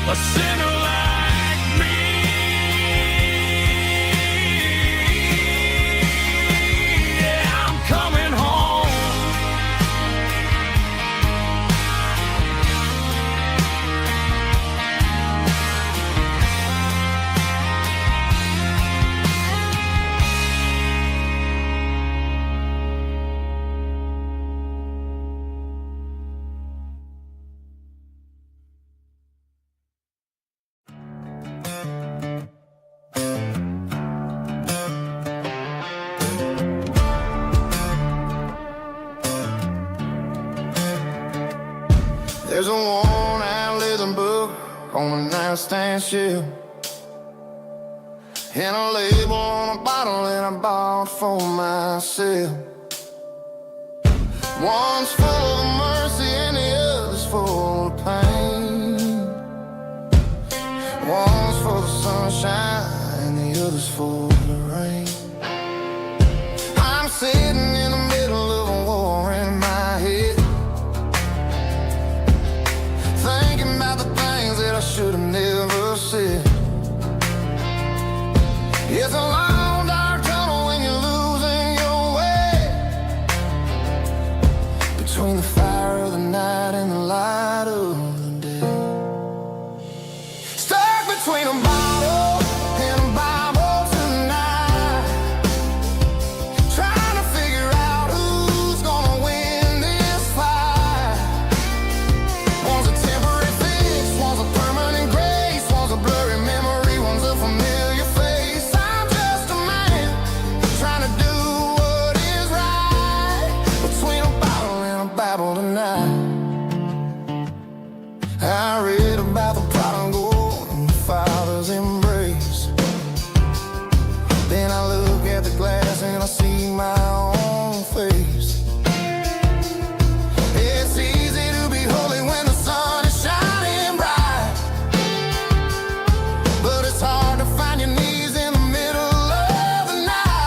a sinner like me. Yeah, I'm coming home. There's a worn-out leather book on the nightstand shelf, and a label on a bottle that I bought for myself. One's full of mercy and the other's full of pain. One's full of sunshine and the other's full of rain. I'm sitting in the middle of a war in my head, thinking about the things that I should have never said. It's a long dark tunnel when you're losing your way, between the fire of the night and the light of the day. Stuck between a bottle and a Bible tonight, trying to figure out who's gonna win this fight. One's a temporary fix, one's a permanent grace, one's a blurry memory, one's a familiar face. I'm just a man trying to do what is right, between a bottle and a Bible tonight. I read about the prodigal and the father's embrace. Then I look at the glass and I see my own face. It's easy to be holy when the sun is shining bright, but it's hard to find your knees in the middle of the night.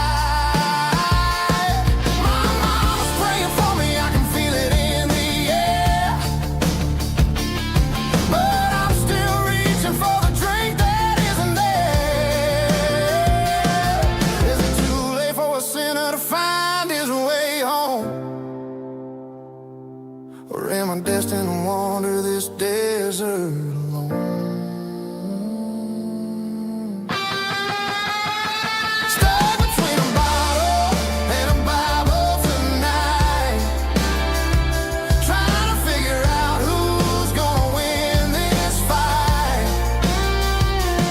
My mama's praying for me, I can feel it in the air, but I'm still reaching for the drink that isn't there. Is it too late for a sinner to find his way home? Or am I destined to wander this desert alone? Stuck between a bottle and a Bible tonight, trying to figure out who's gonna win this fight.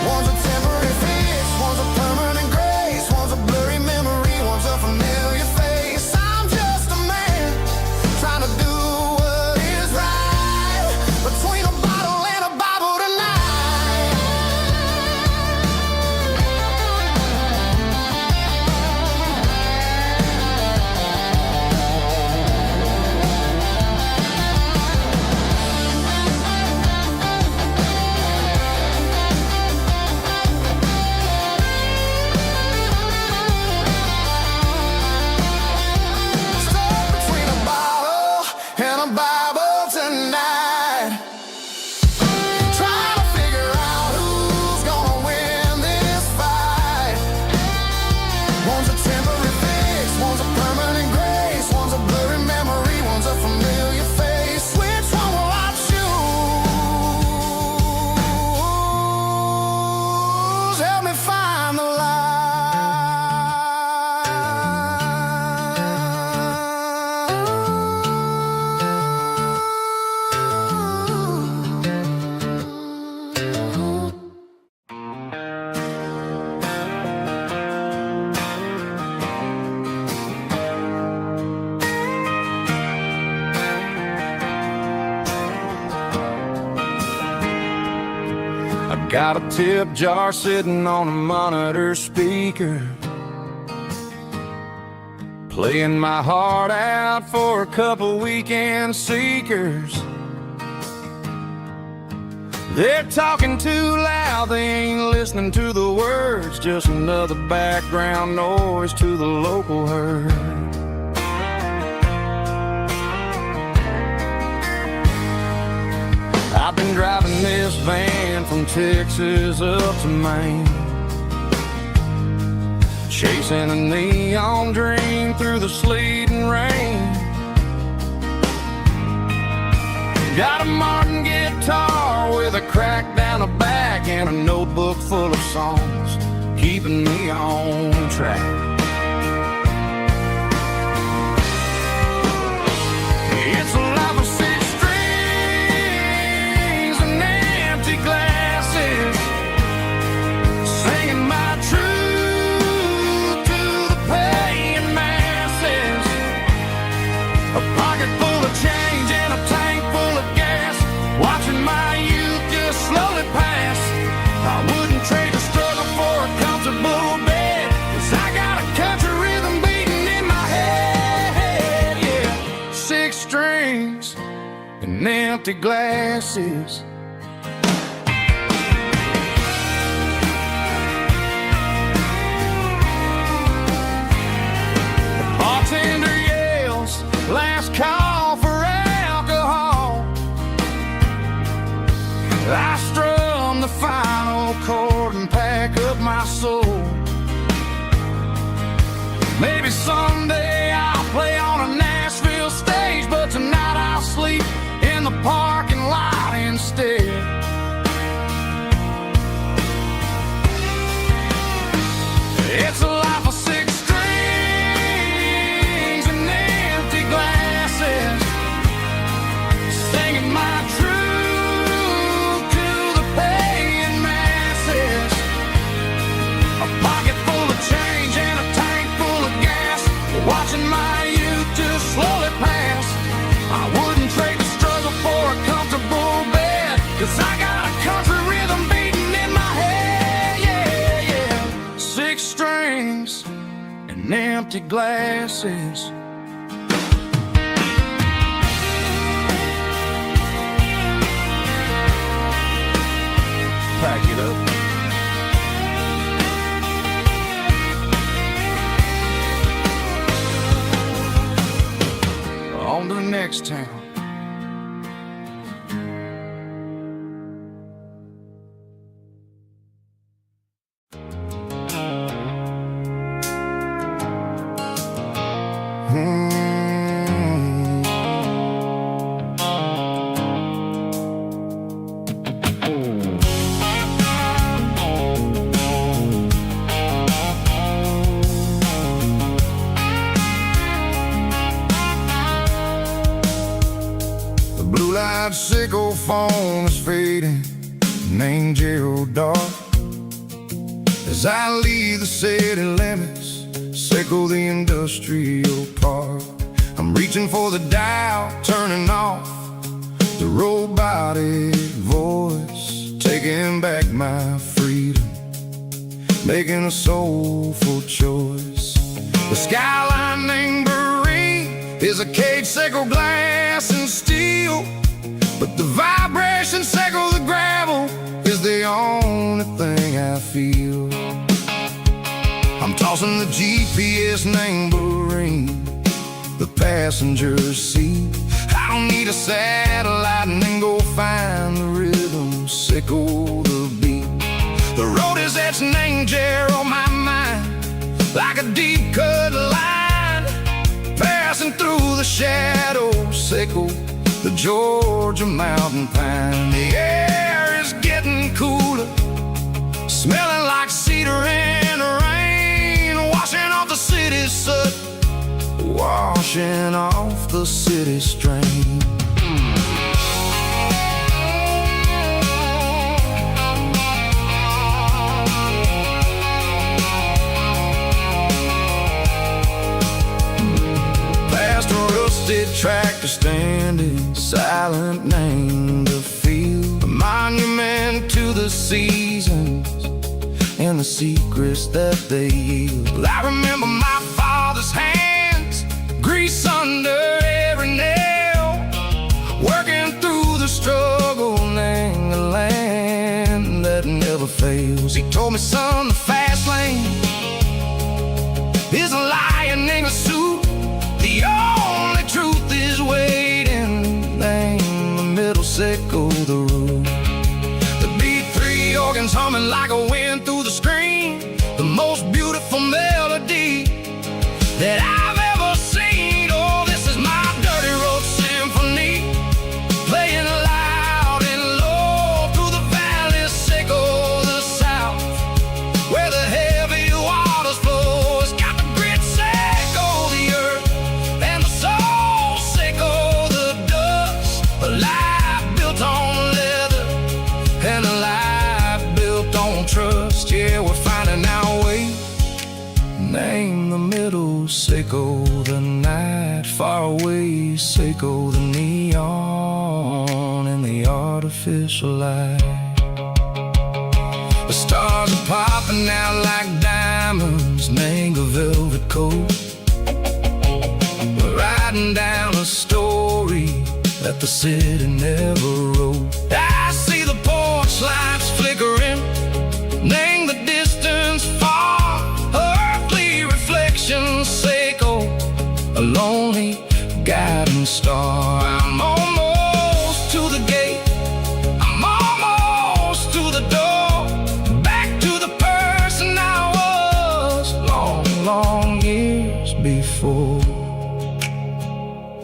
One's a temporary fix, one's a permanent grace, one's a blurry memory, one's a familiar face. I'm just a man trying to do what is right, between a bottle and a Bible tonight. Stuck between a bottle and a Bible tonight, trying to figure out who's gonna win this fight. One's a temporary fix, one's a permanent grace, one's a blurry memory, one's a familiar face. Which one will I choose? Help me find the I got a tip jar sitting on a monitor speaker, playing my heart out for a couple weekend seekers. They're talking too loud, they ain't listening to the words, just another background noise to the local herd. I've been been driving this van from Texas up to Maine, chasing a neon dream through the sleet and rain. Got a Martin guitar with a crack down the back and a notebook full of songs, keeping me on track. It's a life of six strings and empty glasses, singing my truth to the paying masses. A pocket full of change and a tank full of gas, watching my youth just slowly pass. I wouldn't trade the struggle for a comfortable bed, 'cause I got a country rhythm beating in my head. Yeah, six strings and empty glasses. The bartender yells, last call for alcohol. I strum the final chord and pack up my soul. Maybe someday I'll play on a Nashville stage, but tonight I'll sleep in the parking lot instead. It's a life of six strings and empty glasses, singing my truth to the paying masses. A pocket full of change and a tank full of gas, watching my youth just slowly pass. I wouldn't trade the struggle for a comfortable bed, 'cause I got a country rhythm beating in my head. Yeah, yeah. Six strings and empty glasses. Pack it up. On to the next town. Blue-light sickle phone is fading, named Gerald dark. As I leave the city limits, sickle the industrial park. I'm reaching for the dial, turning off the robotic voice, taking back my freedom, making a soulful choice. The skyline named Marine is a cage, sickle glass and steel, but the vibration sickle the gravel is the only thing I feel. I'm tossing the GPS named Marine, the passenger seat. I don't need a satellite and then go find the rhythm, sickle the beat. The road is etched named Jer on my mind, like a deep cut line, passing through the shadows, sickle the Georgia mountain pine. The air is getting cooler, smelling like cedar in the rain, washing off the city's soot, washing off the city strain. Past a rusted tractor standing silent, named the field, a monument to the seasons and the secrets that they yield. I remember my father's hands, grease under every nail, working through the struggle, named the land that never fails. He told me, son, the fast lane is a lion in a suit. The only truth is waiting, name the middle sickle the root. like a wind through the screen, the most beautiful melody that I've ever seen. Oh, this is my dirty road symphony, playing loud and low through the valleys, Seco the south, where the heavy waters flow. It's got the grit, Seco the earth, and the soul, Seco the dust. A life built on leather, and a life built on trust. Yeah, we're finding our way. Name the middle, Seco the night, far away, Seco the neon and the artificial light. The stars are popping out like diamonds, mango velvet coat. We're riding down a story that the city never wrote. I see the porch lights flickering, name the distance far, earthly reflections, Seco, a lonely guiding star. I'm almost to the gate, I'm almost to the door, back to the person I was long, long years before.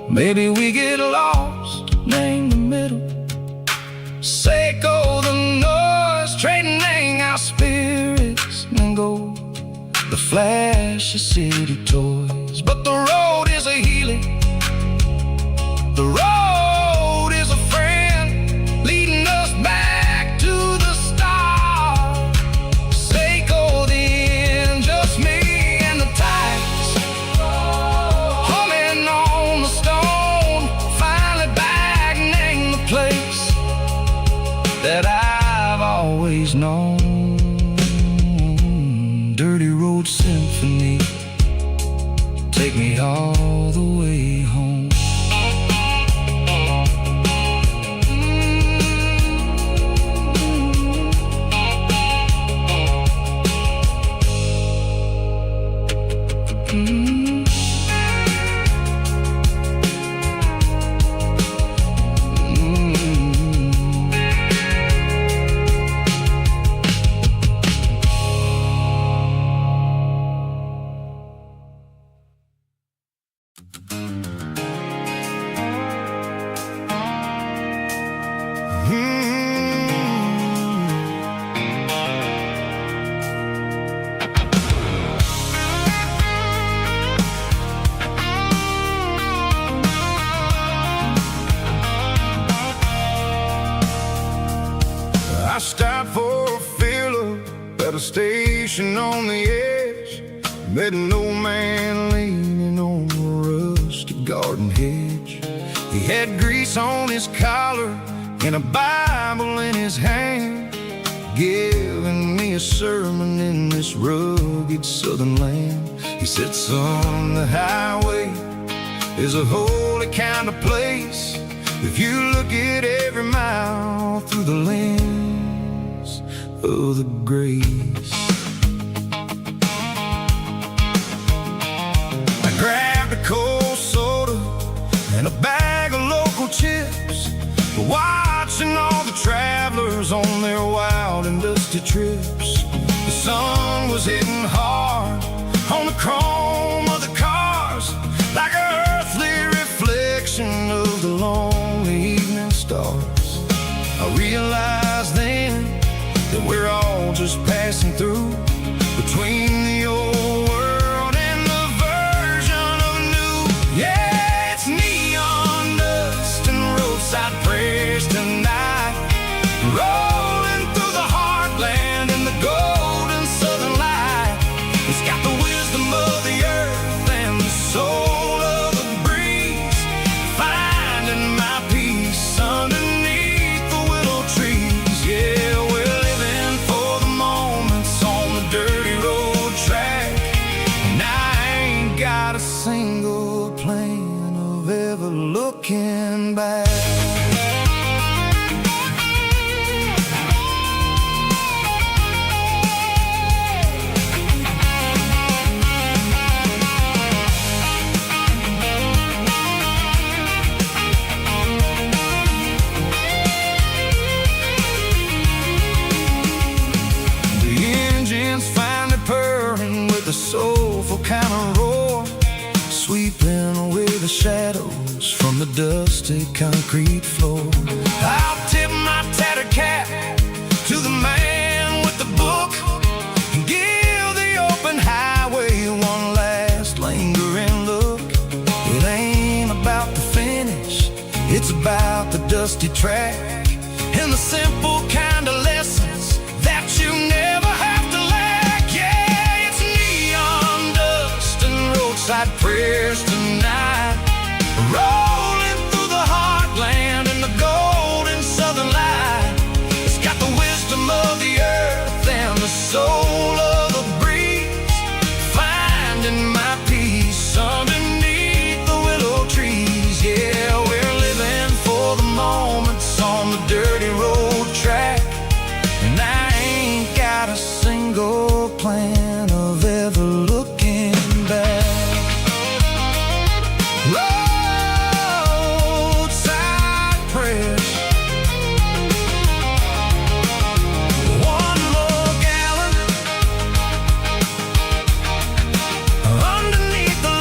Maybe we get lost, name the middle, Seco the noise, trading our spirits and gold, the flash of city toys. But the road is a healing, the road is a friend, leading us back to the start. Seco the end, just me and the tides, humming on the stone, finally back, name the place that I've always known. Dirty road symphony, take me all the way home. I stopped for a fill-up at a station on the edge, met an old man leaning on a rusty garden hedge. He had grease on his collar and a Bible in his hand, giving me a sermon in this rugged southern land. He said, son, the highway is a holy kind of place if you look at every mile through the lens of the grace. I grabbed a cold soda and a bag of local chips, watching all the travelers on their wild and dusty trips. The sun was hitting hard on the chrome of the cars, like an earthly reflection of the lonely evening stars. I realized then that we're all just passing through between the old world and the version of new. Yeah, it's neon dust and roadside prayers tonight, rolling through the heartland in the golden southern light. It's got the wisdom of the earth and the soul of the breeze, finding my peace underneath the willow trees. Yeah, we're living for the moments on the dirty road track, and I ain't got a single plan of ever looking back. the dusty concrete floor. I'll tip my tattered cap to the man with the book and give the open highway one last lingering look. It ain't about the finish, it's about the dusty track and the simple kind of lessons that you never have to lack. Yeah, it's neon dust and roadside prayers tonight, rolling through the heartland in the golden southern light. It's got the wisdom of the earth and the soul of the breeze, finding my peace underneath the willow trees. Yeah, we're living for the moments on the dirty road track, and I ain't got a single plan of ever looking back. Roadside prayers, one more gallon underneath the light.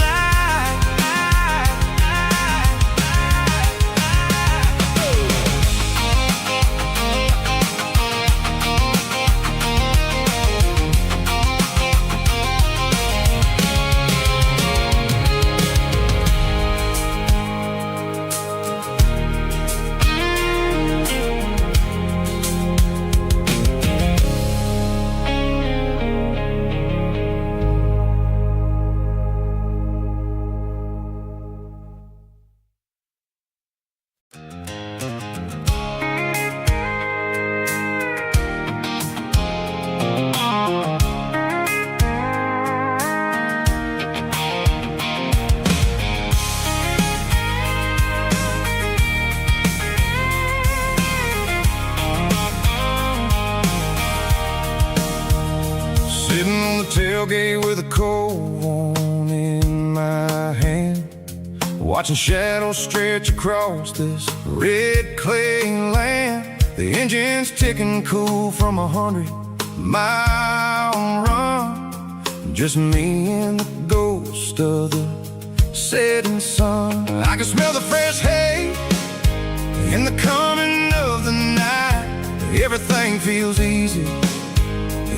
Sitting on the tailgate with a cold one in my hand, watching shadows stretch across this red clay land. The engine's ticking cool from 100-mile run, just me and the ghost of the setting sun. I can smell the fresh hay in the coming of the night. Everything feels easy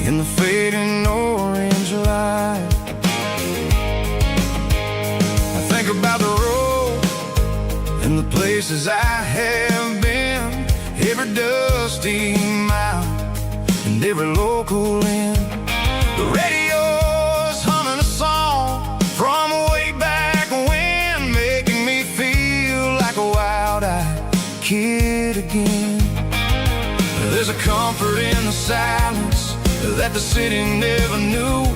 in the fading orange light. I think about the road and the places I have been, every dusty mile and every local inn. The radio's humming a song from way back when, making me feel like a wild-eyed kid again. There's a comfort in the silence that the city never knew,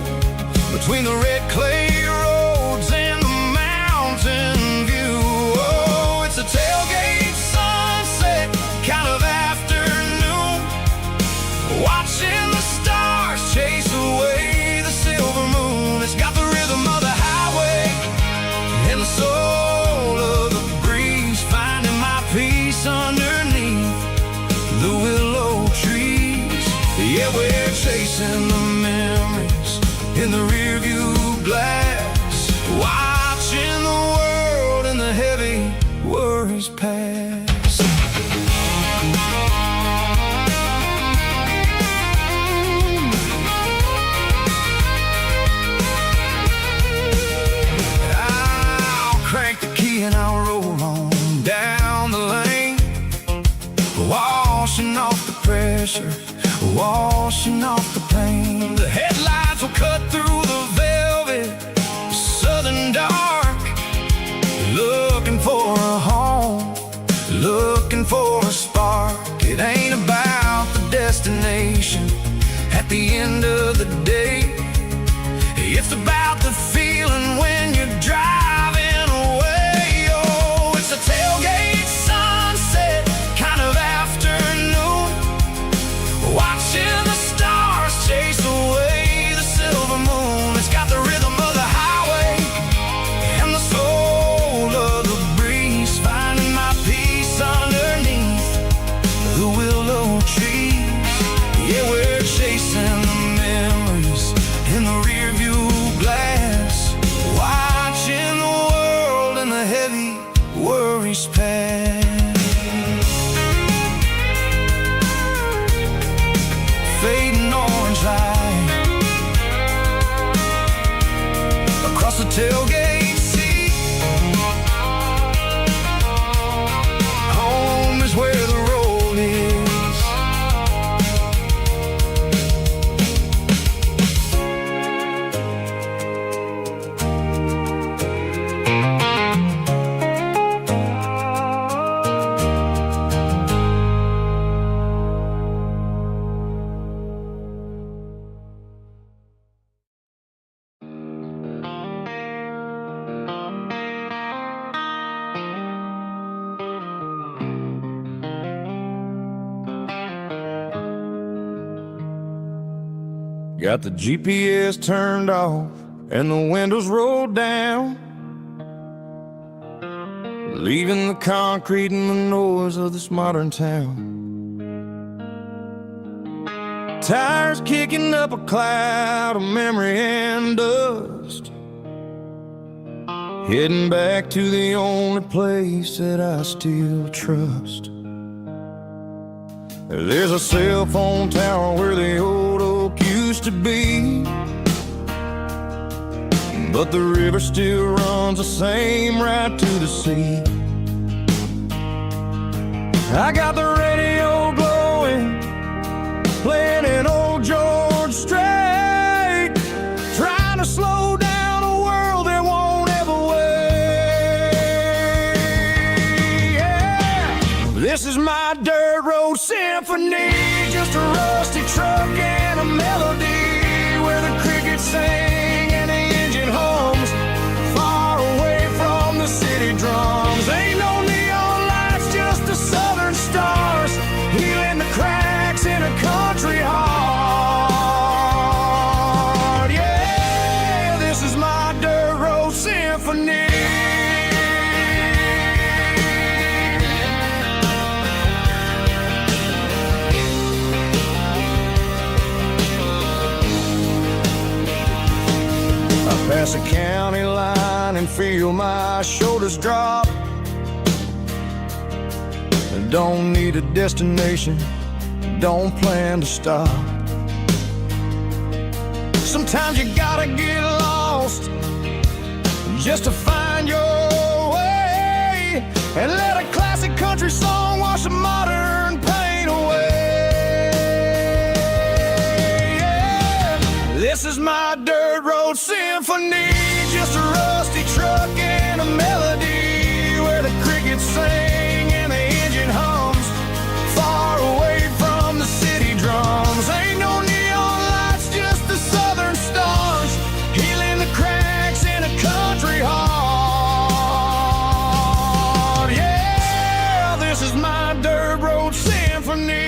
between the red clay roads and the mountain view. Oh, it's a tailgate sunset kind of afternoon, watching the stars chase away the silver moon. It's got the rhythm of the highway and the soul of the breeze, finding my peace underneath the willow trees. Yeah, we're chasing the memories in the rearview glass, watching the world and the heavy worries pass. I'll crank the key and I'll roll on down the lane, washing off the pressure, washing off the pain. The headlights will cut through the velvet southern dark, looking for a home, looking for a spark. It ain't about the destination at the end of the day, it's about the feeling when you're driving away. Oh, it's a tailgate sunset kind of afternoon, watching the stars chase away the silver moon. It's got the rhythm of the highway and the soul of the breeze, finding my peace underneath the willow trees. Yeah, we're chasing the memories in the rearview glass, watching the fading orange light across the tailgate seat. Home is where the road is. Got the GPS turned off and the windows rolled down, leaving the concrete and the noise of this modern town. Tires kicking up a cloud of memory and dust, heading back to the only place that I still trust. There's a cell phone tower where the old oak used to be, but the river still runs the same right to the sea. I got the radio glowing, playing an old George Strait, trying to slow down a world that won't ever wait. Yeah. This is my dirt road symphony, just a rusty truck and a melody where the crickets sing and the engine hums, far away from the city drums. Ain't no neon lights, just the southern stars, healing the cracks in a country heart. Yeah, this is my dirt road symphony. Pass a county line and feel my shoulders drop. Don't need a destination, don't plan to stop. Sometimes you gotta get lost just to find your way, and let a classic country song wash the modern pain away. Yeah. This is my dirt road symphony, just a rusty truck and a melody where the crickets sing and the engine hums, far away from the city drums. Ain't no neon lights, just the southern stars, healing the cracks in a country heart. Yeah, this is my dirt road symphony.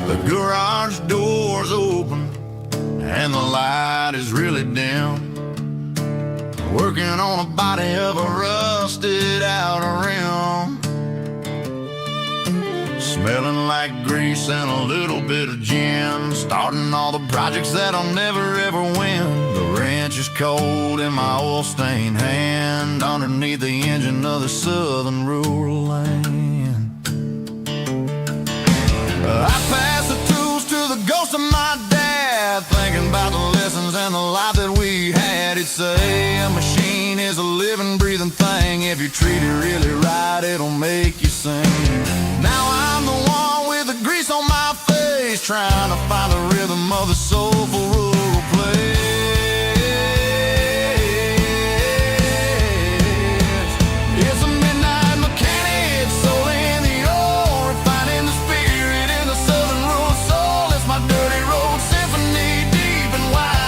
The garage door's open and the light is really dim, working on a body of a rusted out rim, smelling like grease and a little bit of gin, starting all the projects that I'll never ever win. The wrench is cold in my oil-stained hand, underneath the engine of the southern rural land. I pass the tools to the ghost of my dad, thinking about the lessons and the life that we had. He'd say a machine is a living, breathing thing. If you treat it really right, it'll make you sing. Now I'm the one with the grease on my face, trying to find the rhythm of the soulful rural place. It's a midnight mechanic, soul in the ore, refining the spirit in the southern rural soul. It's my dirty road symphony, deep and wide.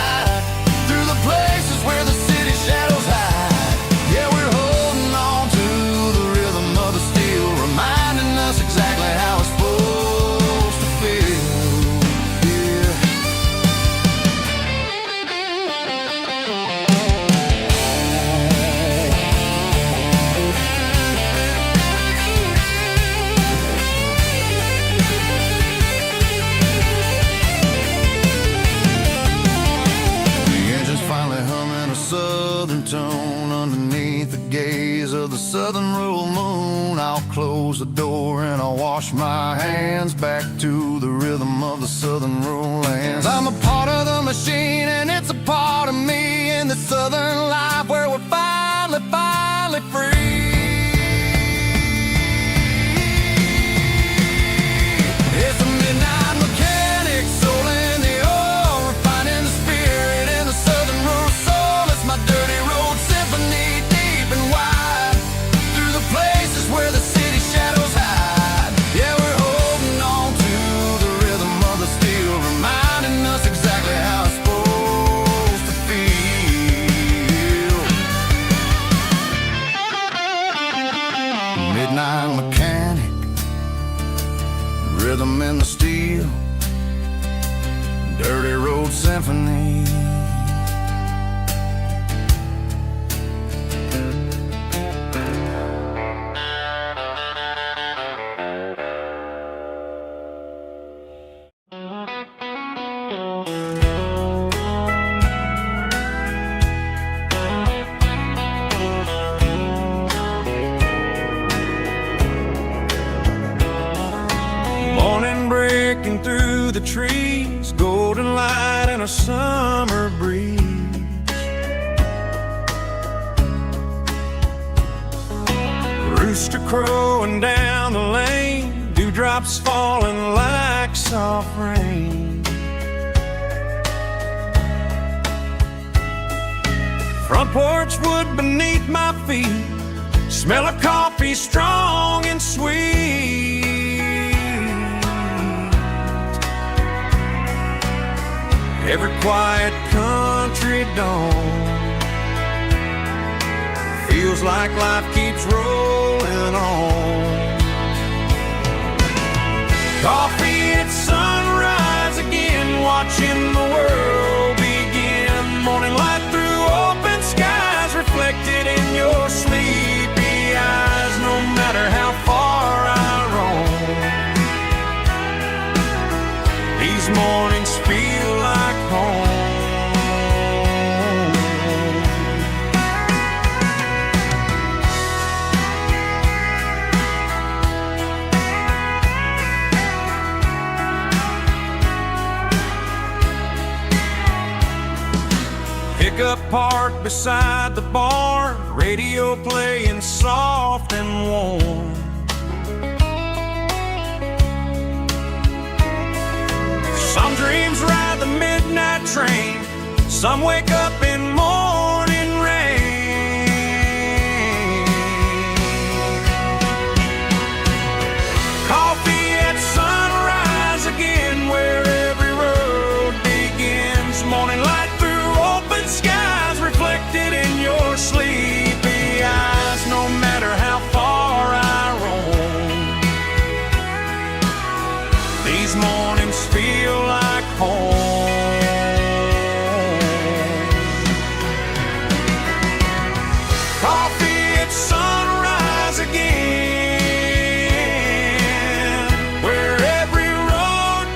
southern rural moon. I'll close the door and I'll wash my hands back to the rhythm of the southern rural lands. I'm a part of the machine and it's a part of me in the southern life where we're finally free. It's a midnight mechanic, soul in the oil, refining the spirit in the southern rural soul. It's my dirty road symphony, deep and wide, through the places where the city shadows hide. Yeah, we're holding on to the rhythm of the steel, reminding us exactly how it's supposed to feel. Midnight mechanic, rhythm in the steel, dirty road symphony. Morning breaking through the trees, golden light and a summer breeze. Rooster crowing down the lane, dewdrops falling like soft rain. Front porch wood beneath my feet, smell of coffee strong and sweet. Every quiet country dawn feels like life keeps rolling on. Coffee at sunrise again, watching the world begin. Morning light through open skies, reflected in your sleepy eyes. No matter how far I roam, these mornings feel like home. Pickup parked beside the barn, radio playing soft and warm. Some dreams ride the midnight train, some wake up in morning rain. Coffee at sunrise again, where every road begins. Morning light through open skies, reflected in your sleepy eyes. No matter how far I roam, these mornings feel like home. Coffee at sunrise again, where every road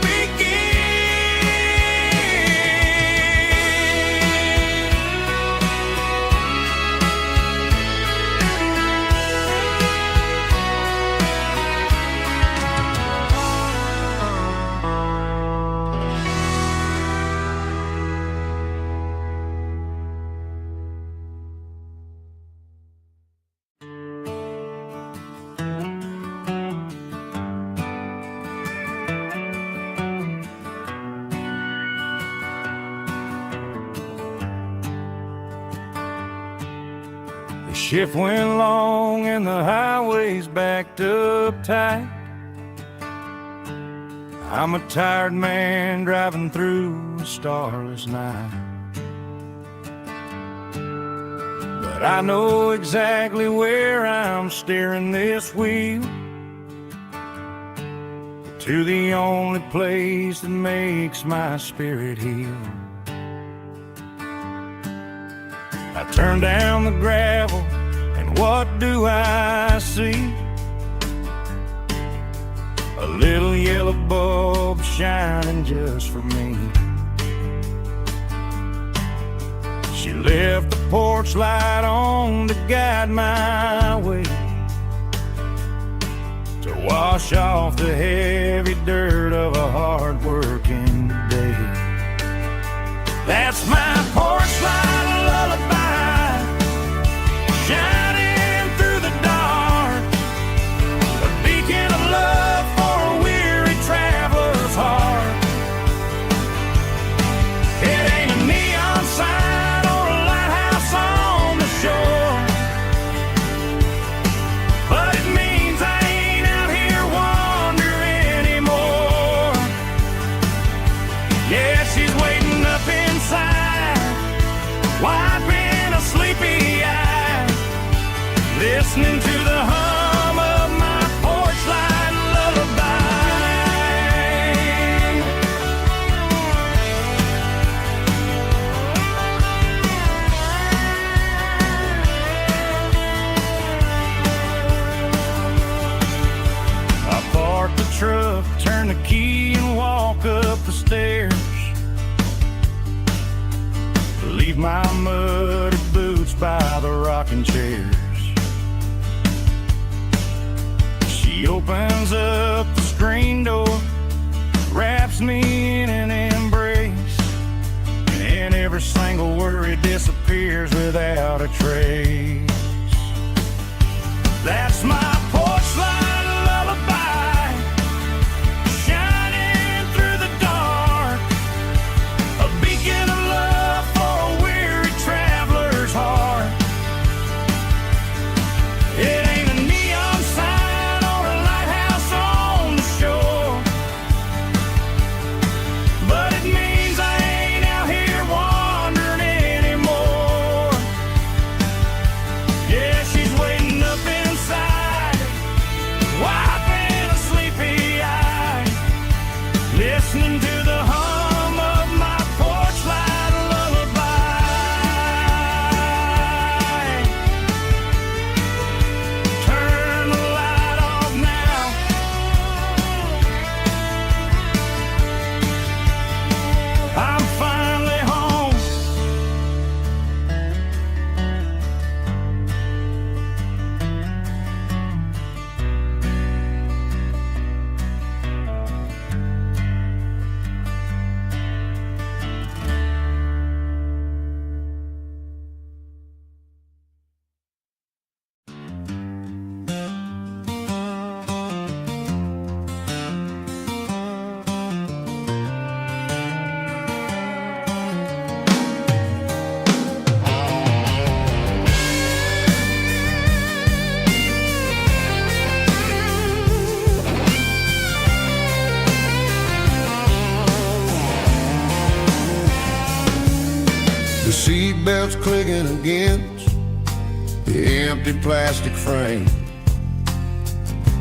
The shift went long and the highway's backed up tight. I'm a tired man driving through a starless night, but I know exactly where I'm steering this wheel, to the only place that makes my spirit heal. I turn down the gravel, and what do I see? A little yellow bulb shining just for me. She left the porch light on to guide my way, to wash off the heavy dirt of a hard-working day. That's my porch light lullaby, shining through the dark, a beacon of love for a weary traveler's heart. It ain't a neon sign or a lighthouse on the shore, but it means I ain't out here wandering anymore. Yeah, she's waiting up inside, wiping a sleepy eye, listening to the hum of my porch light lullaby. I park the truck, turn the key and walk up the stairs, leave my muddy boots by the rocking chairs. She opens up the screen door, wraps me in an embrace, and every single worry disappears without a trace. That's my porch light lullaby, shining through the dark, a beacon of love for a weary traveler's heart. It ain't a neon sign or a lighthouse on the shore, but it means I ain't out here wandering anymore. Yeah, she's waiting up inside, wiping a sleepy eye, listening to the hum of my porch light lullaby. Turn the light off now, I'm finally home. The seatbelt's clicking against the empty plastic frame,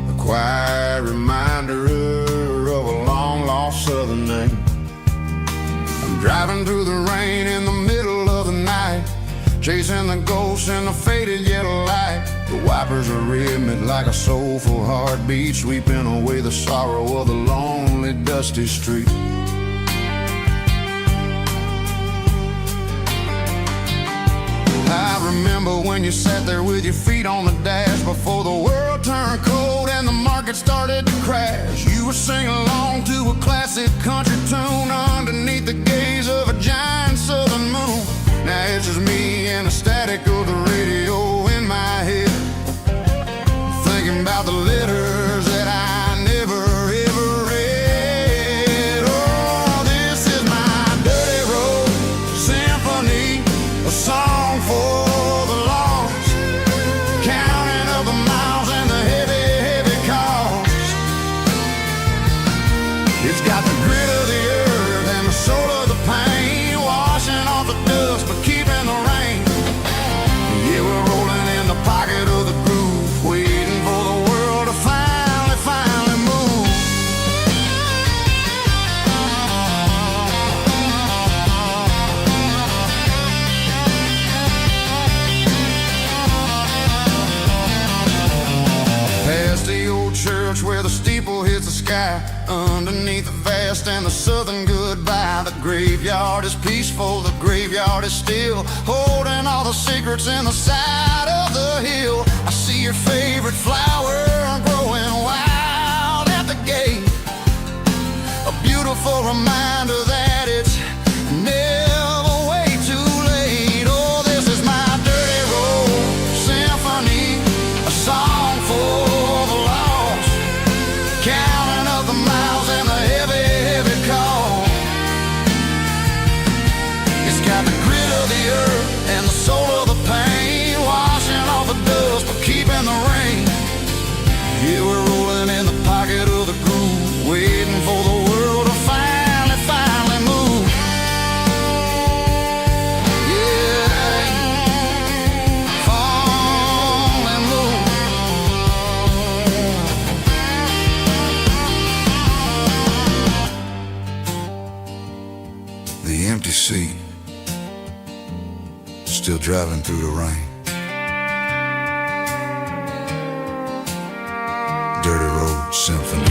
a quiet reminder of a long-lost southern name. I'm driving through the rain in the middle of the night, chasing the ghosts in the faded yellow light. The wipers are rhythmic like a soulful heartbeat, sweeping away the sorrow of the lonely, dusty street. I remember when you sat there with your feet on the dash, before the world turned cold and the market started to crash. You were singing along to a classic country tune underneath the gaze of a giant southern moon. Now it's just me and the static of the radio in my head, thinking about the letters that I never ever read. Oh, this is my dirty road symphony, a song for the lost, counting up the miles and the heavy, heavy cost. It's got the grit of the earth and the soul of the pain, washing off the dust but keeping the rain. Yeah, we're rolling in the pocket of the groove, waiting for the world to finally move. Past the old church where the steeple hits the sky, underneath the vast west and the southern goodbye. The graveyard is peaceful, the graveyard is still, holding all the secrets in the side of the hill. I see your favorite flower growing wild at the gate, a beautiful reminder that it's never way too late. Oh, this is my dirty road symphony, a song for the lost, counting up the miles and the heavy, heavy call. It's got the grit of the earth and the soul of the pain, washing off the dust but keeping the rain. Yeah, we're rolling in the pocket of the groove, waiting for the world to finally, finally move. Yeah, finally move. The empty seat, still driving through the rain. Dirty Road Symphony.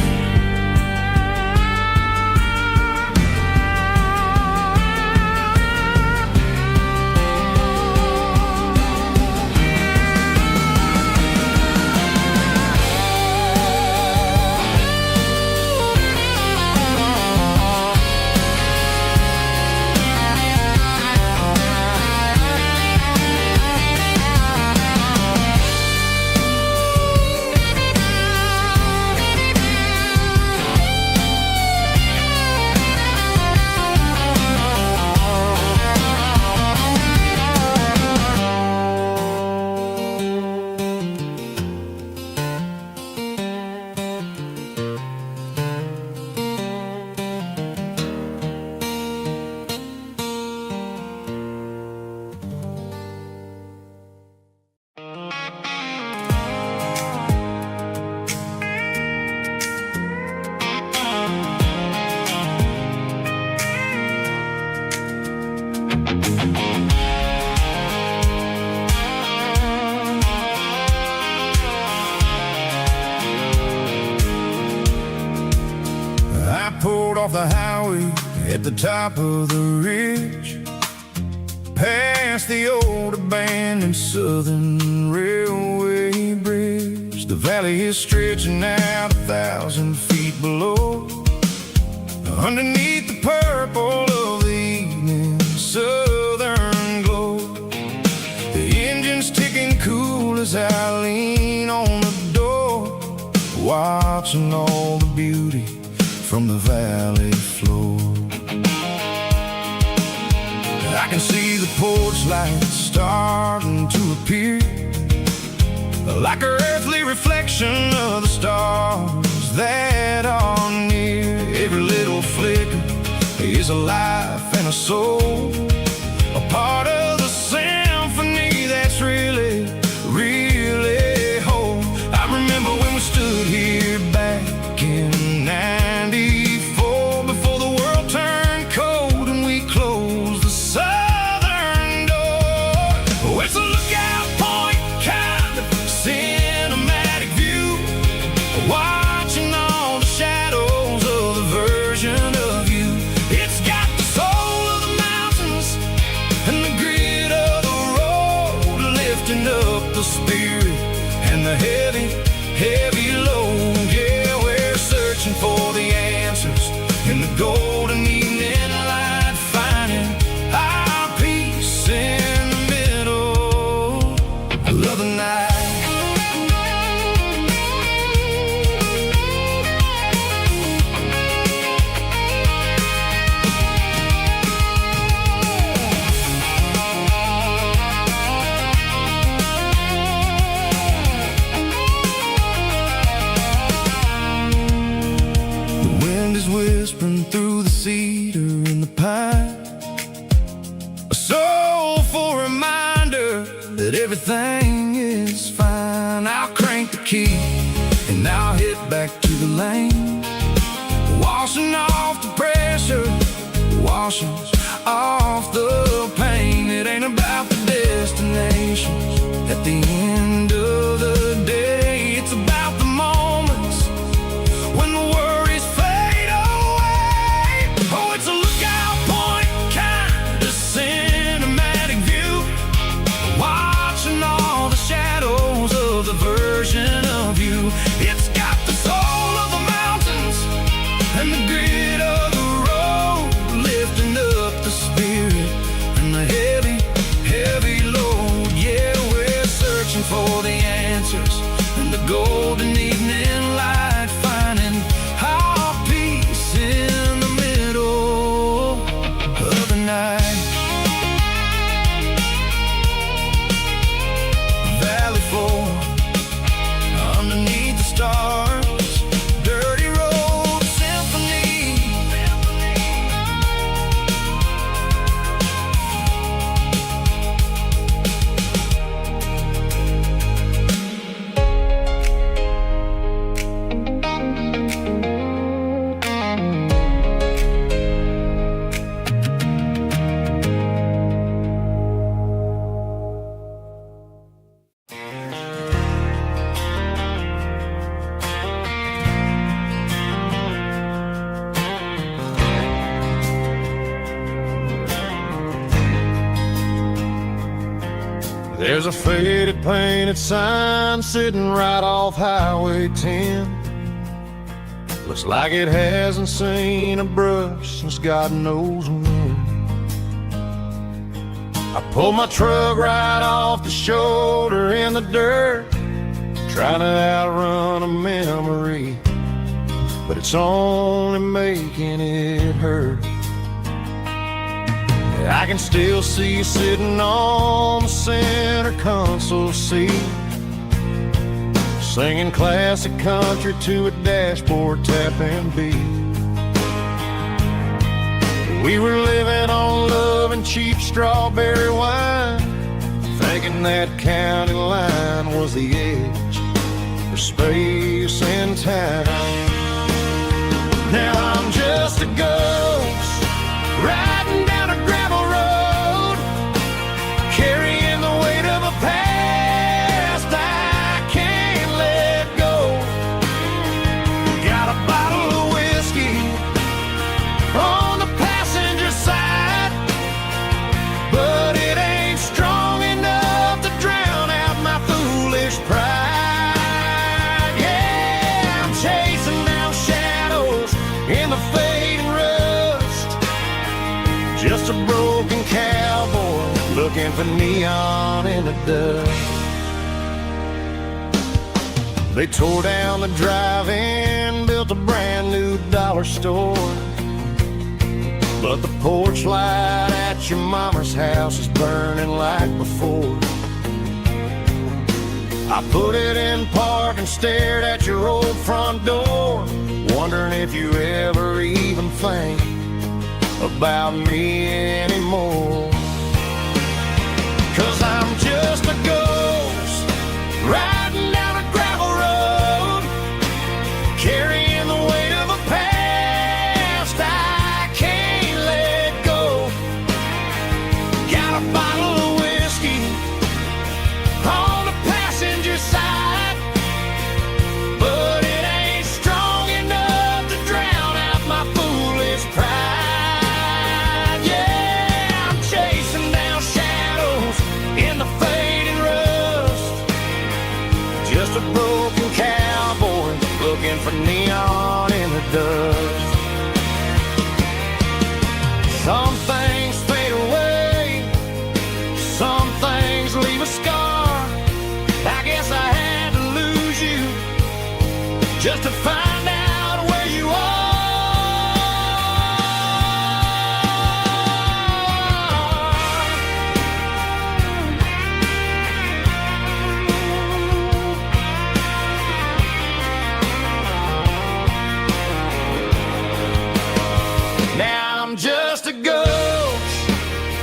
Pulled off the highway at the top of the ridge, past the old abandoned southern railway bridge. The valley is stretching out 1,000 feet below, underneath the purple of the evening southern glow. The engine's ticking cool as I lean on the door, watching all the beauty from the valley floor. I can see the porch lights starting to appear, like an earthly reflection of the stars that are near. Every little flicker is a life and a soul, a part of the symphony that's really, really whole. I remember when we stood here back in '94, before the world turned cold and we closed the southern door. Oh, it's a lookout point, kind of cinematic view, watching all the shadows of the version of you. It's got the soul of the mountains and the grit of the road, lifting up the spirit and the heavy, heavy load. Yeah, we're searching for the answers in the golden evening light, finding our peace in the middle of the night. The wind is whispering through the cedar and the pine, a soulful reminder that everything is fine. I'll crank the key and I'll hit back to the lane, washing off the pressure, washing off the pain. It ain't about the destinations at the end of the day, it's about the moments when the worries fade away. There's a faded painted sign sitting right off Highway 10. Looks like it hasn't seen a brush since God knows when. I pulled my truck right off the shoulder in the dirt, trying to outrun a memory, but it's only making it hurt. I can still see you sitting on the center console seat, singing classic country to a dashboard tapping beat. We were living on love and cheap strawberry wine, thinking that county line was the edge for space and time. Now I'm just a ghost riding down a gravel road, carrying the weight of a past I can't let go. Got a bottle of whiskey on the passenger side, but it ain't strong enough to drown out my foolish pride. Yeah, I'm chasing down shadows in the fading rust, just a broken cowboy looking for neon in the dust. They tore down the drive-in, built a brand new dollar store, but the porch light at your mama's house is burning like before. I put it in park and stared at your old front door, wondering if you ever even think about me anymore. 'Cause I'm just a ghost riding down a gravel road, carrying the weight of a past I can't let go. Got a bottle of whiskey on the passenger side, but it ain't strong enough to drown out my foolish pride. Yeah, I'm chasing down shadows in the fading rust, just a broken cowboy looking for neon in the dust. Some things fade away, some things leave a scar. I guess I had to lose you just to find out where you are. Now I'm just a ghost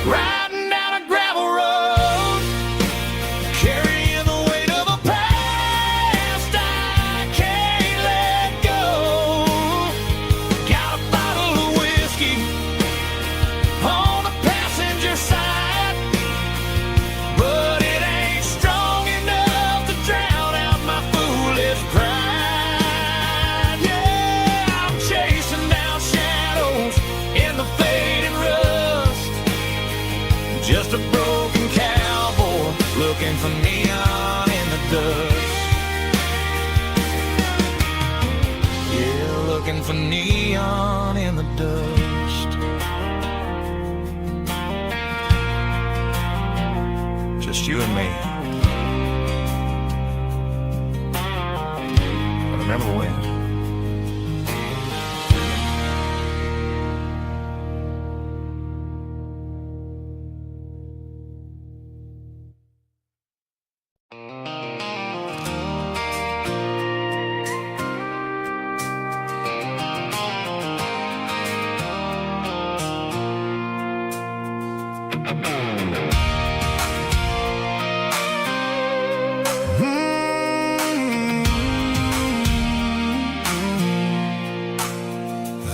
riding down a gravel road, carrying the weight of a past I can't let go. Got a bottle of whiskey on the passenger side, but it ain't strong enough to drown out my foolish pride. Yeah, I'm chasing down shadows in the fading rust, just a broken cowboy looking for neon in the dust. Yeah, looking for neon in the dust. Just you and me. I remember when.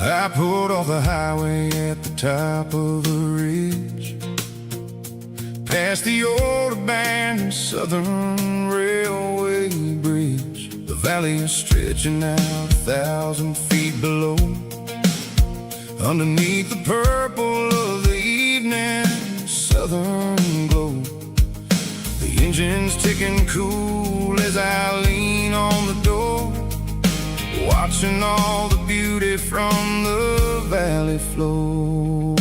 I pulled off the highway at the top of the ridge, past the old abandoned Southern Railway bridge. The valley is stretching out 1,000 feet below, underneath the purple of the evening southern glow. The ticking cool as I lean on the door, watching all the beauty from the valley flow.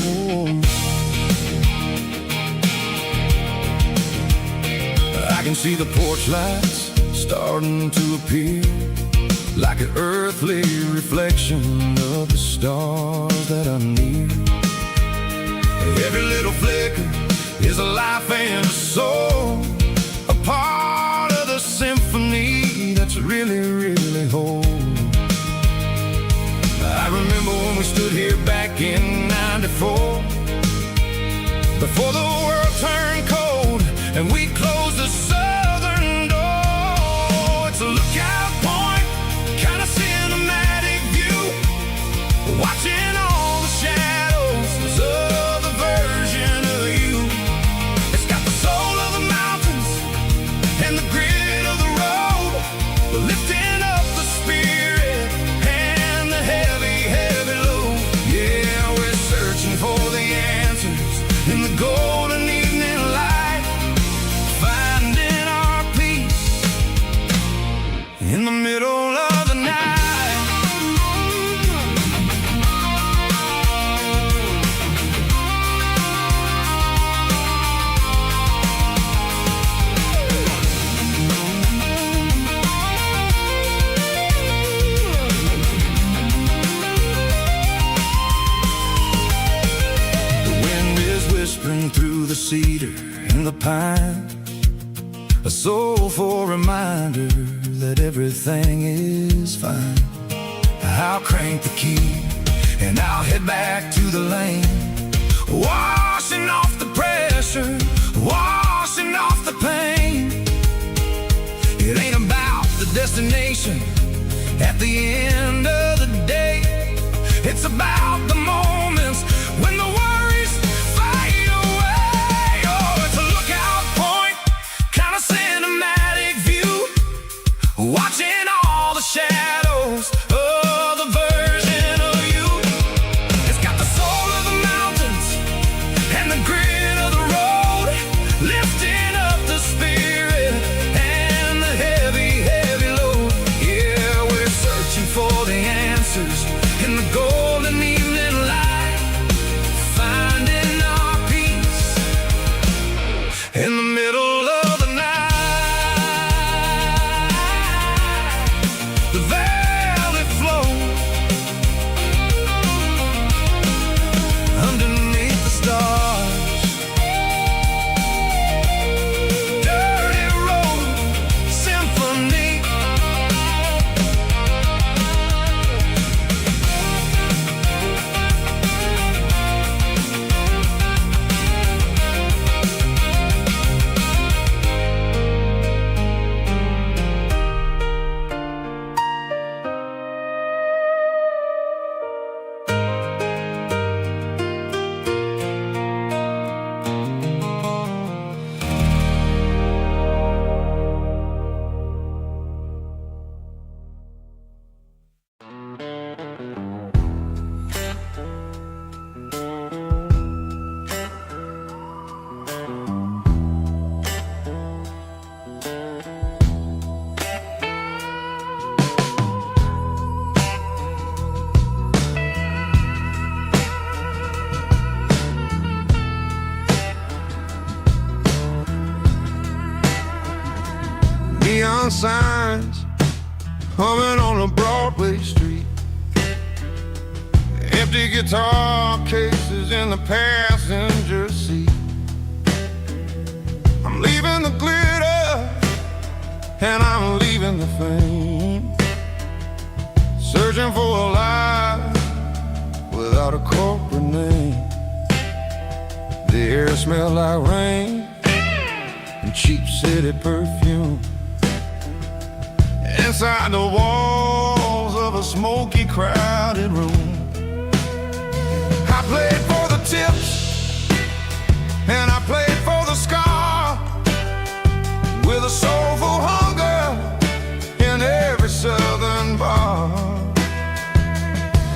I can see the porch lights starting to appear, like an earthly reflection of the stars that are near. Every little flicker is a life and a soul, a part of the symphony that's really, really whole. I remember when we stood here back in '94, before the world turned cold and we closed the southern door. It's a lookout point, kind of cinematic view, watching all the shadows of the version of you. It's got the soul of the mountains and the grit of the road, lifting up the spirit and the heavy, heavy load. Yeah, we're searching for the answers in the golden evening light, finding our peace in the middle of the night. Whispering through the cedar and the pine, a soulful reminder that everything is fine. I'll crank the key and I'll head back to the lane, washing off the pressure, washing off the pain. It ain't about the destination at the end of the day, it's about the moments when the worries fade away. Oh, it's a lookout point, kind of cinematic view, watching all the shadows of the version of you. It's got the soul of the mountains and the grit of the road, lifting up the spirit and the heavy, heavy load. Yeah, we're searching for the answers in the golden evening light, finding our peace in the middle of the night. The valley flow underneath the stars, dirty road symphony. Neon signs humming on a Broadway street, empty guitar cases in the passenger seat. I'm leaving the glitter and I'm leaving the fame, searching for a life without a corporate name. The air smelled like rain and cheap city perfume. Inside the walls of a smoky, crowded room, I played for the tips and I played for the scar, with a soulful hunger in every southern bar.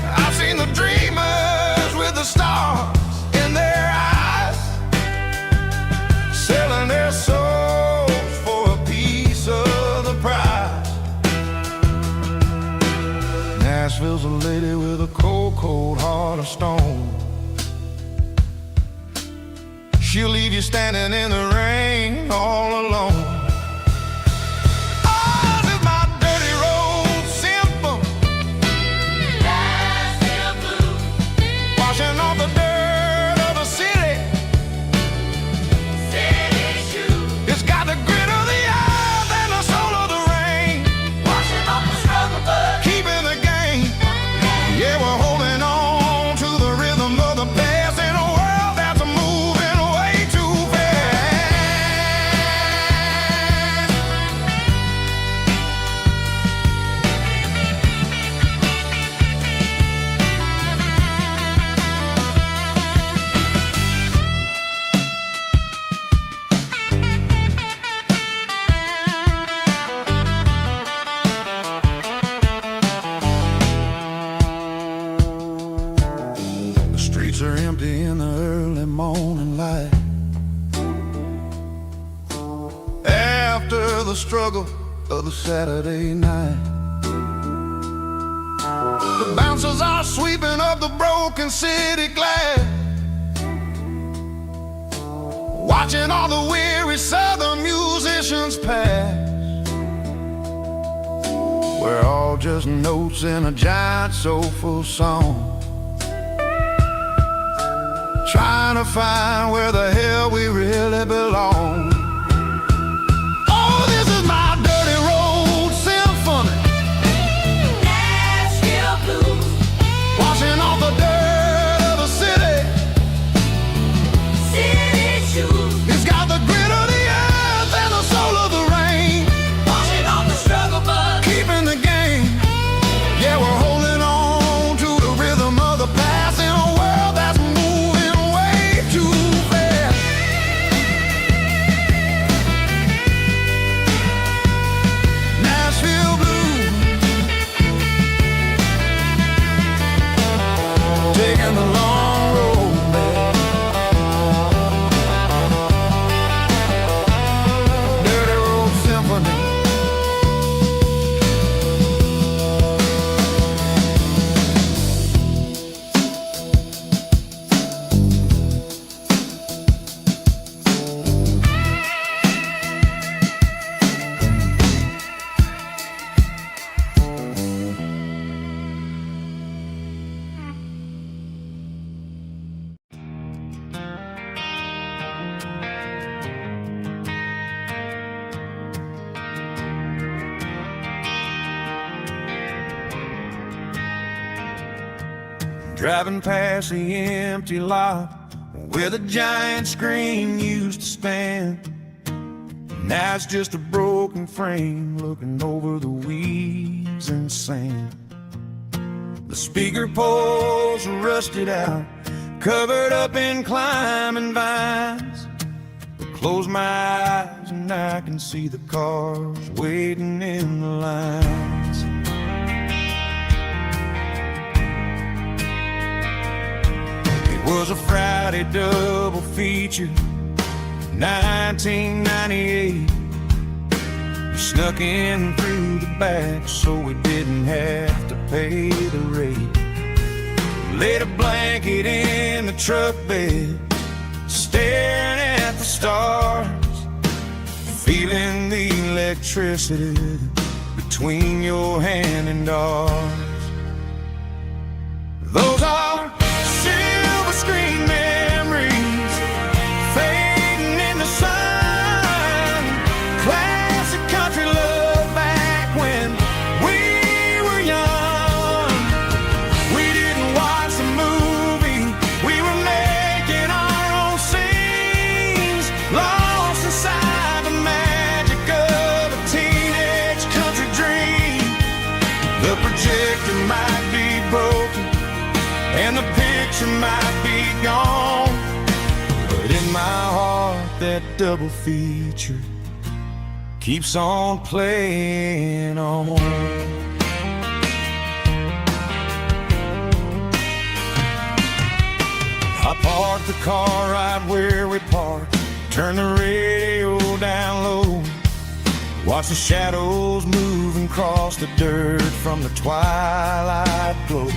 I've seen the dreamers with the stars in their eyes, selling their souls for a piece cold heart of stone. She'll leave you standing in the rain all alone. Oh, this is my dirty road symphony. Nashville blues. Washing off the dirt of the city. City shoes. It's got the grit of the earth and the soul of the rain. Washing off the struggle, but keeping the game. Yeah, we're holding on to the rhythm of the past in a world that's moving way too fast. The streets are empty in the early morning light. After the struggle of the Saturday night, the bouncers are sweeping up the broken city glass, watching all the weary southern musicians pass. We're all just notes in a giant soulful song, trying to find where the hell we really belong. Oh, this is my dirty road symphony. Nashville blues. Washing off the dirt of the city. City shoes. It's got the grit of the earth and the soul of the rain. Washing off the struggle, but keeping the game. Yeah, we're holding on to the rhythm of the past in a world that's moving way too fast. Nashville blues, taking the long road back. Dirty road symphony. Driving past the empty lot where the giant screen used to stand. Now it's just a broken frame looking over the weeds and sand. The speaker poles are rusted out, covered up in climbing vines. I close my eyes and I can see the cars waiting in the lines. It was a Friday double feature, 1998. We snuck in through the back so we didn't have to pay the rate. Laid a blanket in the truck bed, staring at the stars, feeling the electricity between your hand and ours. Those are silver screen memories fading in the sun. Classic country love back when we were young. We didn't watch the movie, we were making our own scenes, lost inside the magic of a teenage country dream. The projector might be broken and the picture might be gone, but in my heart that double feature keeps on playing on. I parked the car right where we parked, turned the radio down low, watched the shadows moving across the dirt from the twilight glow.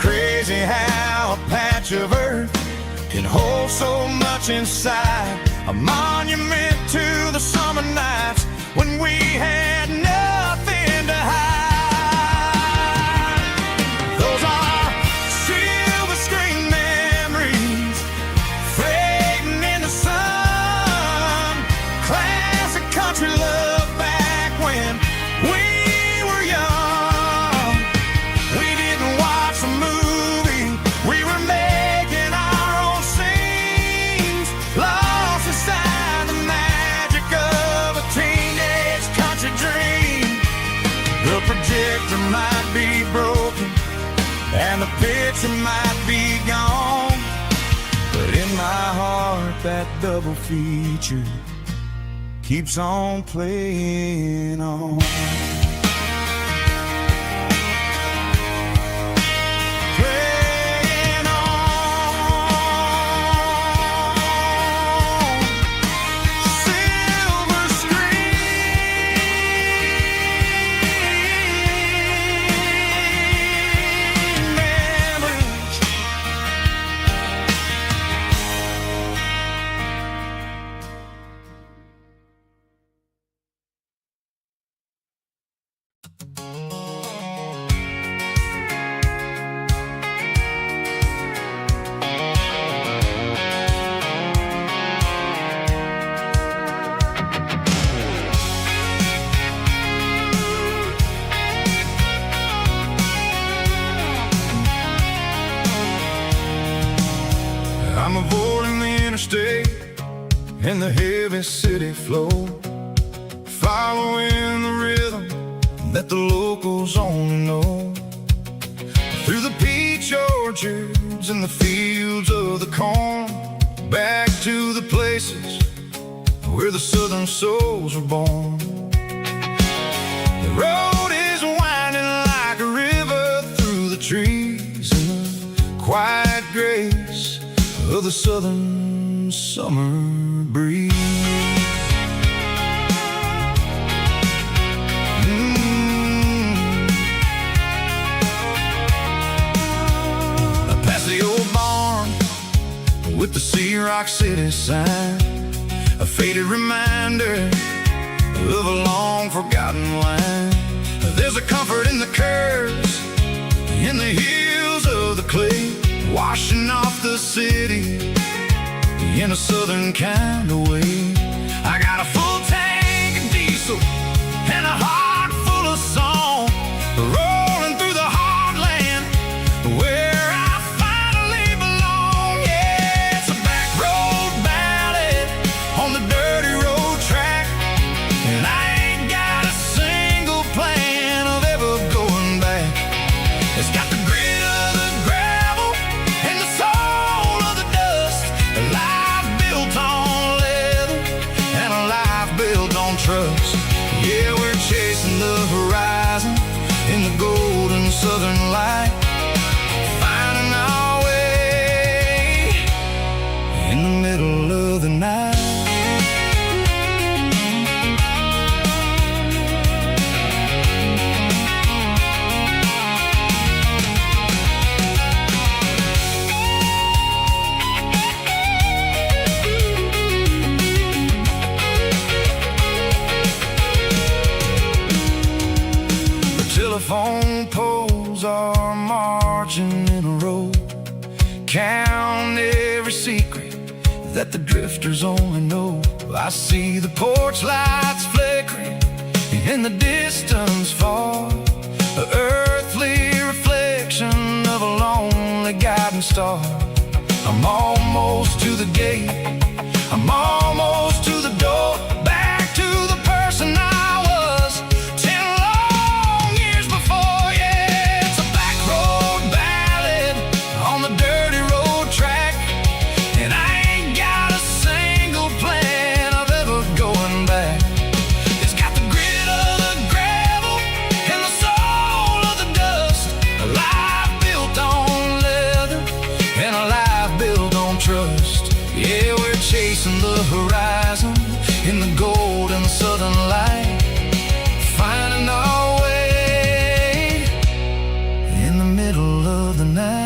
crazy how a patch of earth can hold so much inside. A monument to the summer nights when we had nothing to hide. Those are silver screen memories fading in the sun. Classic country love back when we were young. We didn't watch a movie, we were making our own scenes, lost inside the magic of a teenage country dream. The projector might be broken and the picture might be gone, but in my heart that double feature keeps on playing on. Playing on. Silver screen memories. I'm avoiding the interstate and the heavy city flow, following the rhythm that the locals only know. Through the peach orchards and the fields of the corn, back to the places where the southern souls were born. The road is winding like a river through the trees in the quiet grace of the southern summer breeze. Past the old barn with the Sea Rock City sign, a faded reminder of a long forgotten line. There's a comfort in the curves, in the hills of the clay, washing off the city in a southern kind of way. I got a full tank of diesel and a heart full of song, rolling through the heartland where I finally belong. Yeah, it's a back road ballad on the dirty road track, and I ain't got a single plan of ever going back. It's got the grit of the gravel and the soul of the dust, a life built on leather and a life built on trust. Yeah, we're chasing the horizon in the golden southern light, finding our way in the middle of the night. Telephone poles are marching in a row, count every secret that the drifters only know. I see the porch lights flickering in the distance far, an earthly reflection of a lonely guiding star. I'm almost to the gate, I'm almost to the door, back to the person I was 10 long years before. Yeah, it's a back road ballad on the dirty road track, and I ain't got a single plan of ever going back. It's got the grit of the gravel and the soul of the dust, a life built on leather and a life built on trust. Yeah, we're chasing the horizon in the golden southern light, finding our way in the middle of the night.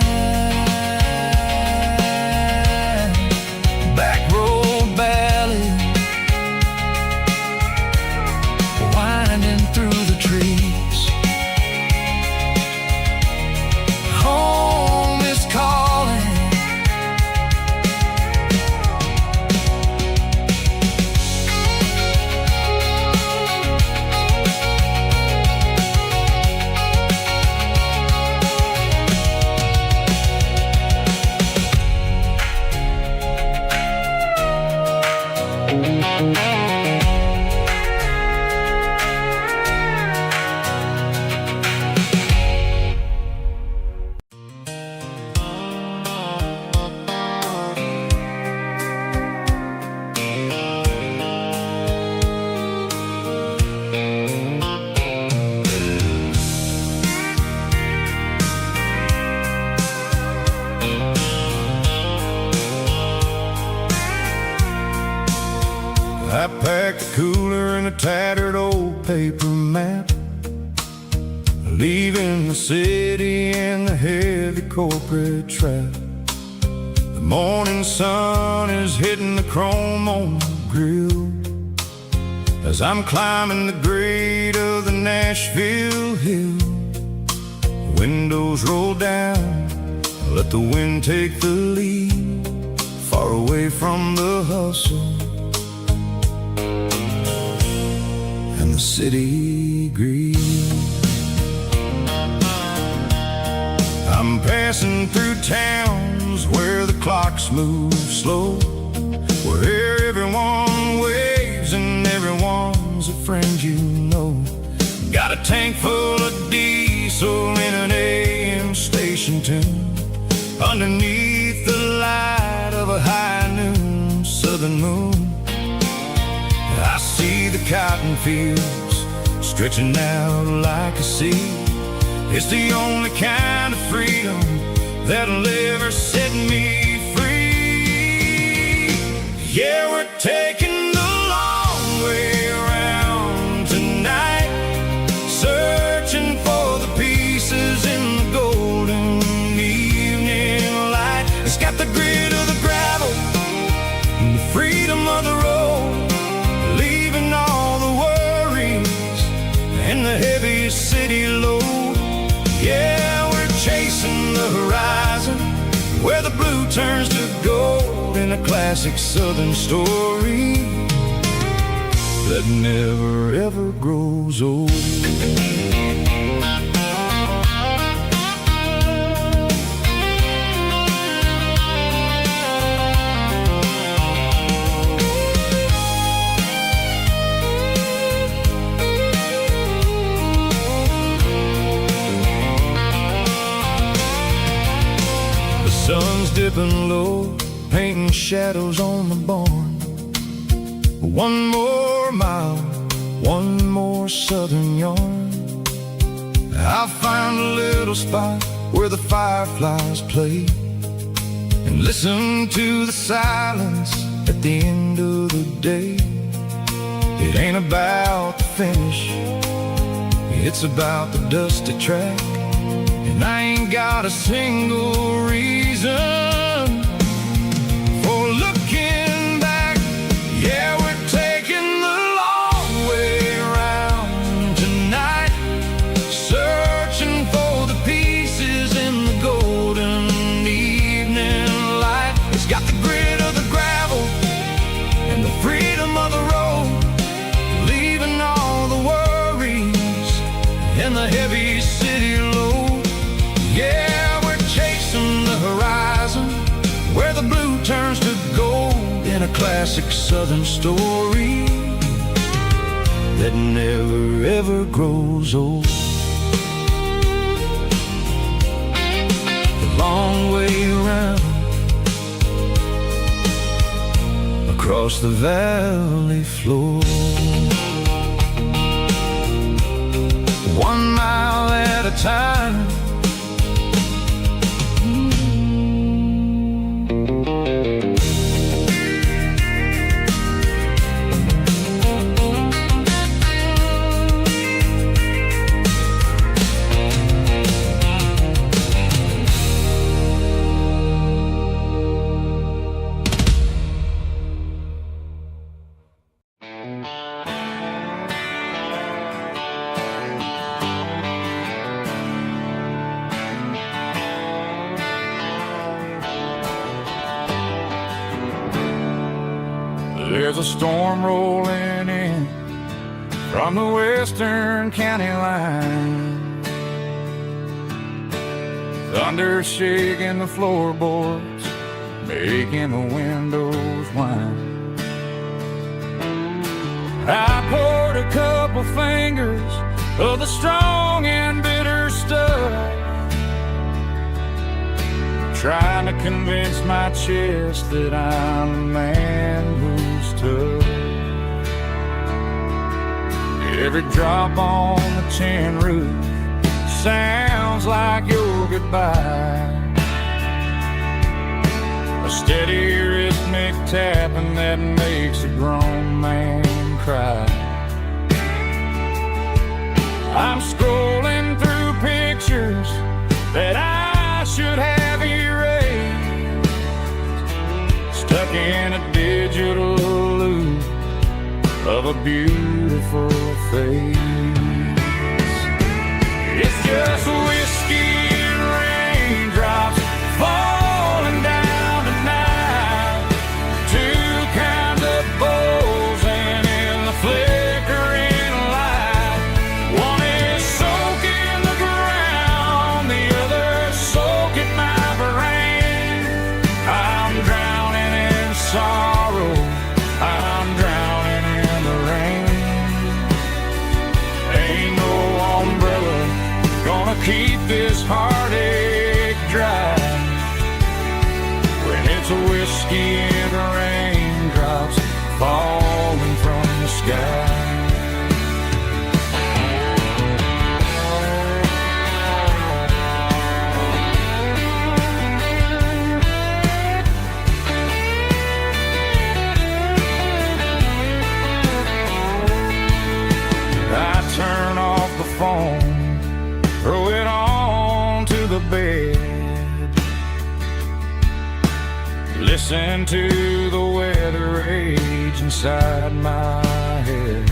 I packed a cooler and a tattered old paper map, leaving the city and the heavy corporate trap. The morning sun is hitting the chrome on the grill as I'm climbing the grade of the Nashville hill. The windows roll down, let the wind take the lead, far away from the hustle and the city greed. I'm passing through towns where the clocks move slow, where everyone waves and everyone's a friend you know. Got a tank full of diesel in an AM station tune, underneath the light of a high noon southern moon. I see the cotton fields stretching out like a sea. It's the only kind of freedom that'll ever set me free. Yeah, we're taking the long way around tonight, searching for the pieces in the golden evening light. It's got the grit of the gravel and the freedom of the road, leaving all the worries and the heavy city load. Yeah, we're chasing the horizon, where the blue turns to gold, in a classic southern story that never ever grows old. Sun's dipping low, painting shadows on the barn. One more mile, one more southern yarn. I'll find a little spot where the fireflies play, and listen to the silence at the end of the day. It ain't about the finish, it's about the dusty track. And I ain't got a single reason for looking back. Yeah, we're taking the long way around tonight, searching for the pieces in the golden evening light. It's got the grit of the gravel and the freedom of the road, leaving all the worries and the heavy city load. Yeah, we're chasing the horizon, where the blue turns to gold, in a classic southern story that never ever grows old. The long way around, across the valley floor, 1 mile at a time. There's a storm rolling in from the western county line, thunder shaking the floorboards, making the windows whine. of the strong and bitter stuff, trying to convince my chest that I'm a man who's tough. Every drop on the tin roof sounds like your goodbye, a steady rhythmic tapping that makes a grown man cry. I'm scrolling through pictures that I should have erased, stuck in a digital loop of a beautiful face. It's just whiskey and raindrops falling down tonight, two kinds of bulging in the flickering light. One is soaking the ground, the other soaking my brain. I'm drowning in sorrow, I'm drowning in the rain. Ain't no umbrella gonna keep this heartache dry when it's a whiskey and raindrops falling from the sky. I turn off the phone, throw it on to the bed, listen to the weather rage inside my head.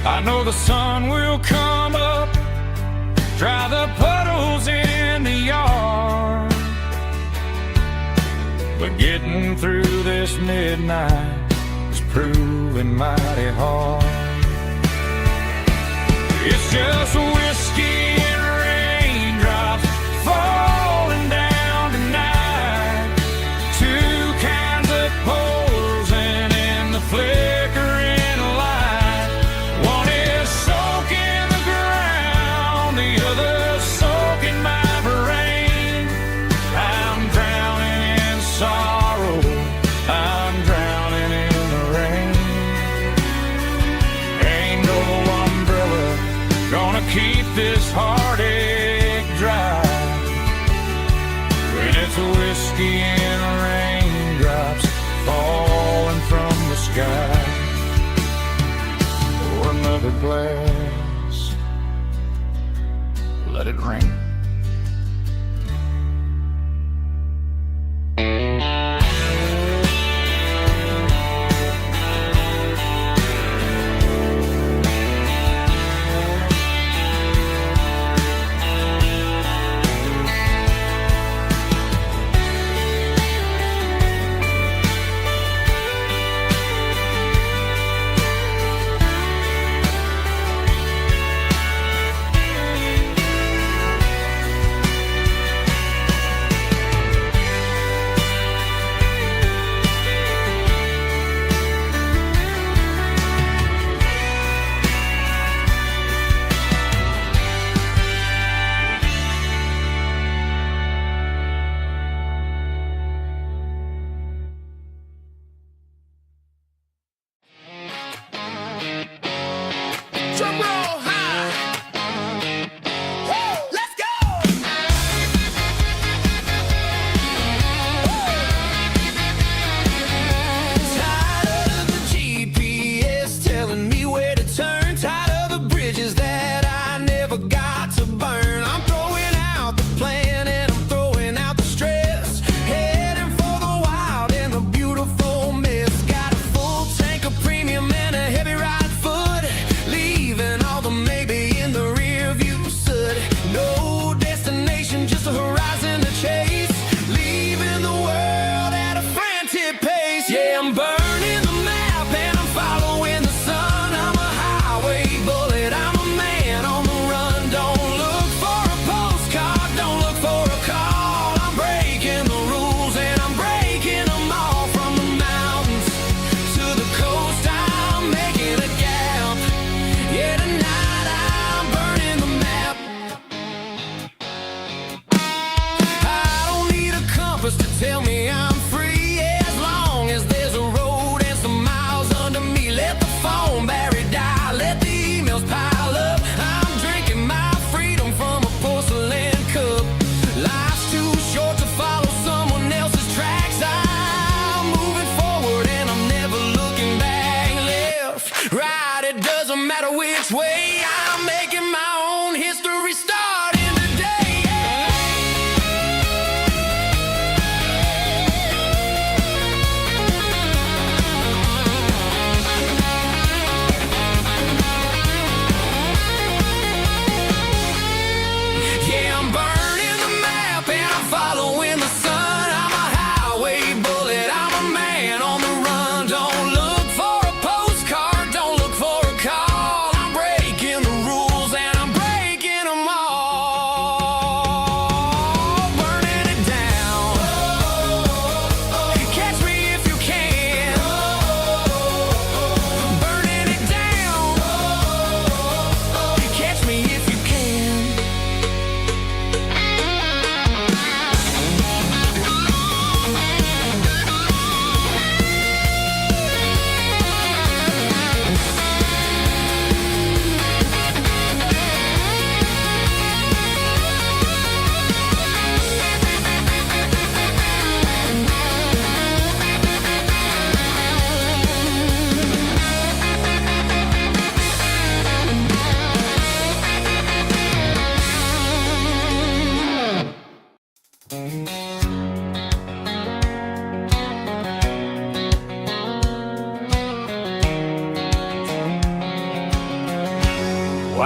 I know the sun will come up, dry the puddles in the yard, but getting through this midnight is proving mighty hard. It's just whiskey and raindrops falling down tonight, two kinds of posing in the flickering light. One is soaking the ground, the other soaking my brain. I'm drowning in sorrow, I'm drowning in the rain. Ain't no umbrella gonna keep this heartache dry when it's a whiskey and raindrops falling from the sky. Pour another glass, let it rain.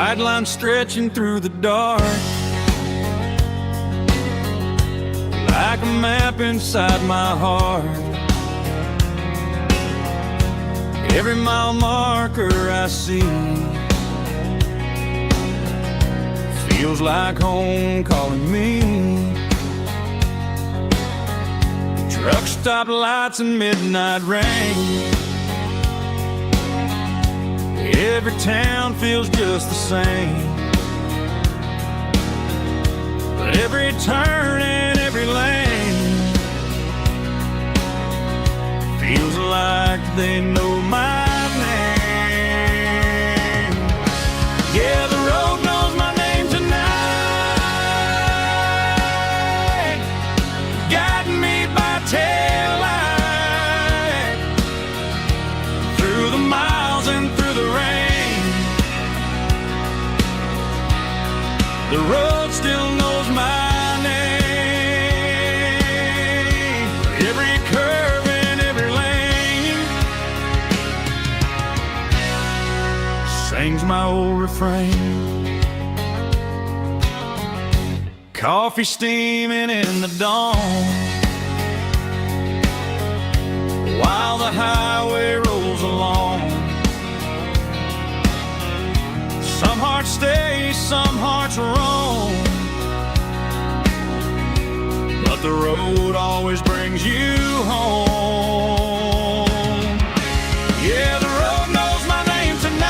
Bright lines stretching through the dark, like a map inside my heart. Every mile marker I see feels like home calling me. Truck stop lights and midnight rain, every town feels just the same. But every turn and every lane feels like they know my name. Yeah, the road knows my name tonight, guiding me by taillight through the miles and through the rain. The road still knows my name. Every curve and every lane sings my old refrain. Coffee steaming in the dawn, while the highway rolls along. Some hearts stay, some hearts roam, but the road always brings you home. Yeah, the road knows my name tonight,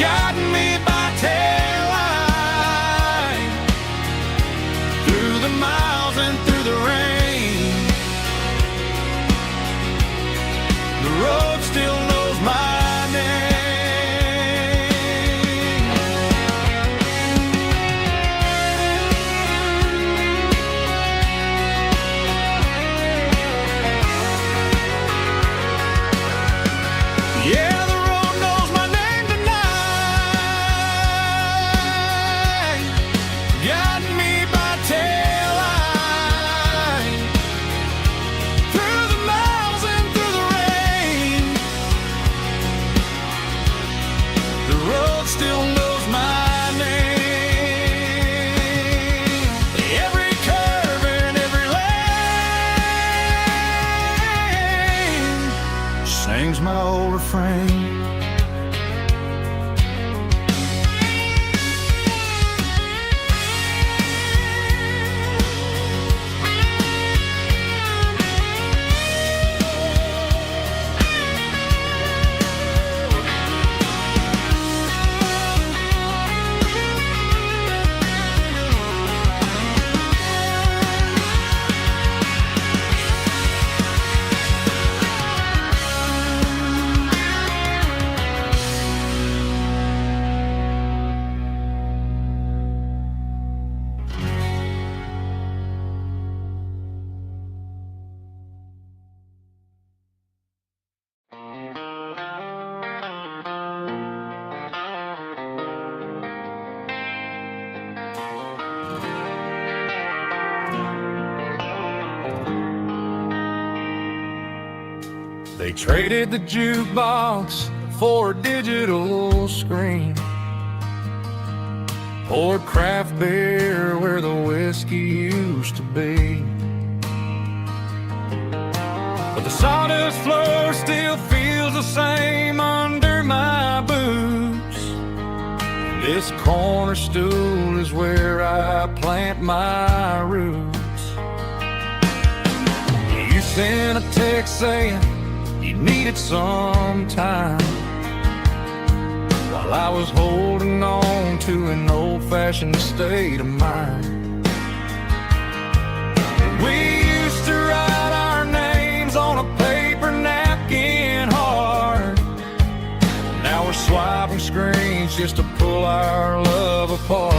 guiding me by taillight through the miles and through the rain. The road still knows my name. Yeah, the road knows my name tonight, guiding me by taillight through the miles and through the rain. The road still knows my name. Every curve and every lane sings my old refrain. They traded the jukebox for a digital screen, poured craft beer where the whiskey used to be. But the sawdust floor still feels the same under my boots. This corner stool is where I plant my roots. You sent a text saying you needed some time, while I was holding on to an old-fashioned state of mind. We used to write our names on a paper napkin hard. Now we're swiping screens just to pull our love apart.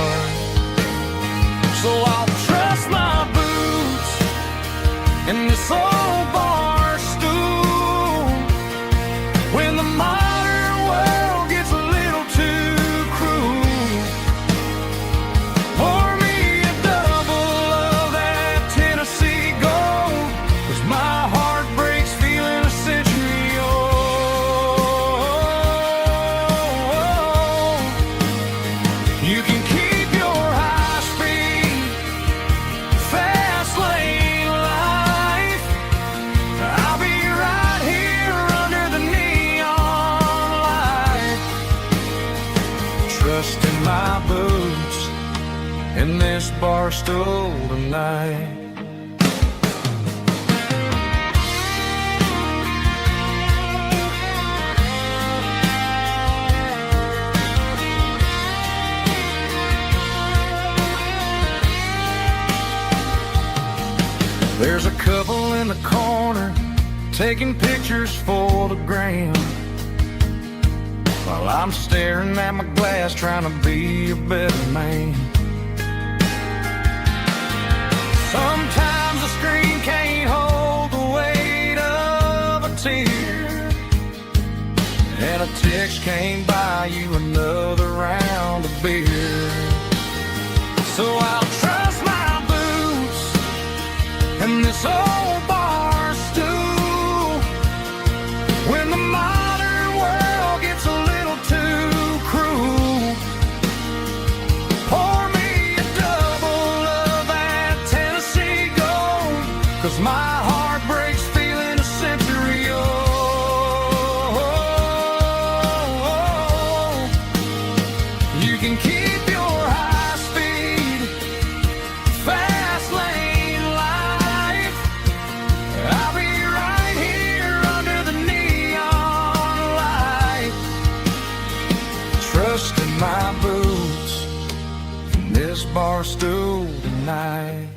So I'll trust my boots and this old bar stool when the modern world gets a little too cruel. Pour me a double of that Tennessee Gold, 'cause my heart breaks feeling a century old. in this bar stool tonight. There's a couple in the corner taking pictures for the gram, while I'm staring at my glass trying to be a better man. Sometimes the screen can't hold the weight of a tear, and a text can't buy you another round of beer. So I'll trust my boots and this old bar stool when the modern world gets a little too cruel. Pour me a double of that Tennessee Gold, 'cause my heart breaks feeling a century old. You can keep your high speed, fast lane life. I'll be right here under the neon light, trusting my boots in this bar stool tonight.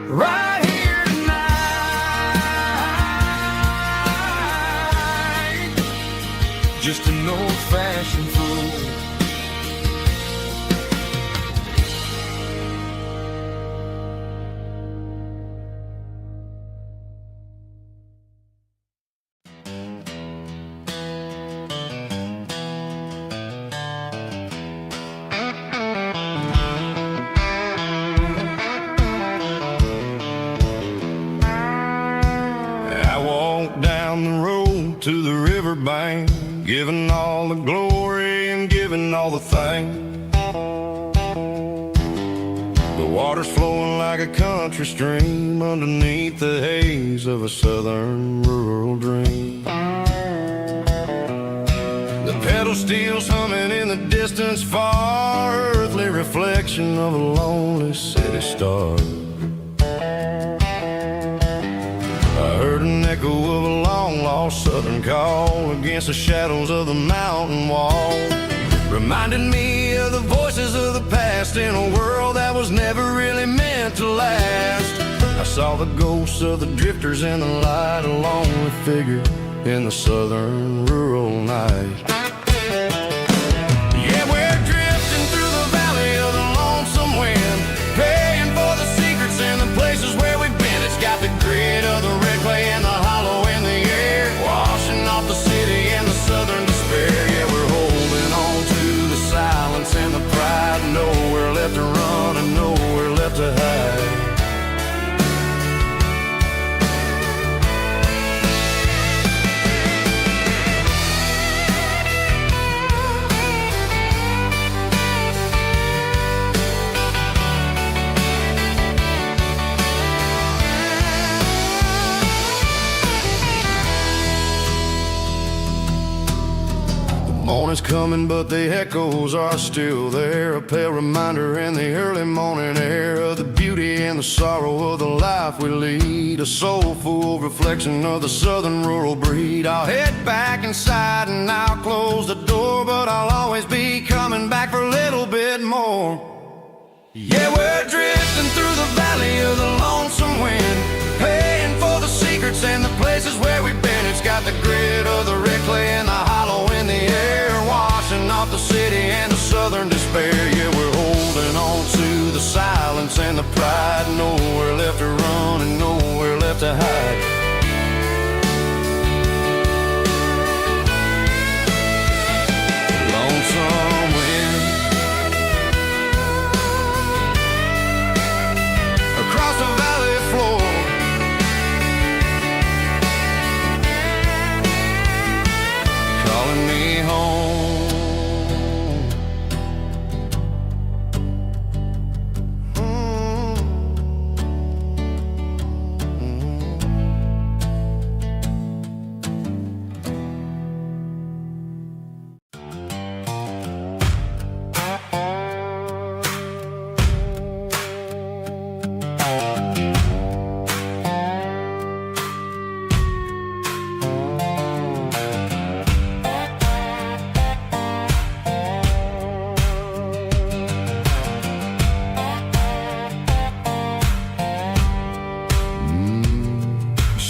Right here tonight, just an old-fashioned fool. I walked down the road to the riverbank, giving all the glory and giving all the thanks. The water's flowing like a country stream underneath the haze of a southern rural dream. The pedal steel's humming in the distance far, earthly reflection of a lonely city star. I heard an echo of a long-lost southern call against the shadows of the mountain wall, reminding me of the voices of the past in a world that was never really meant to last. I saw the ghosts of the drifters in the light, a lonely figure in the southern rural night. Yeah, we're drifting through the valley of the lonesome wind, paying for the secrets and the places where we've been. It's got the grit of the red clay and the hollow in the air, washing off the city and the southern despair. Yeah, we're holding on to the silence and the pride, nowhere left to run and nowhere left to hide. Morning's coming, but the echoes are still there, a pale reminder in the early morning air of the beauty and the sorrow of the life we lead, a soulful reflection of the southern rural breed. I'll head back inside and I'll close the door, but I'll always be coming back for a little bit more. Yeah, we're drifting through the valley of the lonesome wind, paying for the secrets and the places where we've been. It's got the grit of the red clay and the hollow in the air, washing off the city and the southern despair. Yeah, we're holding on to the silence and the pride, nowhere left to run and nowhere left to hide. Lonesome wind across the valley floor, calling me home.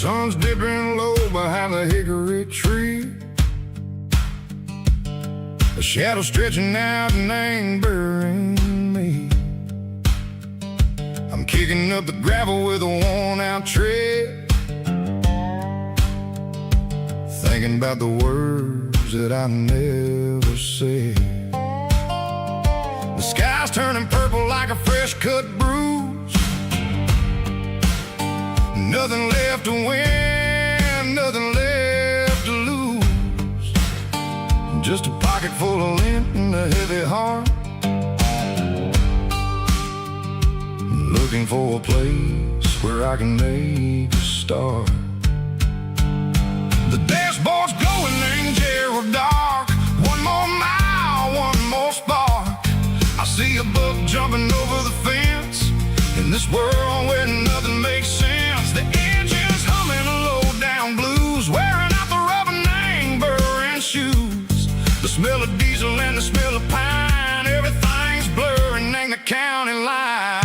sun's dipping low behind the hickory tree. A shadow stretching out and ain't burying me. I'm kicking up the gravel with a worn-out tread, thinking about the words that I never said. The sky's turning purple like a fresh-cut bruise. Nothing left to win, nothing left to lose. Just a pocket full of lint and a heavy heart, looking for a place where I can make a start. The dashboard's glowing, ain't Gerald dark. One more mile, one more spark. I see a buck jumping over the fence in this world where nothing makes sense. The engine's humming a low-down blues, wearing out the rubber name burring shoes. The smell of diesel and the smell of pine, everything's blurring, ain't the county line.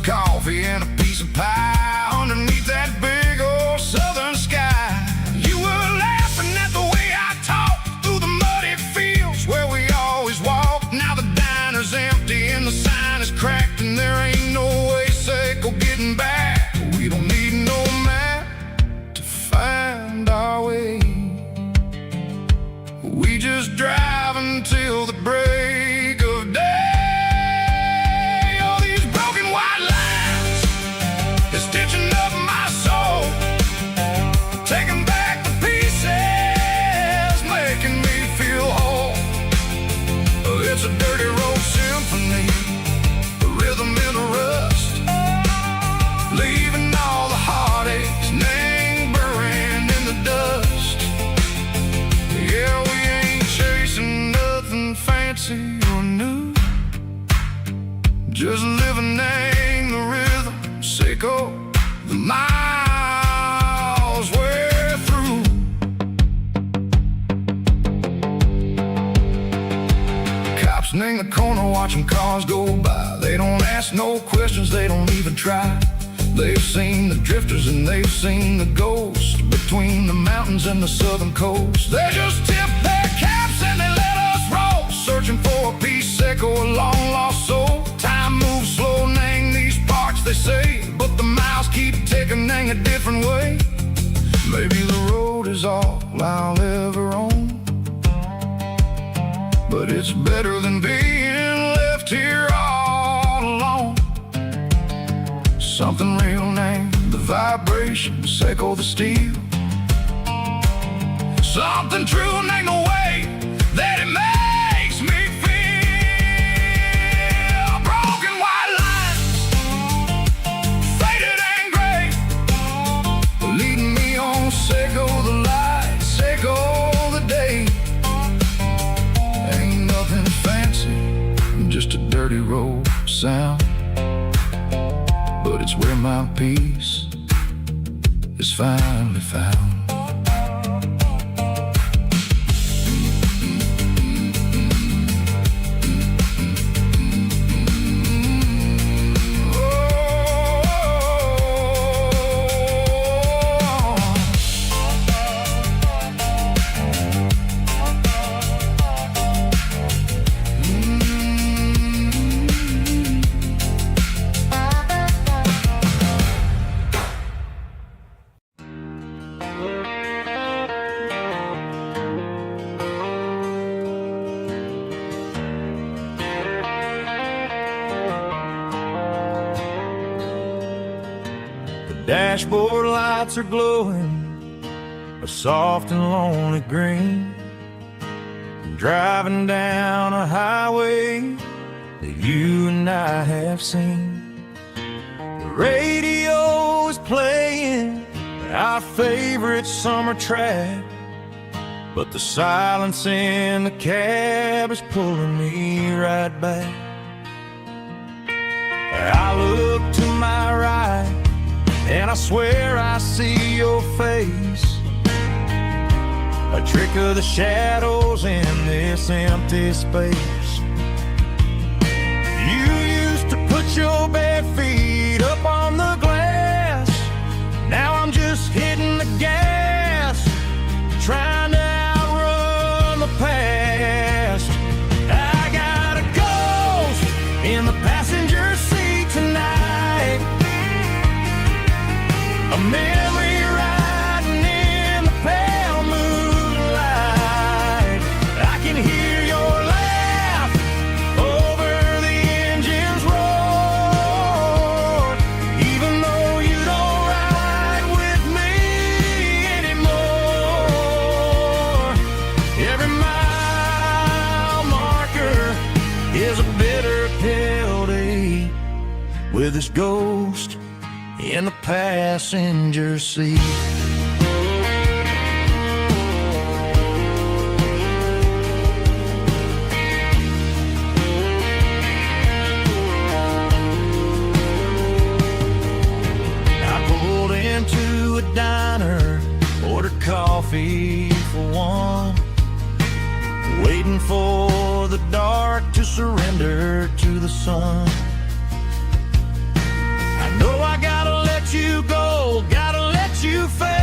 Coffee and a piece of pie underneath that big old southern sky. You were laughing at the way I talked through the muddy fields where we always walked. Now the diner's empty and the sign is cracked, and there ain't no way safe or getting back. We don't need no map to find our way. We just drive until the break of day. It's a dirty road symphony, a rhythm in the rust, leaving all the heartaches, name buried in the dust. Yeah, we ain't chasing nothing fancy or new, just living in the rhythm, sick of the miles we're through. In the corner watching cars go by, they don't ask no questions, they don't even try. They've seen the drifters and they've seen the ghosts between the mountains and the southern coast. They just tip their caps and they let us roll, searching for a piece or a long lost soul. Time moves slow, nang these parts they say, but the miles keep ticking, nang a different way. Maybe the road is all I'll ever own, but it's better than being left here all alone. Something real named the vibrations echo the steel. Something true named the way that it makes me feel. Broken white lines, faded and gray, leading me on, Seiko the light, Seiko the day. Just a dirty road sound, but it's where my peace is finally found. Dashboard lights are glowing a soft and lonely green. I'm driving down a highway that you and I have seen. The radio is playing our favorite summer track, but the silence in the cab is pulling me right back. I look to my right and I swear I see your face. A trick of the shadows in this empty space. You used to put your bare feet up on the glass. Now I'm just hitting the gas, trying to outrun the past. I got a ghost in the passenger seat tonight, a memory riding in the pale moonlight. I can hear your laugh over the engine's roar, even though you don't ride with me anymore. Every mile marker is a bitter pill to eat, with this ghost in the passenger seat. I pulled into a diner, ordered coffee for one, waiting for the dark to surrender to the sun. I know I gotta let you go, gotta let you fade,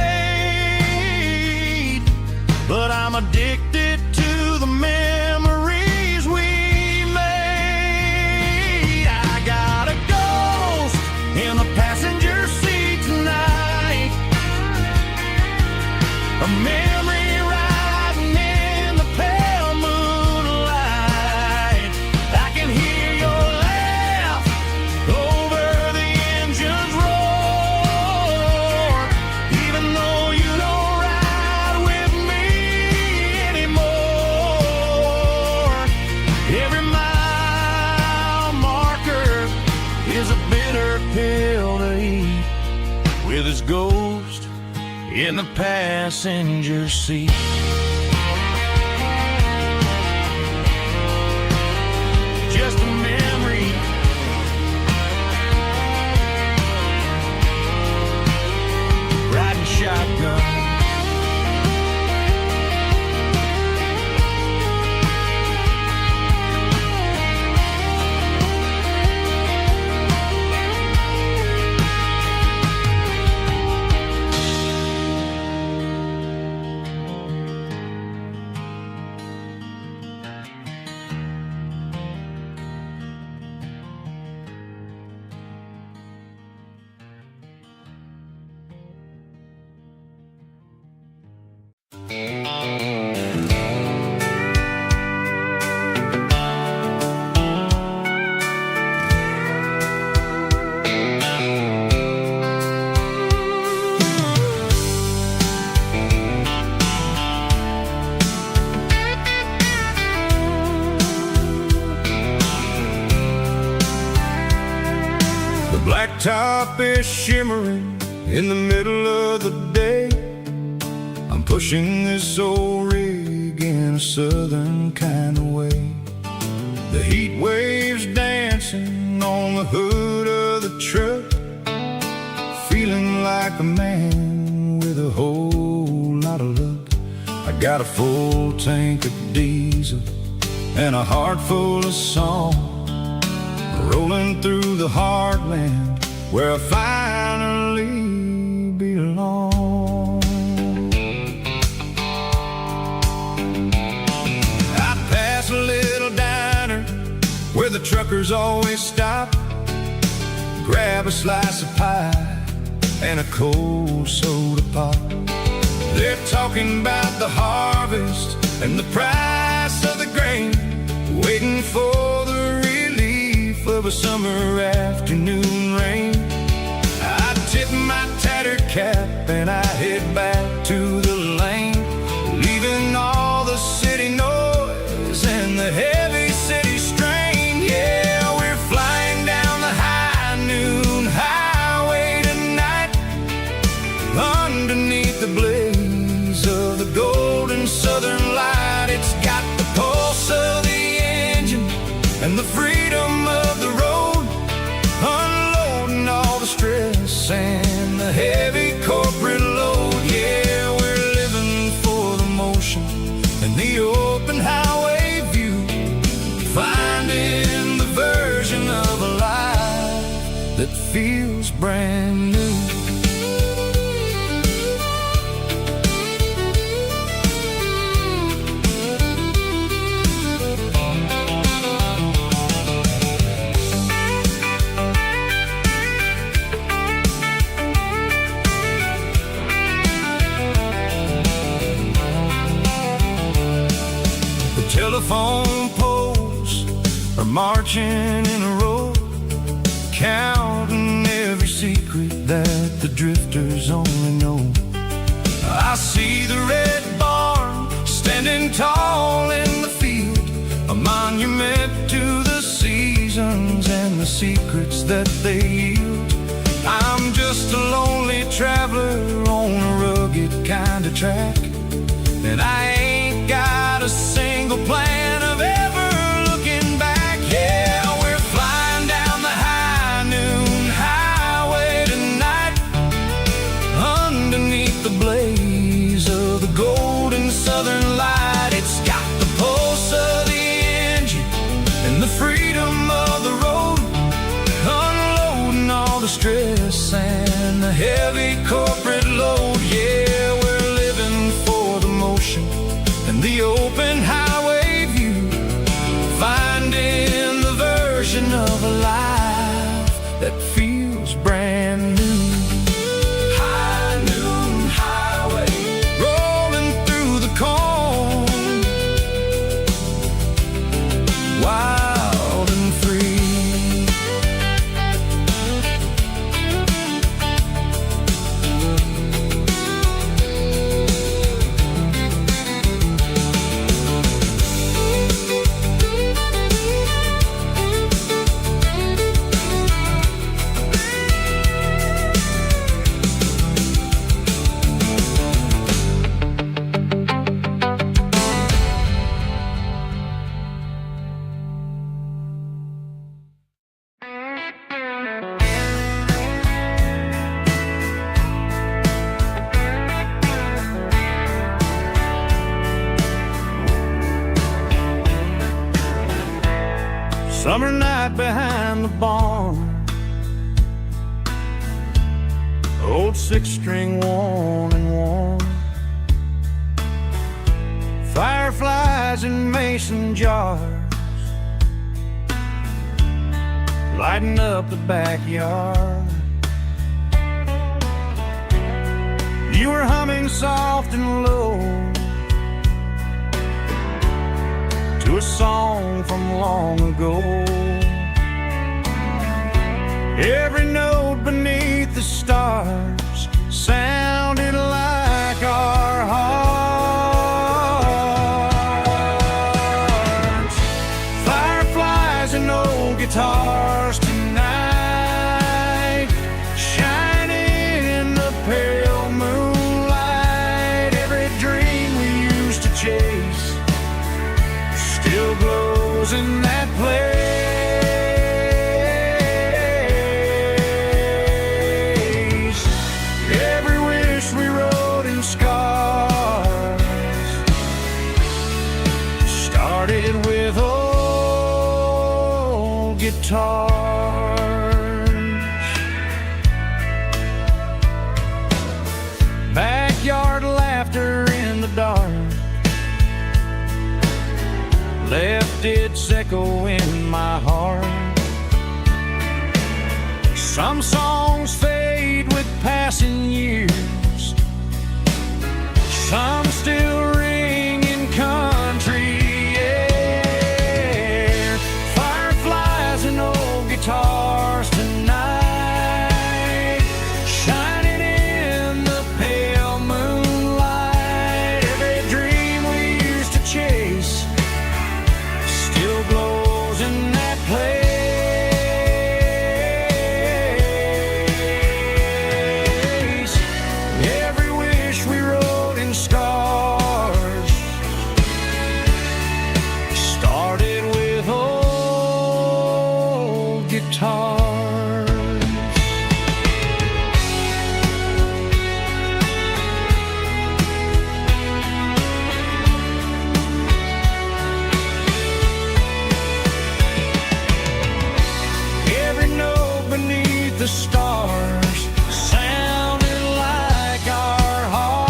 but I'm addicted to the memories we made. I got a ghost in the passenger seat tonight, a memory riding in the pale moonlight. I can hear your laugh over the engine's roar, even though you don't ride with me anymore. Every mile marker is a bitter pill to eat, with his ghost in the passenger seat. Just a memory, riding shotgun. The blacktop is shimmering in the middle of the day. I'm pushing this old rig in a southern kind of way. The heat waves dancing on the hood of the truck, feeling like a man with a whole lot of luck. I got a full tank of diesel and a heart full of song, rolling through the heartland where I finally belong. I pass a little diner where the truckers always stop, grab a slice of pie and a cold soda pop. They're talking about the harvest and the price of the grain, waiting for the relief of a summer afternoon rain. I tip my tattered cap and I head back to the lane, leaving all the city noise and the heavy city strain. Yeah, we're flying down the high noon highway tonight, underneath the blaze of the golden southern light. It's got the pulse of the engine and the freedom of the road, unloading all the stress and that feels brand new. Telephone poles are marching in a row, counting every secret that the drifters only know. I see the red barn standing tall in the field, a monument to the seasons and the secrets that they yield. I'm just a lonely traveler on a rugged kind of track, and I ain't got a single plan of ever looking back. Yeah, we're flying down the high noon highway tonight, underneath the blaze of the golden southern light. It's got the pulse of the engine and the freedom of the road, unloading all the stress and the heavy corporate load. Yeah, we're living for the motion and the open highway view, finding the version of a life that feels brand new. High noon highway, rolling through the corn, wild and free. Summer night behind the barn, old six-string worn and worn, fireflies in mason jars, lighting up the backyard. You were humming soft and low to a song from long ago. Every note beneath the stars sounded like our hearts. Fireflies and old guitars tonight, shining in the pale moonlight. Every dream we used to chase still glows in that place. Every wish we wrote in scars started with old guitars. Backyard laughter in the dark left its echo in my heart. Some songs fade with passing years, some still ring in country air. Fireflies and old guitars tonight, shining in the pale moonlight. Every dream we used to chase still glows in that place. Every wish we wrote in scars started with old guitars. Every note beneath stars sounded like our hearts.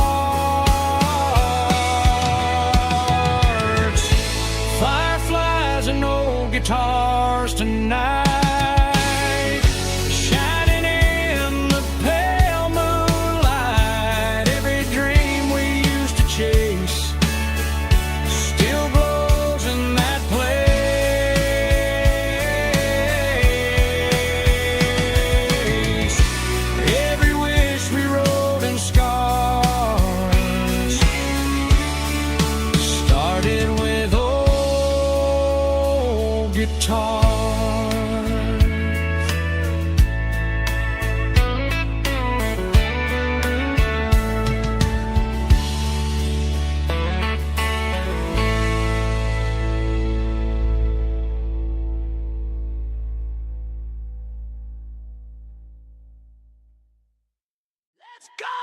Fireflies and old guitars tonight, shining in the pale moonlight. Every dream we used to chase still glows in that place. Every wish we wrote in scars started with old guitars. Let's go!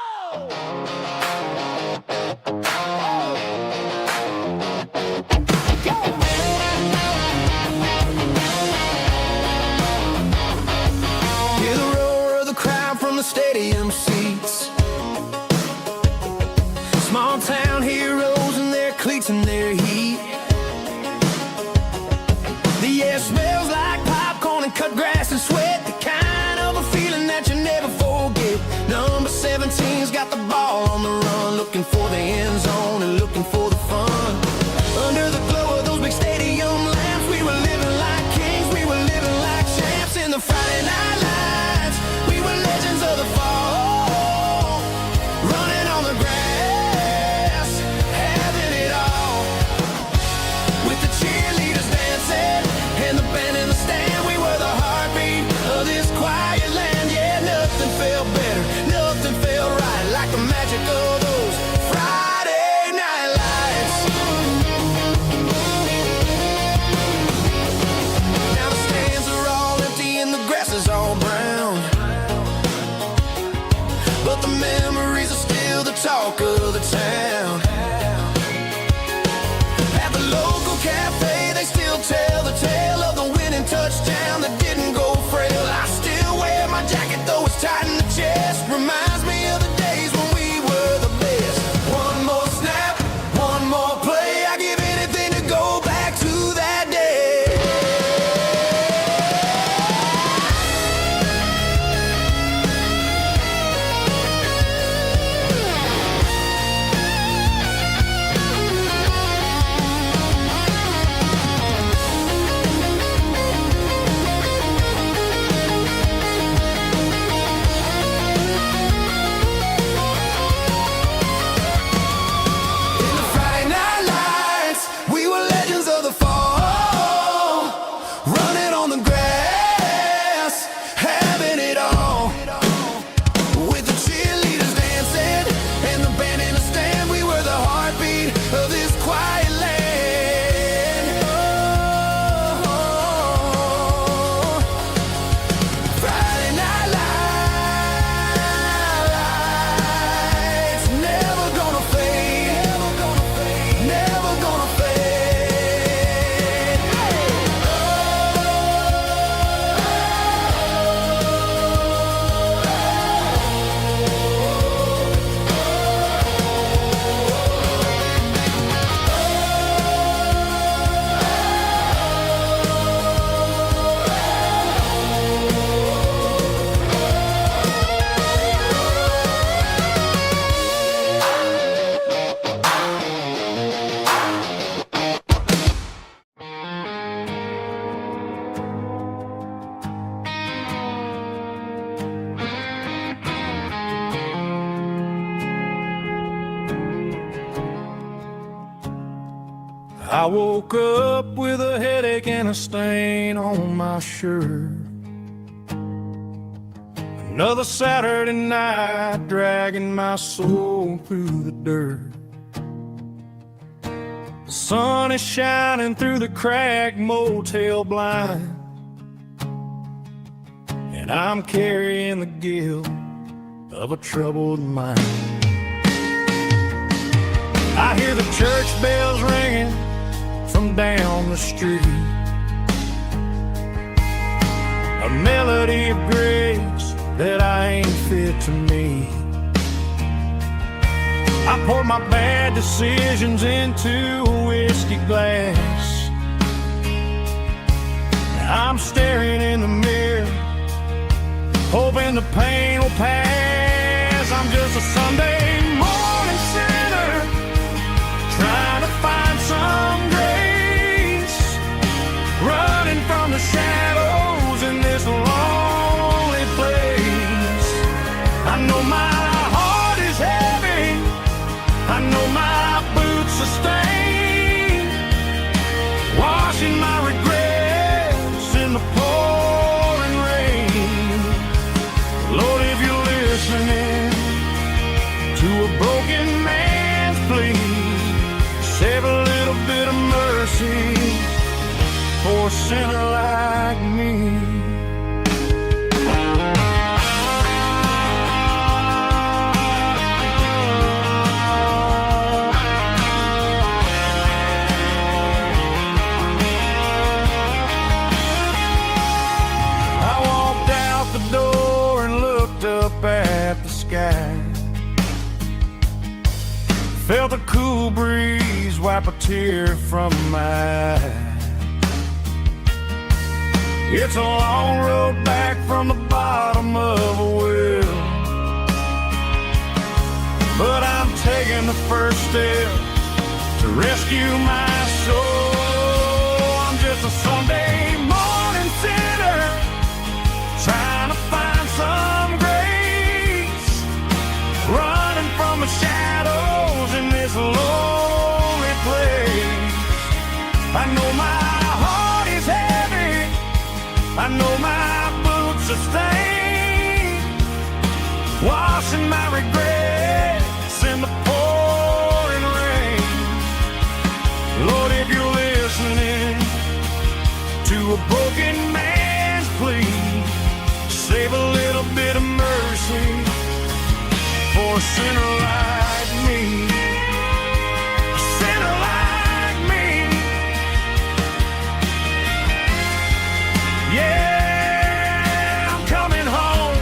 Hear the roar of the crowd from the stadium seats. Small town heroes in their cleats and their heat. The air smells like popcorn and cut grass and sweat. The kind of a feeling that you never forget. Number 17's got the ball on the run, looking for the end zone and looking for the fun. Under the glow of those big stadium lamps, we were living like kings, we were living like champs. In the Friday night lights, we were legends of the fall, running on the grass, having it all. With the cheerleaders dancing and the band in the stand, we were the heartbeat of this quiet land. Yeah, nothing felt better, nothing felt right like the magic of those Friday night lights. Now the stands are all empty and the grass is all brown, but the memories are still the talk of the town. At the local cafe, they still tell the tale of the winning touchdown that didn't go frail. I still wear my jacket though it's tight in the chest. Reminds me of the days when we were the best. One more snap, one more play. I give anything to go back to that day. In the Friday night lights, we were legends of the fall, running on the grass, having it all. With the cheerleaders dancing and the band in the stand, we were the heartbeat of this quiet land. Oh, Friday night lights, never gonna fade, never gonna fade, never gonna fade. I woke up with a headache and a stain on my shirt. Another Saturday night dragging my soul through the dirt. The sun is shining through the cracked motel blind, and I'm carrying the guilt of a troubled mind. I hear the church bells ringing from down the street, a melody of grace that I ain't fit to me. I poured my bad decisions into a whiskey glass. Now I'm staring in the mirror, hoping the pain will pass. I'm just a Sunday morning sinner, trying to find some grace, running from the shadows in this lonely place. I know my heart is heavy, I know my boots are stained, washing my regrets in the pouring rain. Lord, if you're listening to a broken man's plea, save a little bit of mercy for a sinner like me. At the sky, felt the cool breeze wipe a tear from my eye. It's a long road back from the bottom of a well, but I'm taking the first step to rescue my soul. I'm just a Sunday morning sinner, trying to find some grace, running from the shadows in this lonely place. I know my heart is heavy, I know my boots are stained, washing my regrets in the pouring rain. Lord, if you're listening to a broken man's plea, save a little bit of mercy for a sinner like me. A sinner like me. Yeah, I'm coming home.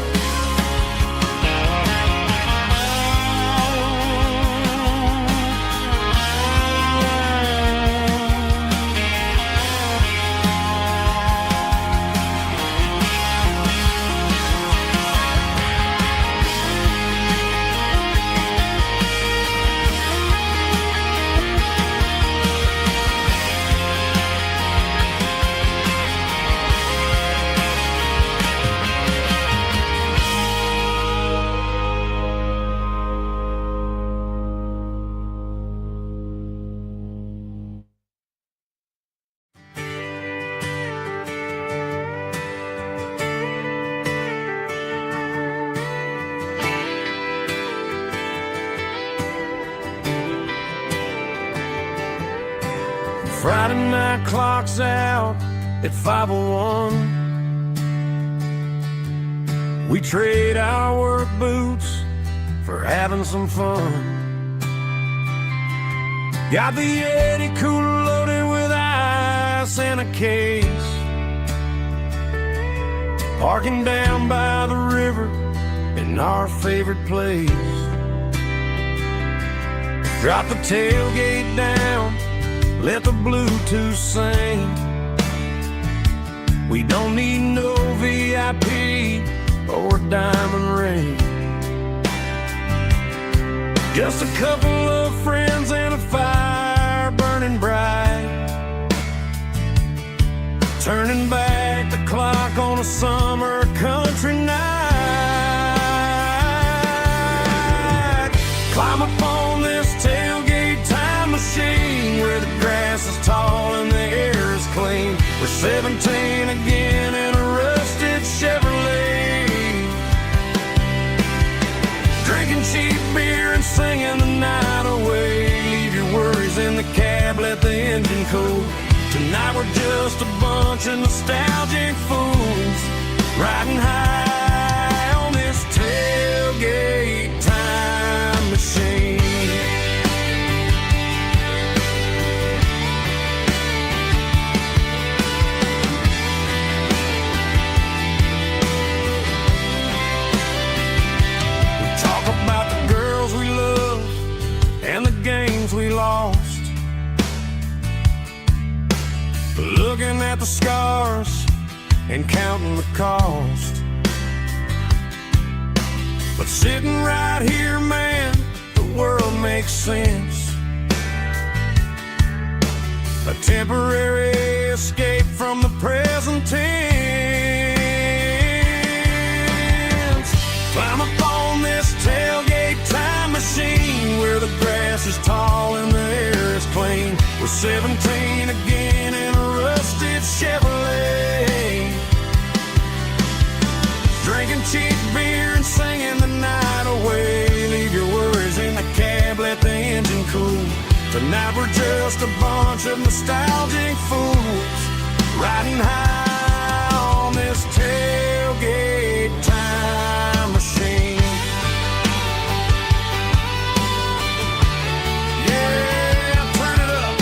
Friday night clock's out at 5:01. We trade our work boots for having some fun. Got the Yeti cooler loaded with ice and a case, parking down by the river in our favorite place. Drop the tailgate down, let the Bluetooth sing. We don't need no VIP or a diamond ring. Just a couple of friends and a fire burning bright, turning back the clock on a summer country night. Climb upon this tailgate time machine where the grass is tall and the air is clean. We're 17 again in a rusted Chevrolet, drinking cheap beer and singing the night away. Leave your worries in the cab, let the engine cool. Tonight we're just a bunch of nostalgic fools, riding high on this tailgate time machine. at the scars and counting the cost. But sitting right here, man, the world makes sense. A temporary escape from the present tense. Climb up on this tailgate time machine where the grass is tall and the air is clean. We're 17 again in a rusted Chevrolet, drinking cheap beer and singing the night away. Leave your worries in the cab, let the engine cool. Tonight we're just a bunch of nostalgic fools riding high on this tailgate time machine. Yeah, turn it up.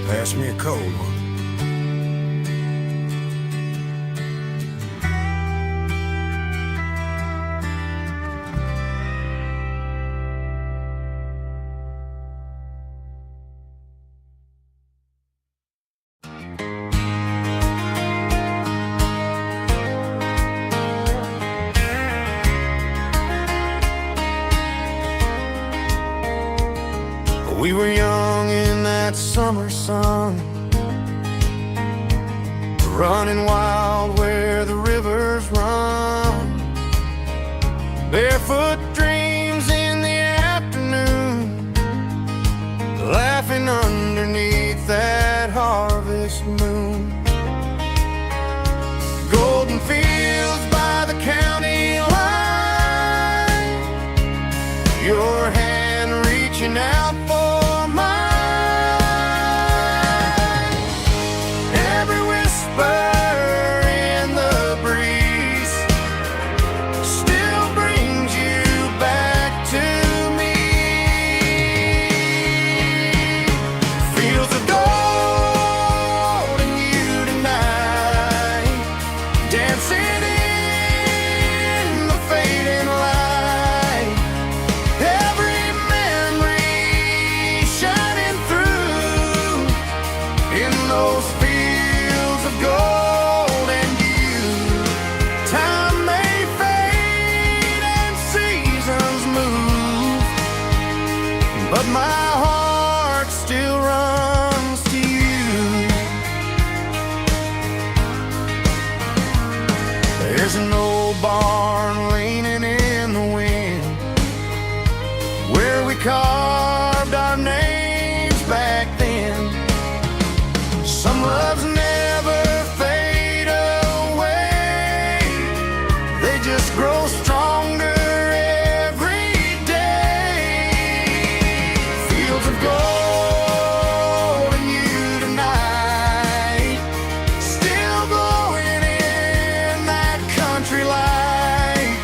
Pass me a cold one. We were young in that summer sun, running wild where the rivers run. Barefoot dreams in the afternoon, laughing underneath that harvest moon. Golden fields by the county line, your hand reaching out for mine. Every whisper in the breeze still brings you back to me. Fields of gold and you tonight, dancing in the fading light. Every memory shining through in those fields of gold and you. Time may fade and seasons move, but my heart still runs to you. There's an old barn leaning in the wind where we carved our names back then. Some loves never fade away, they just grow stronger every day. Fields of gold and you tonight, still glowing in that country light.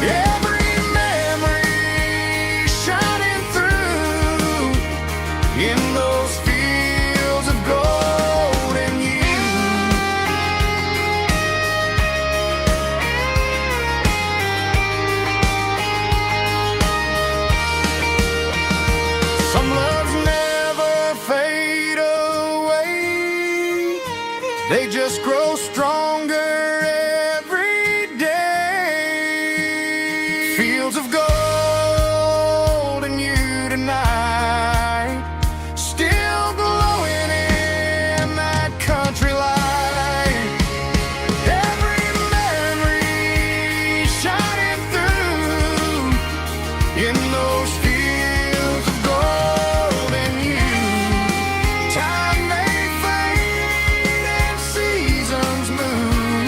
Every memory shining through in those fields of gold and you. Some loves never fade away, they just grow stronger every day. Fields of gold and you tonight, still glowing in that country light. Every memory shining through in those fields of gold and you. Time may fade and seasons move,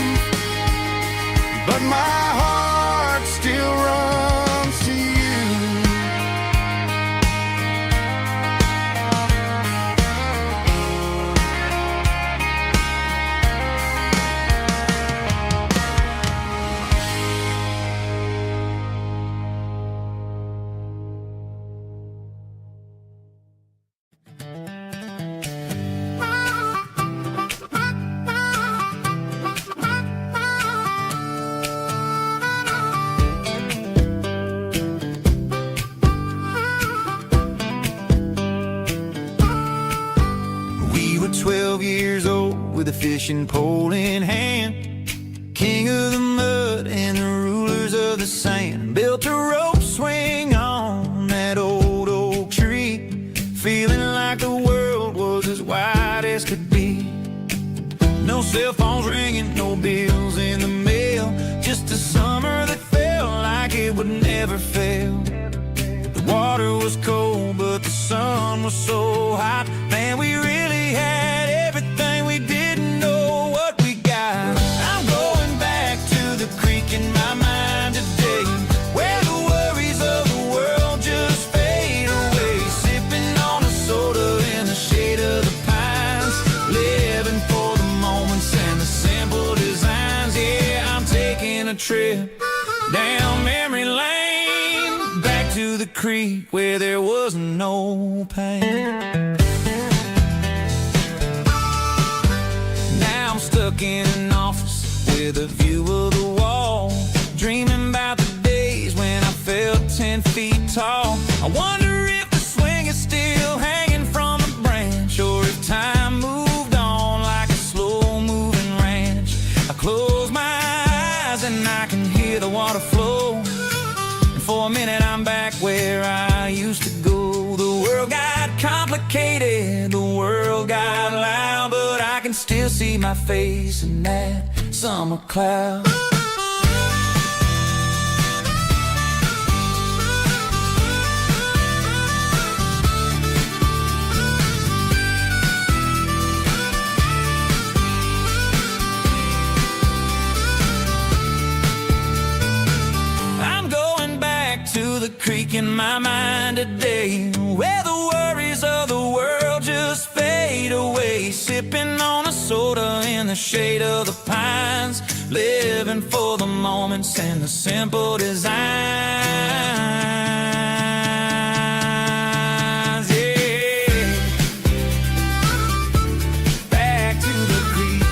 12 years old with a fishing pole in hand. King of the mud and the rulers of the sand. Built a rope swing on that old oak tree, feeling like the world was as wide as could be. No cell phones ringing, no bills in the mail, just a summer that felt like it would never fail. The water was cold, but the sun was so hot. Man, we really had everything, we didn't know what we got. I'm going back to the creek in my mind today, where the worries of the world just fade away. Sipping on a soda in the shade of the pines, living for the moments and the simple designs. Yeah, I'm taking a trip down memory lane, back to the creek where there was no pain. Now I'm stuck in an office with a view of the wall, dreaming about the days when I felt 10 feet tall. I wonder if the swing is still hanging from a branch, or if time moved on like a slow-moving ranch. I close my eyes and I can hear the water flow, and for a minute I'm back where I used to go. The world got complicated, the world got loud, but I can still see my face in that summer cloud. I'm going back to the creek in my mind today, where the worries of the world just fade away. Sipping on a soda in the shade of the pines, living for the moments and the simple designs. Yeah, back to the creek.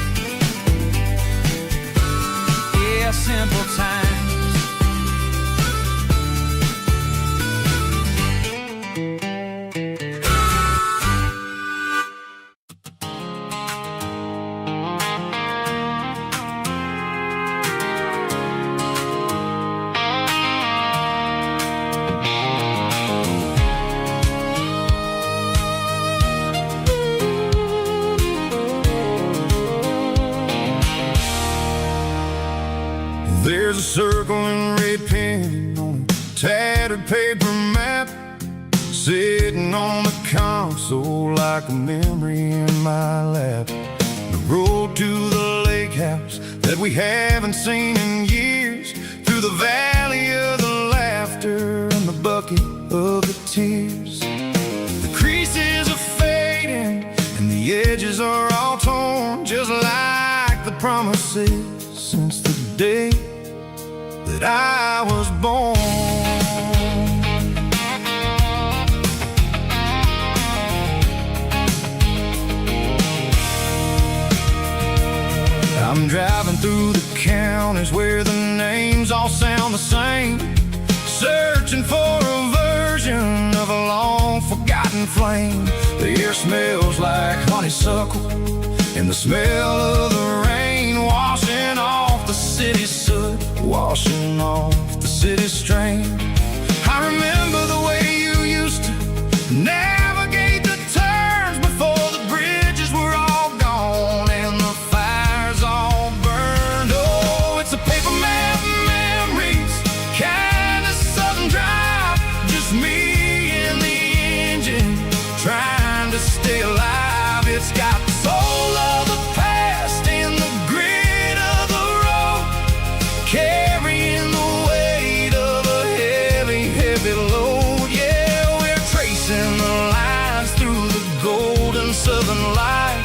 Yeah, simple times. There's a circle in red pen on a tattered paper map, sitting on the console like a memory in my lap. The road to the lake house that we haven't seen in years, through the valley of the laughter and the bucket of the tears. The creases are fading and the edges are all torn, just like the promises since the day that I was born. I'm driving through the counties where the names all sound the same, searching for a version of a long forgotten flame. The air smells like honeysuckle and the smell of the rain, washing off the city's soot, washing off the city's strain. I remember the way you used to navigate the turns before the bridges were all gone and the fires all burned. Oh, it's a paper map memories, kind of southern drive, just me and the engine trying to stay alive. It's got the soul of the past and the grit of the road, carrying the weight of a heavy, heavy load. Yeah, we're tracing the lines through the golden southern light,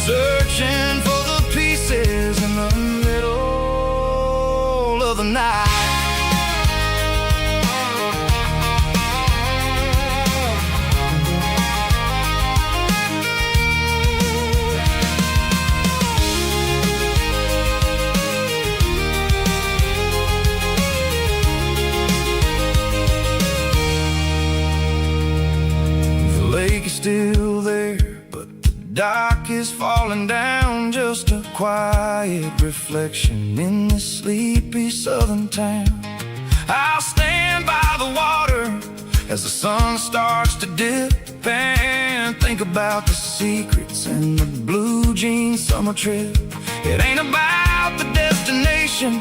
searching for the pieces in the middle of the night. The lake is still there, but the dock is falling down, just a quiet reflection in this sleepy southern town. I'll stand by the water as the sun starts to dip and think about the secrets and the blue jean summer trip. It ain't about the destination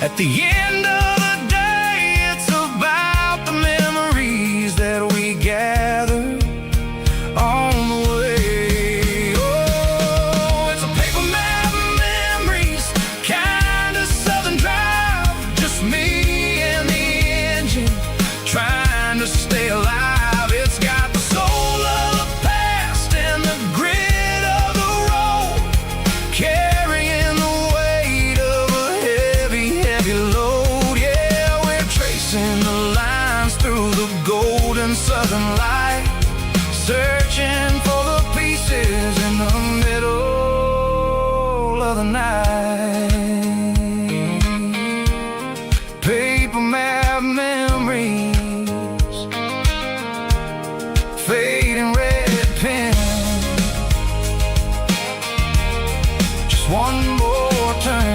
at the end of the day, it's about the memories that we gather on the way. Oh, it's a paper map of memories, kind of southern drive, just me and the engine trying to stay alive. It's got the soul of the past and the grit of the road, carrying the weight of a heavy, heavy load. Yeah, we're tracing the lines through the golden southern light, searching for the pieces in the middle of the night. Paper map memories, fading red pen, just one more turn.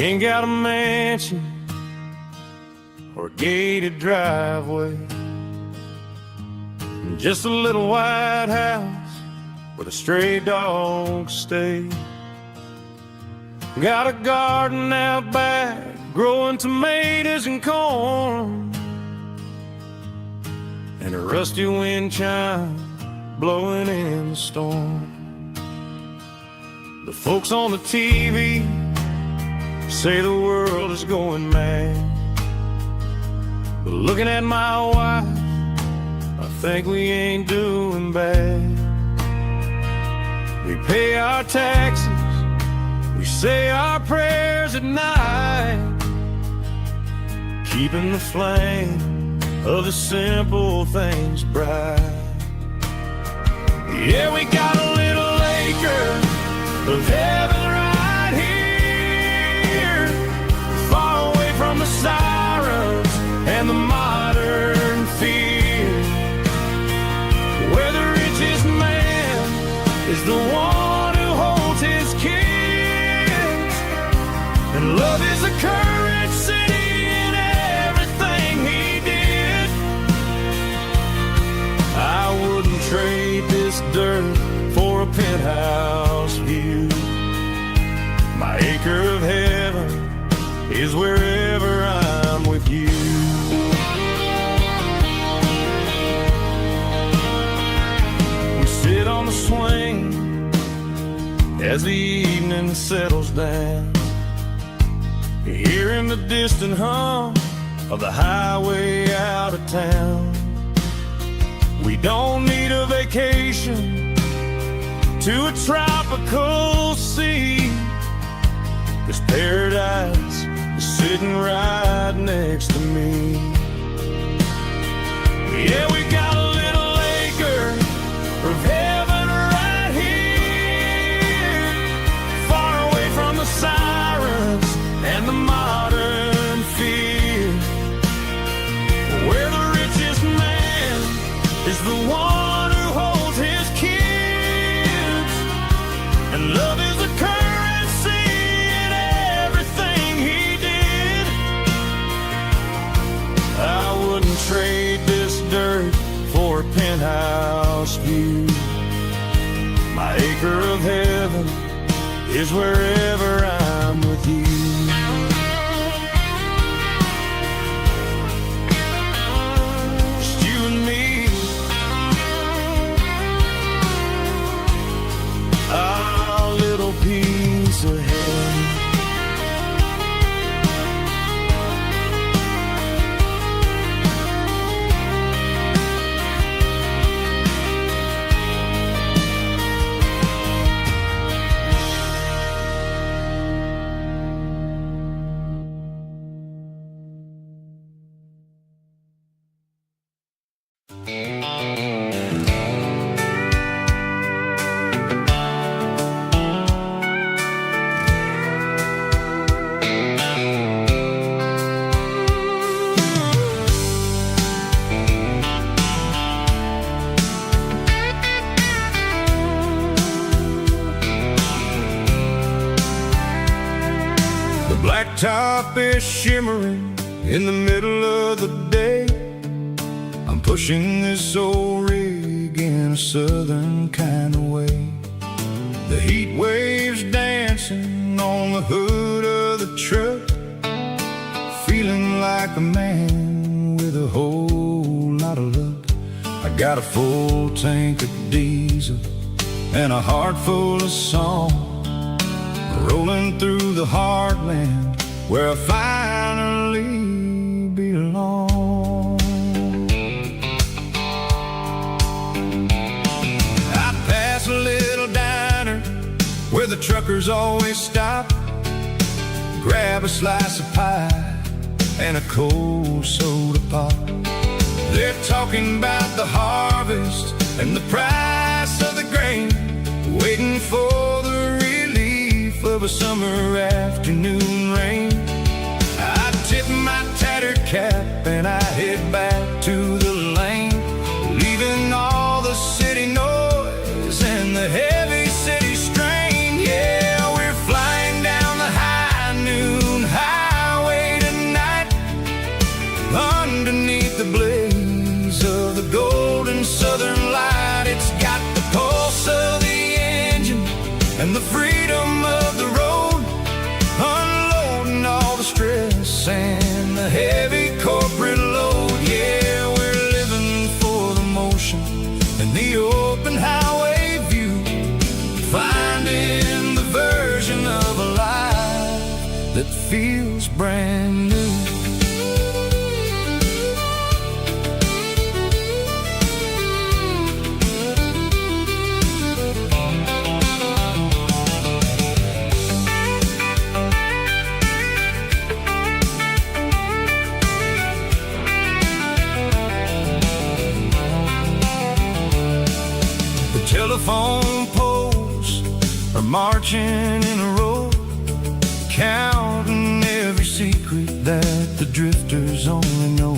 Ain't got a mansion or a gated driveway, just a little white house where the stray dogs stay. Got a garden out back, growing tomatoes and corn, and a rusty wind chime blowing in the storm. The folks on the TV say the world is going mad, but looking at my wife, I think we ain't doing bad. We pay our taxes, we say our prayers at night, keeping the flame of the simple things bright. Yeah, we got a little acre of heaven right here, far away from the sirens and the modern fear, where the richest man is the one who holds his kids, and love is a currency in everything he did. I wouldn't trade this dirt for a penthouse view. My acre of heaven is wherever I'm with you. We sit on the swing as the evening settles down, hearing the distant hum of the highway out of town. We don't need a vacation to a tropical sea, 'cause paradise is sitting right next to me. Yeah, we got a little acre of heaven right here, far away from the sirens and the modern fear, where the richest man is the one who holds his kids, and love is a currency in everything he did. I wouldn't trade this dirt for a penthouse view. My acre of heaven is wherever I'm with you. Just you and me, our little piece of heaven. starfish shimmering in the middle of the day. I'm pushing this old rig in a southern kind of way. The heat waves dancing on the hood of the truck, feeling like a man with a whole lot of luck. I got a full tank of diesel and a heart full of song, rolling through the heartland where I finally belong. I pass a little diner where the truckers always stop, grab a slice of pie and a cold soda pop. They're talking about the harvest and the price of the grain, waiting for the relief of a summer afternoon rain. I tip my tattered cap and I head back to the lane, leaving all the city noise and the heavy city strain. Yeah, we're flying down the high noon highway tonight, underneath the blaze of the golden southern light. It's got the pulse of the engine and the freedom of the road, unloading all the stress and the heavy corporate load. Yeah, we're living for the motion and the open highway view, finding the version of a life that feels brand new. Telephone poles are marching in a row, counting every secret that the drifters only know.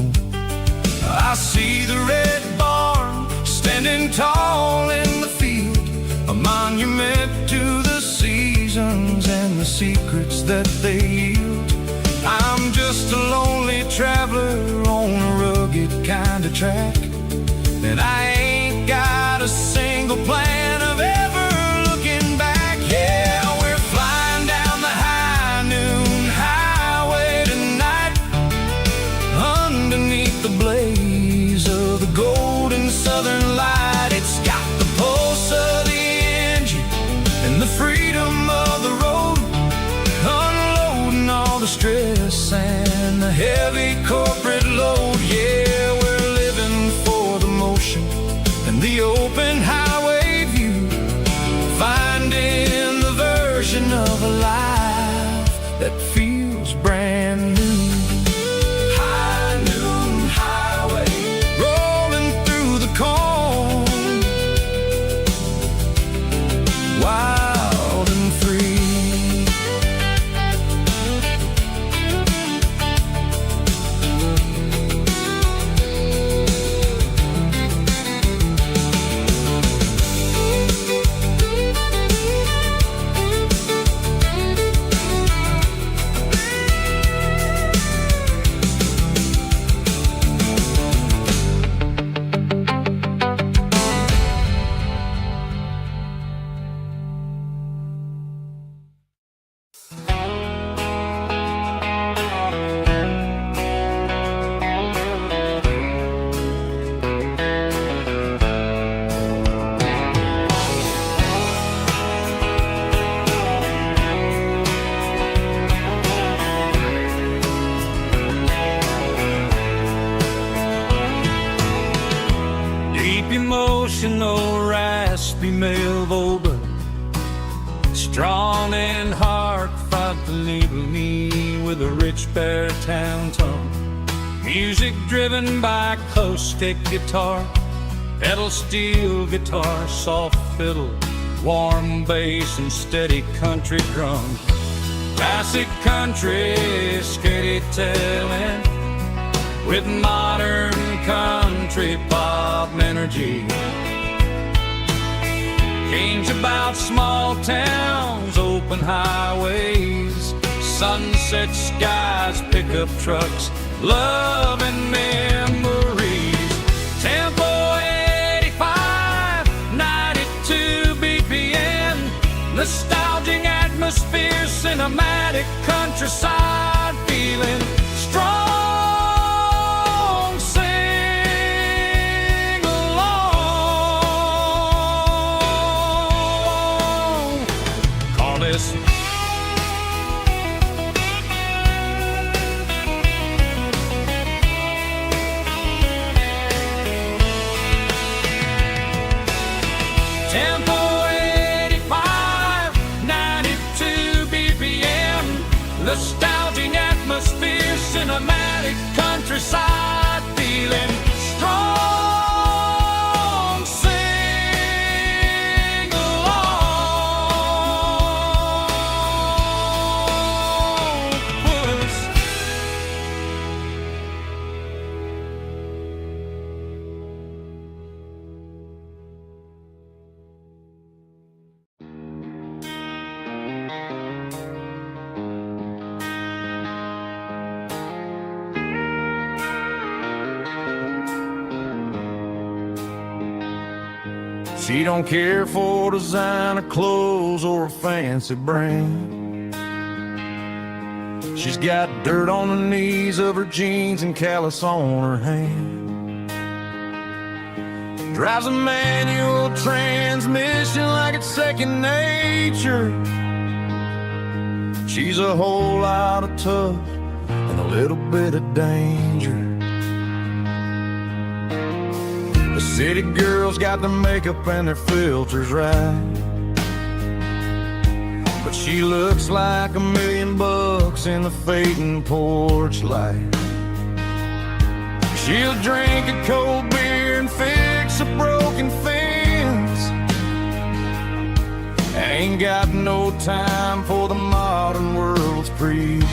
I see the red barn standing tall in the field, a monument to the seasons and the secrets that they yield. I'm just a lonely traveler on a rugged kind of track, and I ain't got a single plan of ever looking back. Yeah, we're flying down the high noon highway tonight, underneath the blaze of the golden southern light. It's got the pulse of the engine and the freedom of the road, unloading all the stress and the heavy corporate load. Yeah, we're living for the motion and the open highway view, finding the version of a life that feels brand new. High noon highway, rolling through the corn, wild and free. Emotional, raspy male vulva, strong and hard, fought to label me with a rich baritone tone. Music driven by acoustic guitar, pedal steel guitar, soft fiddle, warm bass and steady country drum. Classic country, skitty telling, with modern country pop energy. Kane's about small towns, open highways, sunset skies, pickup trucks, love and memories. Tempo 85, 92 BPM, nostalgic atmosphere, cinematic countryside feeling strong. Sing along. Call this Tempo 85, 92 BPM, nostalgic atmosphere, cinematic countryside feeling strong. Sing along. Puss. She don't care for designer clothes or a fancy brand. She's got dirt on the knees of her jeans and callus on her hand. Drives a manual transmission like it's second nature. She's a whole lot of tough and a little bit of danger. The city girls got their makeup and their filters right, but she looks like $1,000,000 in the fading porch light. She'll drink a cold beer and fix a broken fence. Ain't got no time for the modern world's pretense.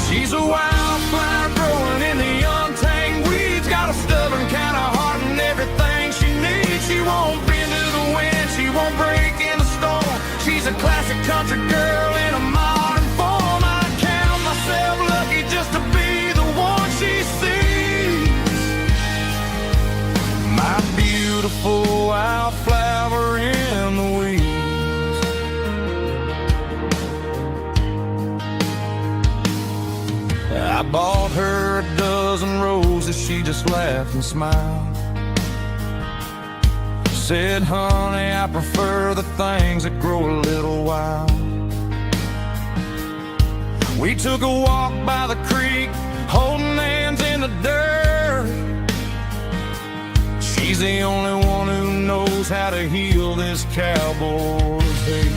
She's a wildflower growing in the untamed weeds, got a stubborn kind of heart and everything she needs. She won't bend to the wind, she won't break in the storm. She's a classic country girl in a modern form. I count myself lucky just to be the one she sees. My beautiful wildflower in the weeds. I bought her a dozen roses, she just laughed and smiled. Said, honey, I prefer the things that grow a little wild. We took a walk by the creek, holding hands in the dirt. She's the only one who knows how to heal this cowboy's hate.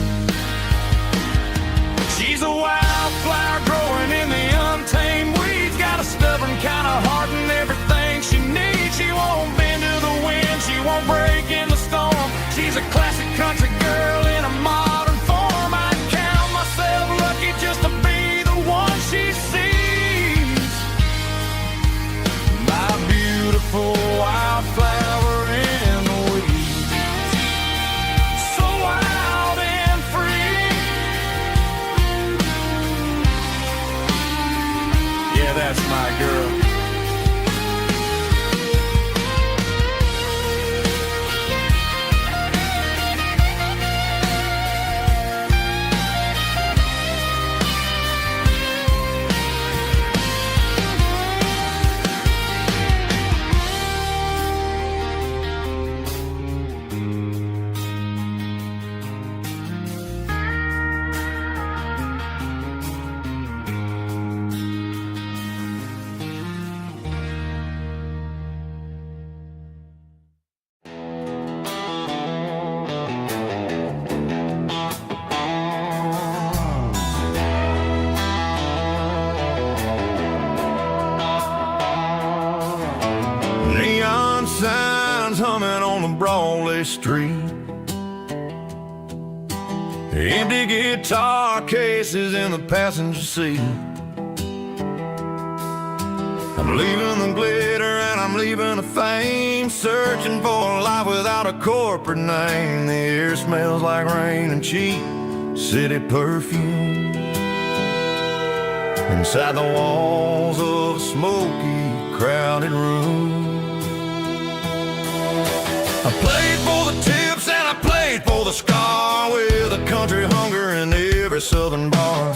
She's a wildflower growing in the untamed weeds, got a stubborn kind of heart and everything she needs. She won't bend to the wind, she won't break in the storm. She's a classic country girl in a modern form. I count myself lucky just to be the one she sees. My beautiful wildflower in the weeds, so wild and free. Yeah, that's my girl. Signs humming on the Broadway street, empty guitar cases in the passenger seat. I'm leaving the glitter and I'm leaving the fame, searching for a life without a corporate name. The air smells like rain and cheap city perfume inside the walls of a smoky, crowded room. I played for the tips and I played for the scar, with a country hunger in every southern bar.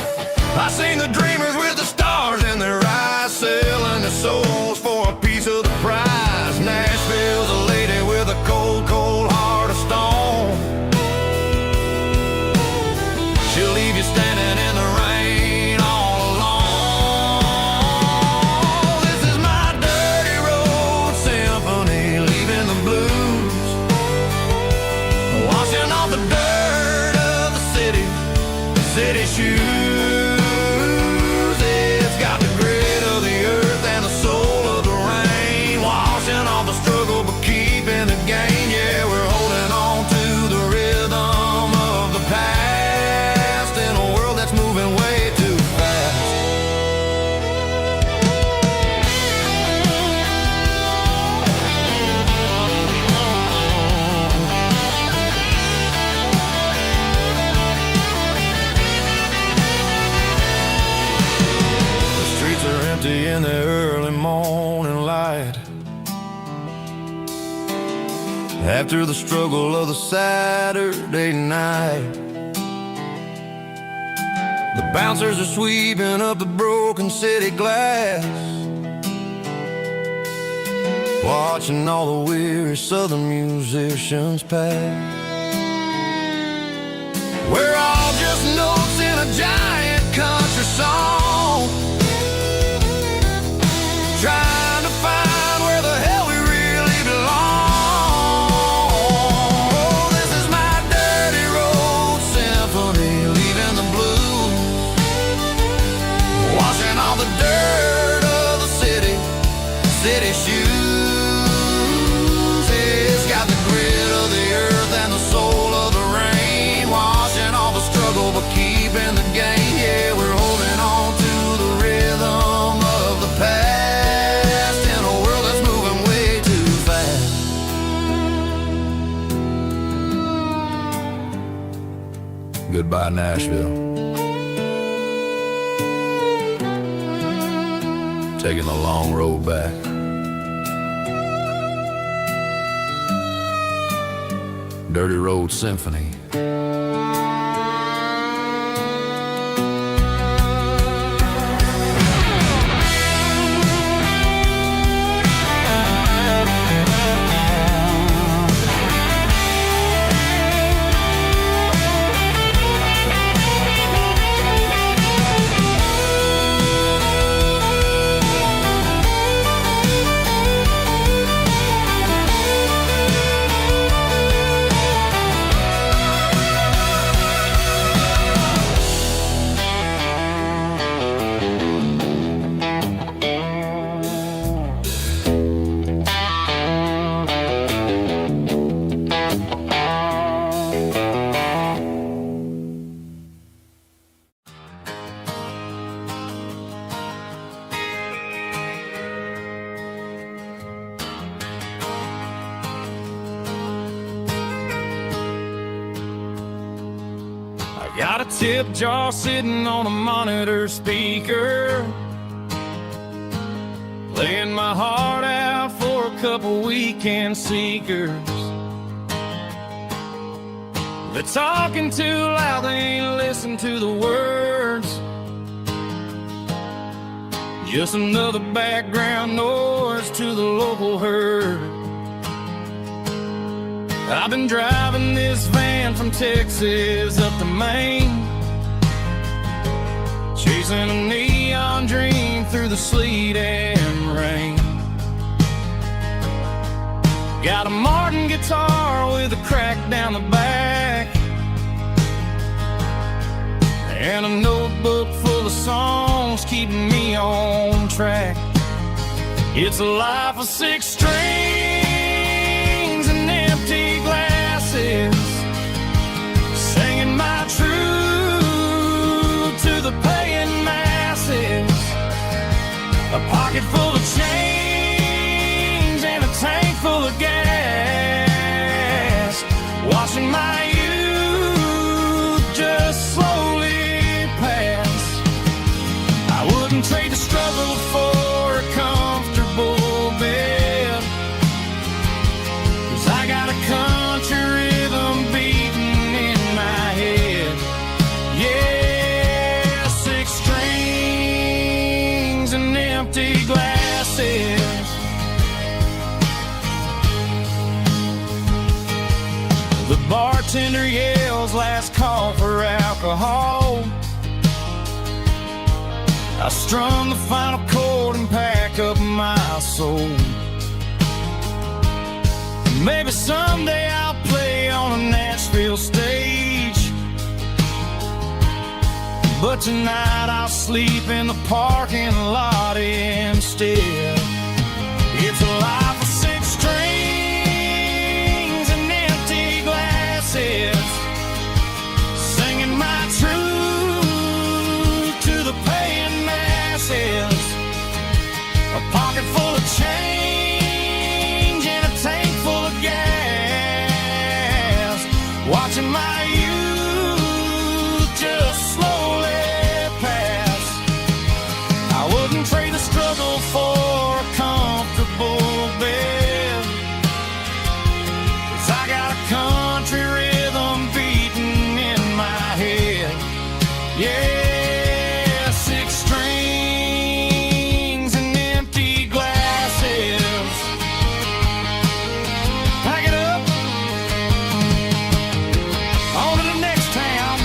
I seen the dreamers with the stars in their eyes, selling their souls for a piece of the prize. Nashville's a lady with a cold, cold heart of stone. She'll leave you standing in the rain all alone. This is my dirty road symphony, leaving the blues, washing off the dirt of the city shoes. It's got the grit of the earth and the soul of the rain, washing off the struggle but keeping the gain. Yeah, we're holding on to the rhythm of the past in a world that's moving way too fast. The streets are empty in the early morning light, after the struggle of the Saturday night. The bouncers are sweeping up the broken city glass, watching all the weary southern musicians pass. We're all just notes in a giant country song, trying to find where the hell we really belong. Oh, this is my dirty road symphony, leaving the blues, washing all the dirt of the city shoes. It's got the grit of the earth and the soul of the rain, washing all the struggle but keeping the gain. Yeah, we're holding on to the rhythm of the past in a world that's moving way too fast. Goodbye, Nashville. Taking the long road back. Dirty Road Symphony. Got a tip jar sitting on a monitor speaker, laying my heart out for a couple weekend seekers. They're talking too loud, they ain't listen to the words. Just another background noise to the local herd. I've been driving this van from Texas up to Maine, chasing a neon dream through the sleet and rain. Got a Martin guitar with a crack down the back, and a notebook full of songs keeping me on track. It's a life of 6 strings and empty glasses, singing my truth to the paying masses. A pocket full of change and a tank full of gas, watching my youth just wouldn't trade the struggle for a comfortable bed, 'cause I got a country rhythm beating in my head. Yeah, 6 strings and empty glasses. The bartender yells last call for alcohol. I strum the final chord and pack up my soul. Maybe someday I'll play on a Nashville stage, but tonight I'll sleep in the parking lot instead. It's a life of 6 strings and empty glasses, singing my truth to the paying masses. A pocket full of change and a tank full of gas, watching my youth just slowly pass. I wouldn't trade the struggle for a comfortable bed, 'cause I got a country rhythm beating in my head. Yeah, 6 strings and empty glasses. Pack it up, on to the next town.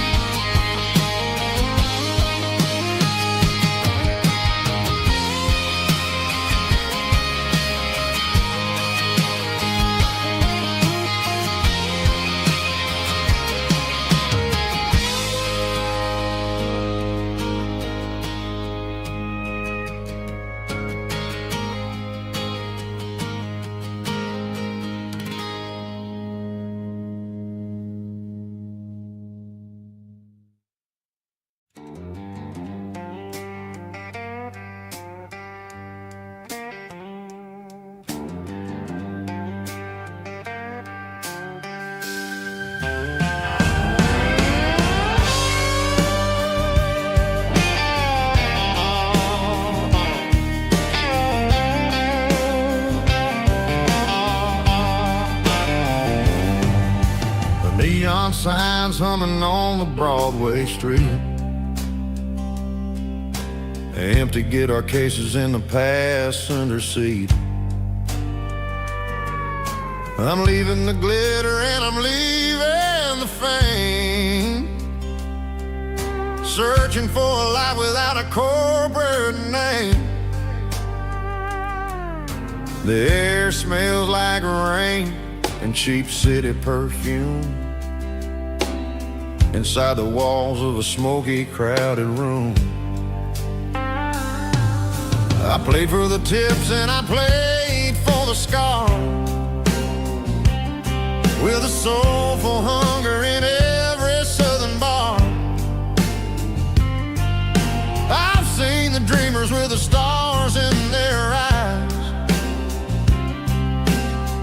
Neon signs humming on the Broadway street, empty guitar cases in the passenger seat. I'm leaving the glitter and I'm leaving the fame, searching for a life without a corporate name. The air smells like rain and cheap city perfume inside the walls of a smoky, crowded room. I played for the tips and I played for the scars, with a soulful hunger in every southern bar. I've seen the dreamers with the stars in their eyes,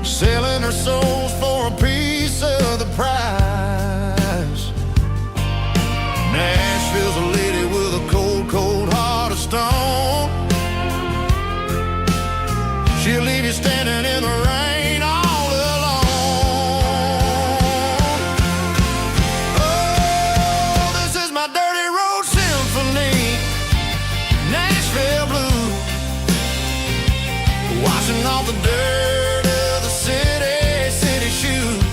selling their souls for a piece of the prize. Nashville's a lady with a cold, cold heart of stone. She'll leave you standing in the rain all alone. Oh, this is my dirty road symphony, Nashville blues, washing off the dirt of the city shoes.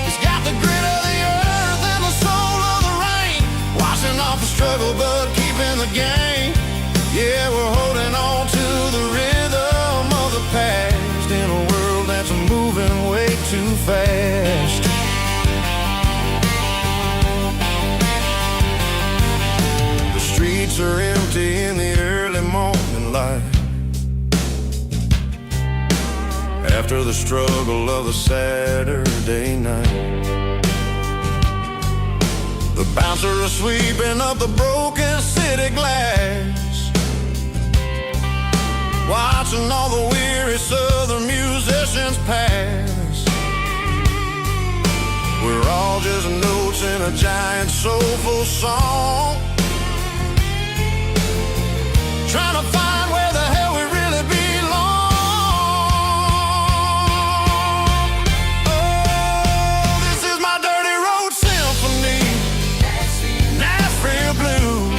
It's got the grit of the earth and the soul of the rain, washing off the struggle but keeping the game. Yeah, we're holding on to the rhythm of the past in a world that's moving way too fast. The streets are empty in the early morning light, after the struggle of the Saturday night. The bouncer is sweeping up the broken city glass, watching all the weary southern musicians pass. We're all just notes in a giant soulful song, trying to find where the hell we really belong. Oh, this is my dirty road symphony, Nashville blues,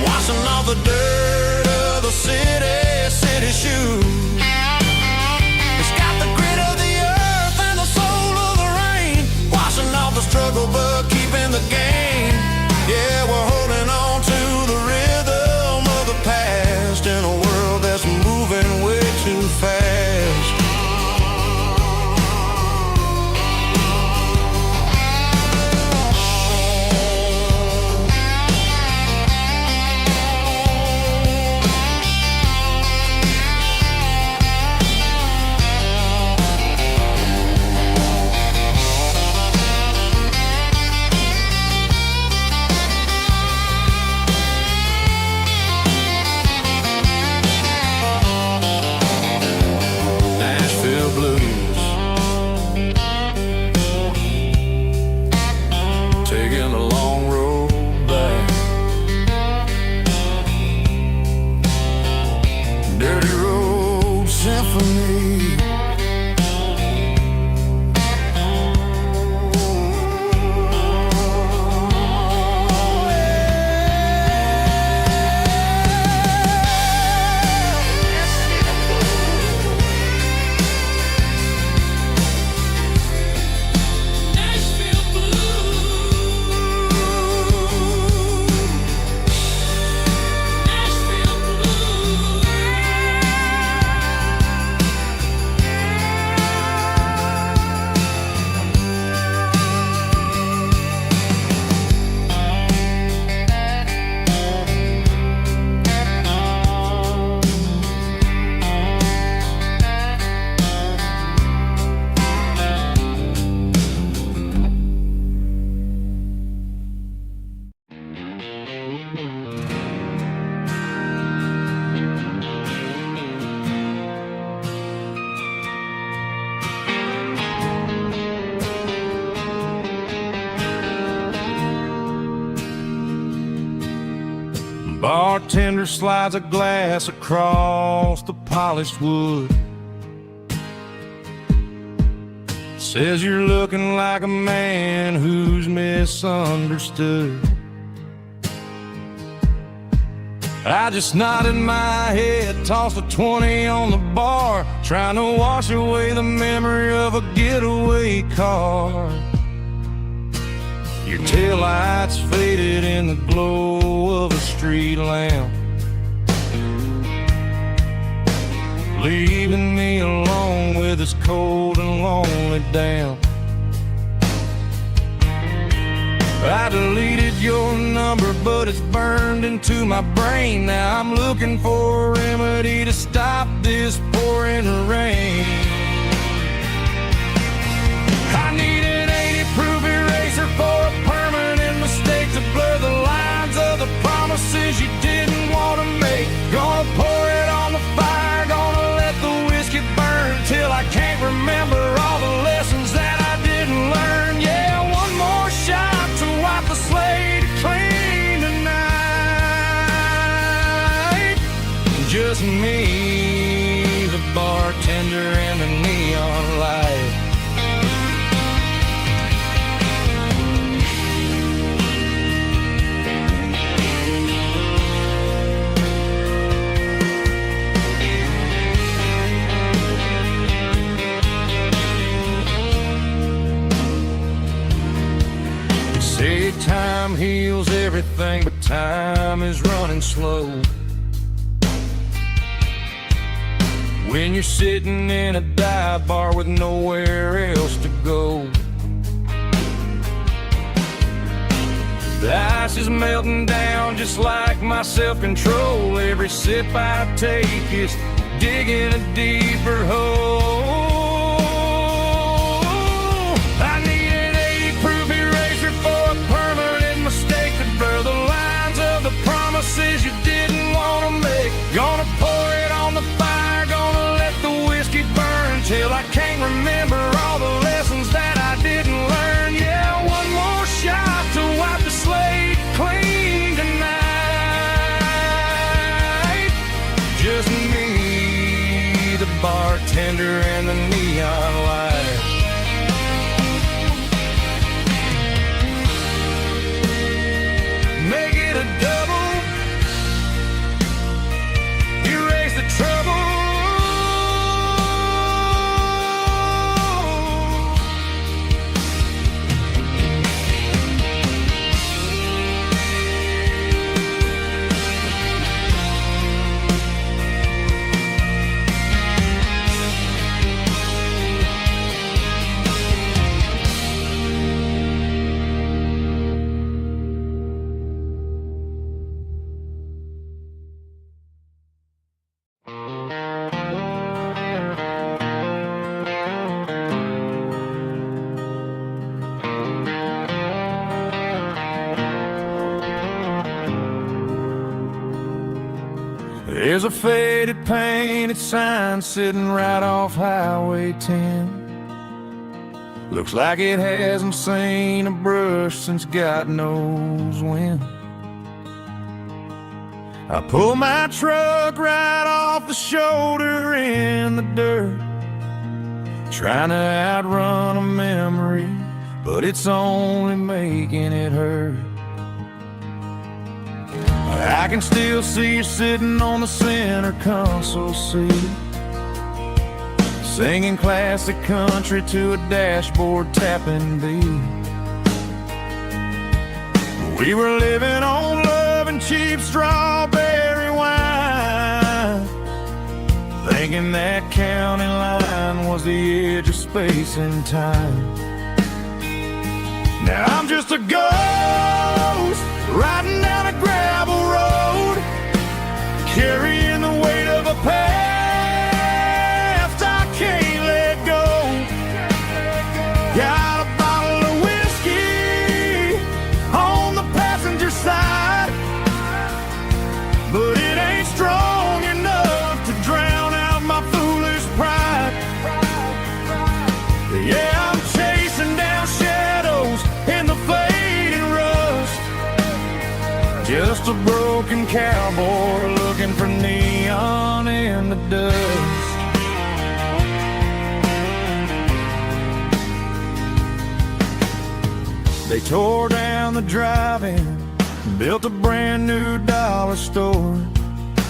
washing off the dirt of the city shoes. It's got the grit of the earth and the soul of the rain, washing off the struggle but keeping the game. Yeah, we're holding on to the rhythm of the past in a world that's moving way too fast. Bartender slides a glass across the polished wood. Says you're looking like a man who's misunderstood. I just nodded my head, tossed a 20 on the bar, trying to wash away the memory of a getaway car. Your taillights faded in the glow of a street lamp, leaving me alone with this cold and lonely damp. I deleted your number, but it's burned into my brain. Now I'm looking for a remedy to stop this pouring rain. I need an 80-proof eraser for a permanent mistake to blur the lines of the promises you didn't want to make. Gonna pour it on the fire, gonna let the whiskey burn till I can't remember all the lessons that I didn't learn. Yeah, one more shot to wipe the slate clean tonight. Just me, the bartender, and the neon light. Say time heals everything, but time is running slow. When you're sitting in a dive bar with nowhere else to go, the ice is melting down just like my self-control. Every sip I take is digging a deeper hole. I need an 80-proof eraser for a permanent mistake to blur the lines of the promises you didn't want to make. Gonna pour it on the fire, gonna let the whiskey burn till I can't remember all the lessons that I didn't learn. Yeah, one more shot to wipe the slate clean tonight. bartender and the neon light. Make it a double, erase the trouble. There's a faded painted sign sitting right off Highway 10. Looks like it hasn't seen a brush since God knows when. I pull my truck right off the shoulder in the dirt, trying to outrun a memory, but it's only making it hurt. I can still see you sitting on the center console seat, singing classic country to a dashboard tapping beat. We were living on love and cheap strawberry wine, thinking that county line was the edge of space and time. Now I'm just a ghost riding down a gravel road, carrying the weight of a past I can't let go. Got a bottle of whiskey on the passenger side, but it ain't strong enough to drown out my foolish pride. Yeah, I'm chasing down shadows in the fading rust, just a broken cowboy looking for neon in the dust. They tore down the drive-in, built a brand new dollar store,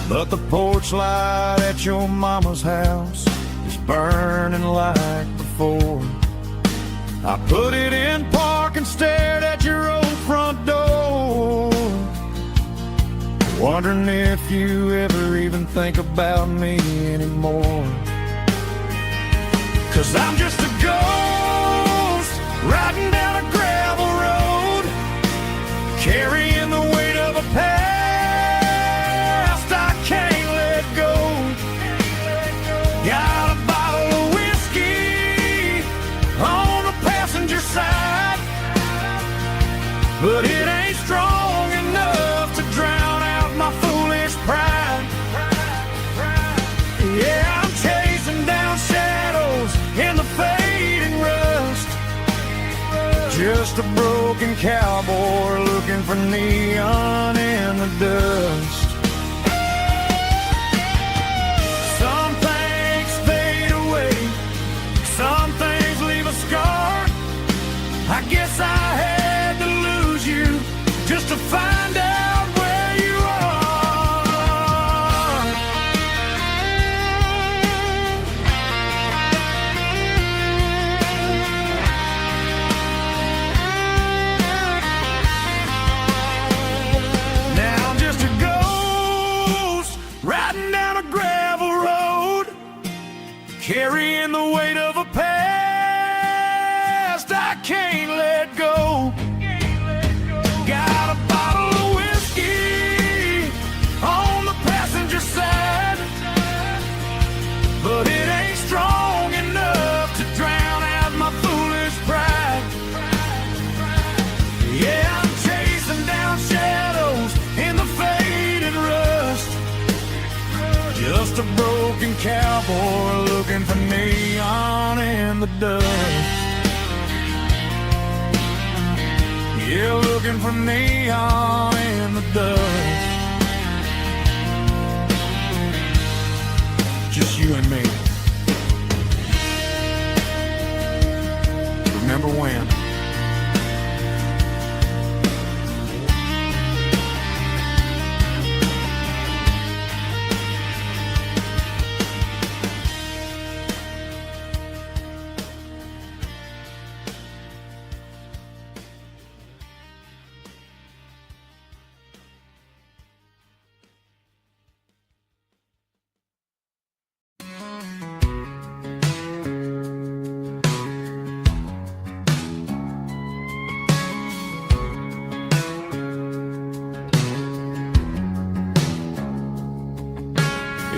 but the porch light at your mama's house is burning like before. I put it in park and stared at your old front door, wondering if you ever even think about me anymore. 'Cause I'm just a ghost riding down a gravel road, carrying the weight of a past I can't let go. Got a bottle of whiskey on the passenger side, but it ain't strong enough to drown out my foolish pride. Yeah, I'm chasing down shadows in the fading rust, just a broken cowboy looking for neon in the dust. Some things fade away, some things leave a scar. I guess I had to lose you just to find out where you are. Now I'm just a ghost riding down a gravel road, carrying the weight of a past I can't let go. Got a bottle of whiskey on the passenger side, but it ain't strong enough to drown out my foolish pride. Yeah, I'm chasing down shadows in the faded rust, just a broken cowboy looking for neon in the dust. Yeah, looking for neon in the dust. Just you and me.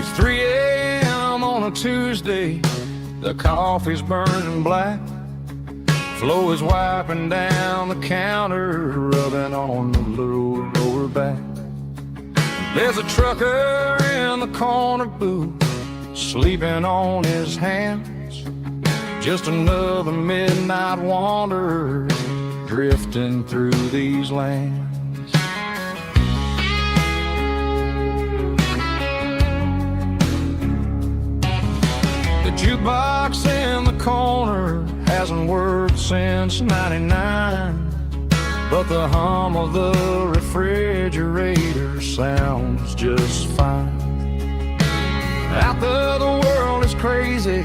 It's 3 a.m. on a Tuesday. The coffee's burning black. Flo is wiping down the counter, rubbing on the little lower back. There's a trucker in the corner booth, sleeping on his hands. Just another midnight wanderer drifting through these lands. The jukebox in the corner hasn't worked since '99, but the hum of the refrigerator sounds just fine. Out there the world is crazy,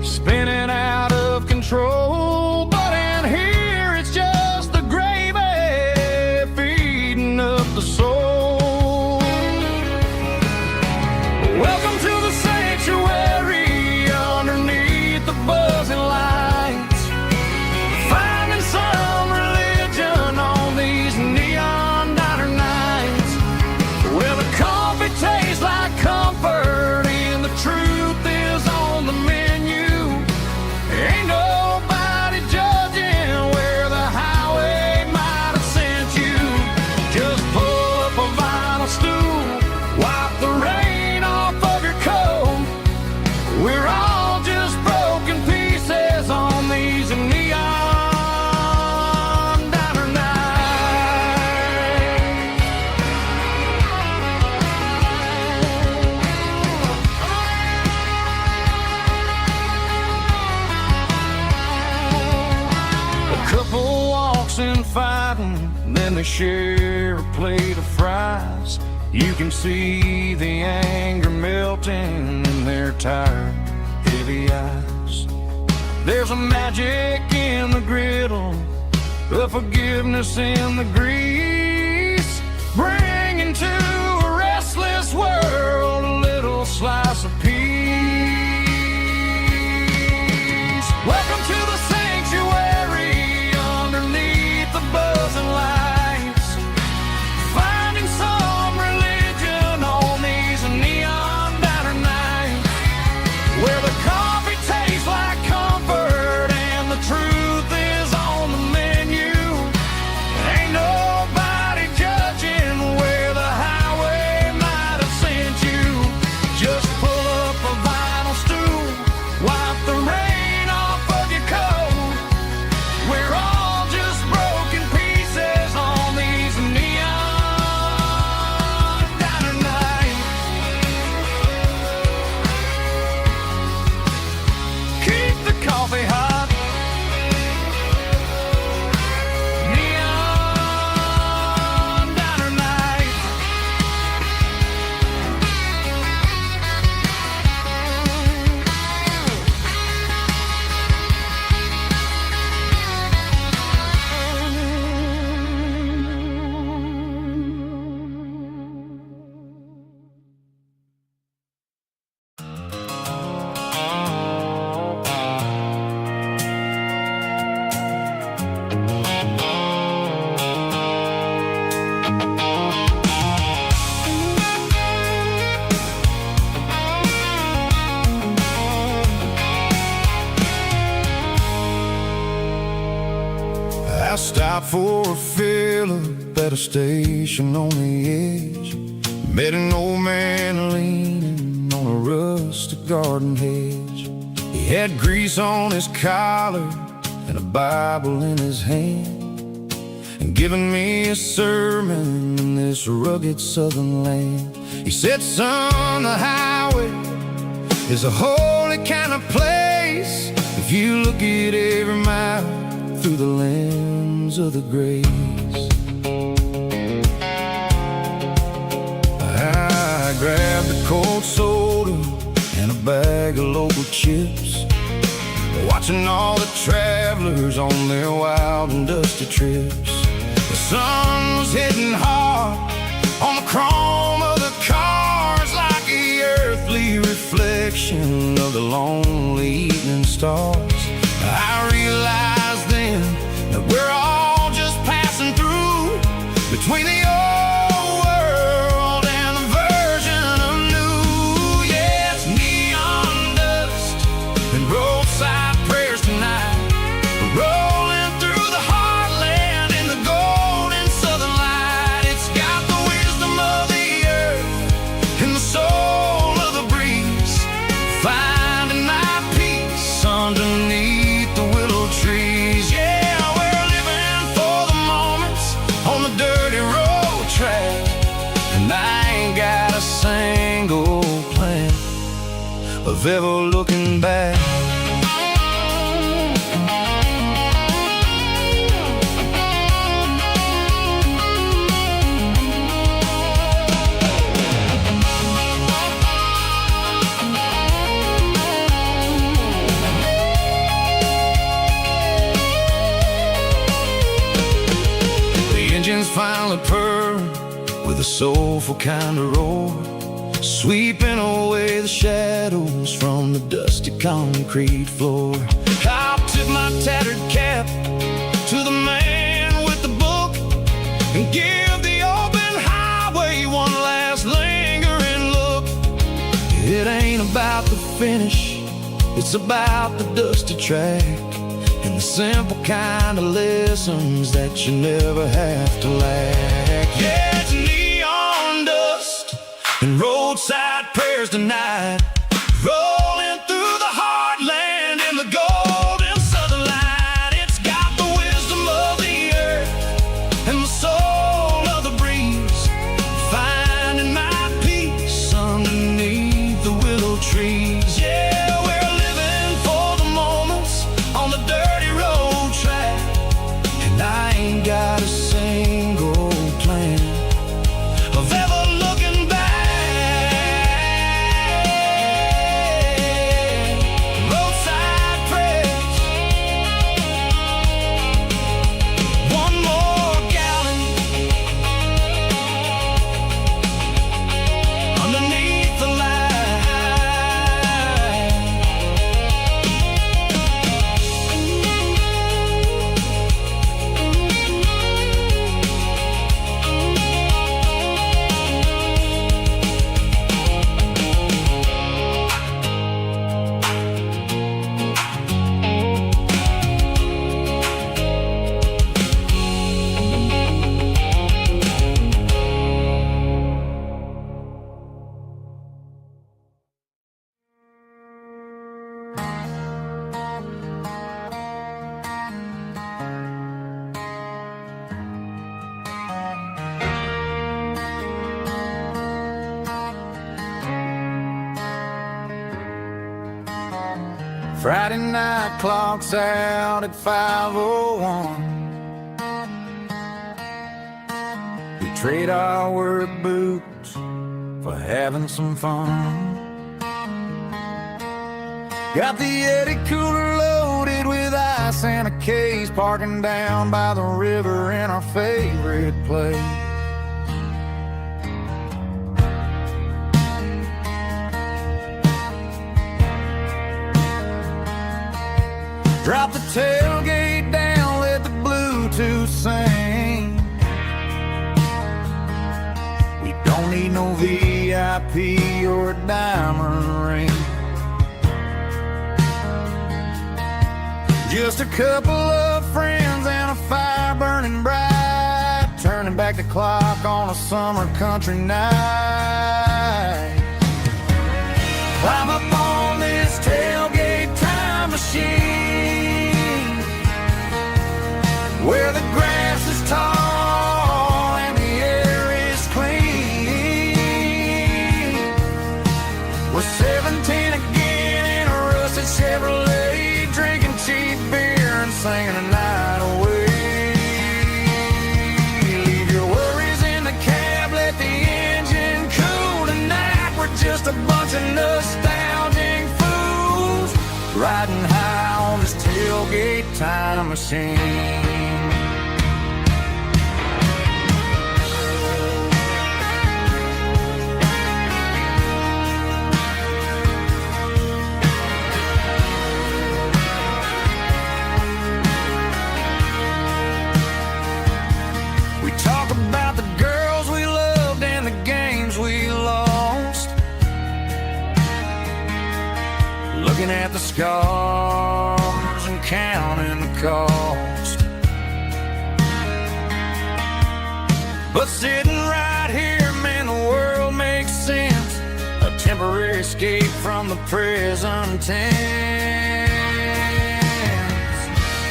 spinning out of control, but in here it's just the gravy feeding up the soul. Welcome to the sanctuary underneath the buzzing lights, finding some religion on these neon diner nights, where the coffee tastes like comfort and the truth is on the menu. Ain't nobody judging where the highway might have sent you. Just pull up a vinyl stool, wipe the rain off of your coat. We're all just broken pieces on these neon diner nights. A couple walks in fighting, then they share a plate of fries. You can see the anger melting in their tired, heavy eyes. There's a magic in the griddle, a forgiveness in the grease, bringing to a restless world a little slice of peace. Welcome to the sanctuary underneath the buzzing lights, finding some religion on these neon diner nights, where the coffee tastes like comfort and the truth is on the menu. Ain't nobody judging where the highway might have sent you. Just pull up a vinyl stool, wipe the rain off of your coat. We're all just broken pieces on these neon diner nights. Keep the coffee hot. Neon diner nights. I stopped for a fill-up at a station on the edge. Met an old man leaning on a rustic garden hedge. He had grease on his collar and a Bible in his hand, and giving me a sermon in this rugged southern land. He said, son, the highway is a holy kind of place if you look at every mile through the lens of the grace. I grabbed a cold soda and a bag of local chips, watching all the travelers on their wild and dusty trips. The sun was hitting hard on the chrome of the cars, like the earthly reflection of the lonely evening stars. I realized then that we're all just passing through between the old world and the version of new. And I ain't got a single plan of ever looking back. The engine's finally purred with a soulful kind of roar, sweeping away the shadows from the dusty concrete floor. I'll tip my tattered cap to the man with the book and give the open highway one last lingering look. It ain't about the finish, it's about the dusty track and the simple kind of lessons that you never have to lack. Yeah, it's neon dust and roadside prayers tonight, rolling through the heartland in the golden southern light. It's got the wisdom of the earth and the soul of the breeze, finding my peace underneath the willow trees. Yeah, we're living for the moments on the dirty road track, and I ain't got a single plan of ever looking back. Roadside prayers, one more gallon underneath the light. Friday night clock's out at 5:01. We trade our work boots for having some fun. Got the Yeti cooler loaded with ice and a case, parking down by the river in our favorite place. Drop the tailgate down, let the Bluetooth sing. We don't need no VIP or a diamond ring. Just a couple of friends and a fire burning bright, turning back the clock on a summer country night. Climb up on this tailgate time machine, where the grass is tall and the air is clean. We're 17 again in a rusted Chevrolet, drinking cheap beer and singing the night away. Leave your worries in the cab, let the engine cool tonight. We're just a bunch of nostalgic fools riding high on this tailgate time machine. We talk about the girls we loved and the games we lost, looking at the scars and counting the cost. But sitting right here, man, the world makes sense. A temporary escape from the present tense.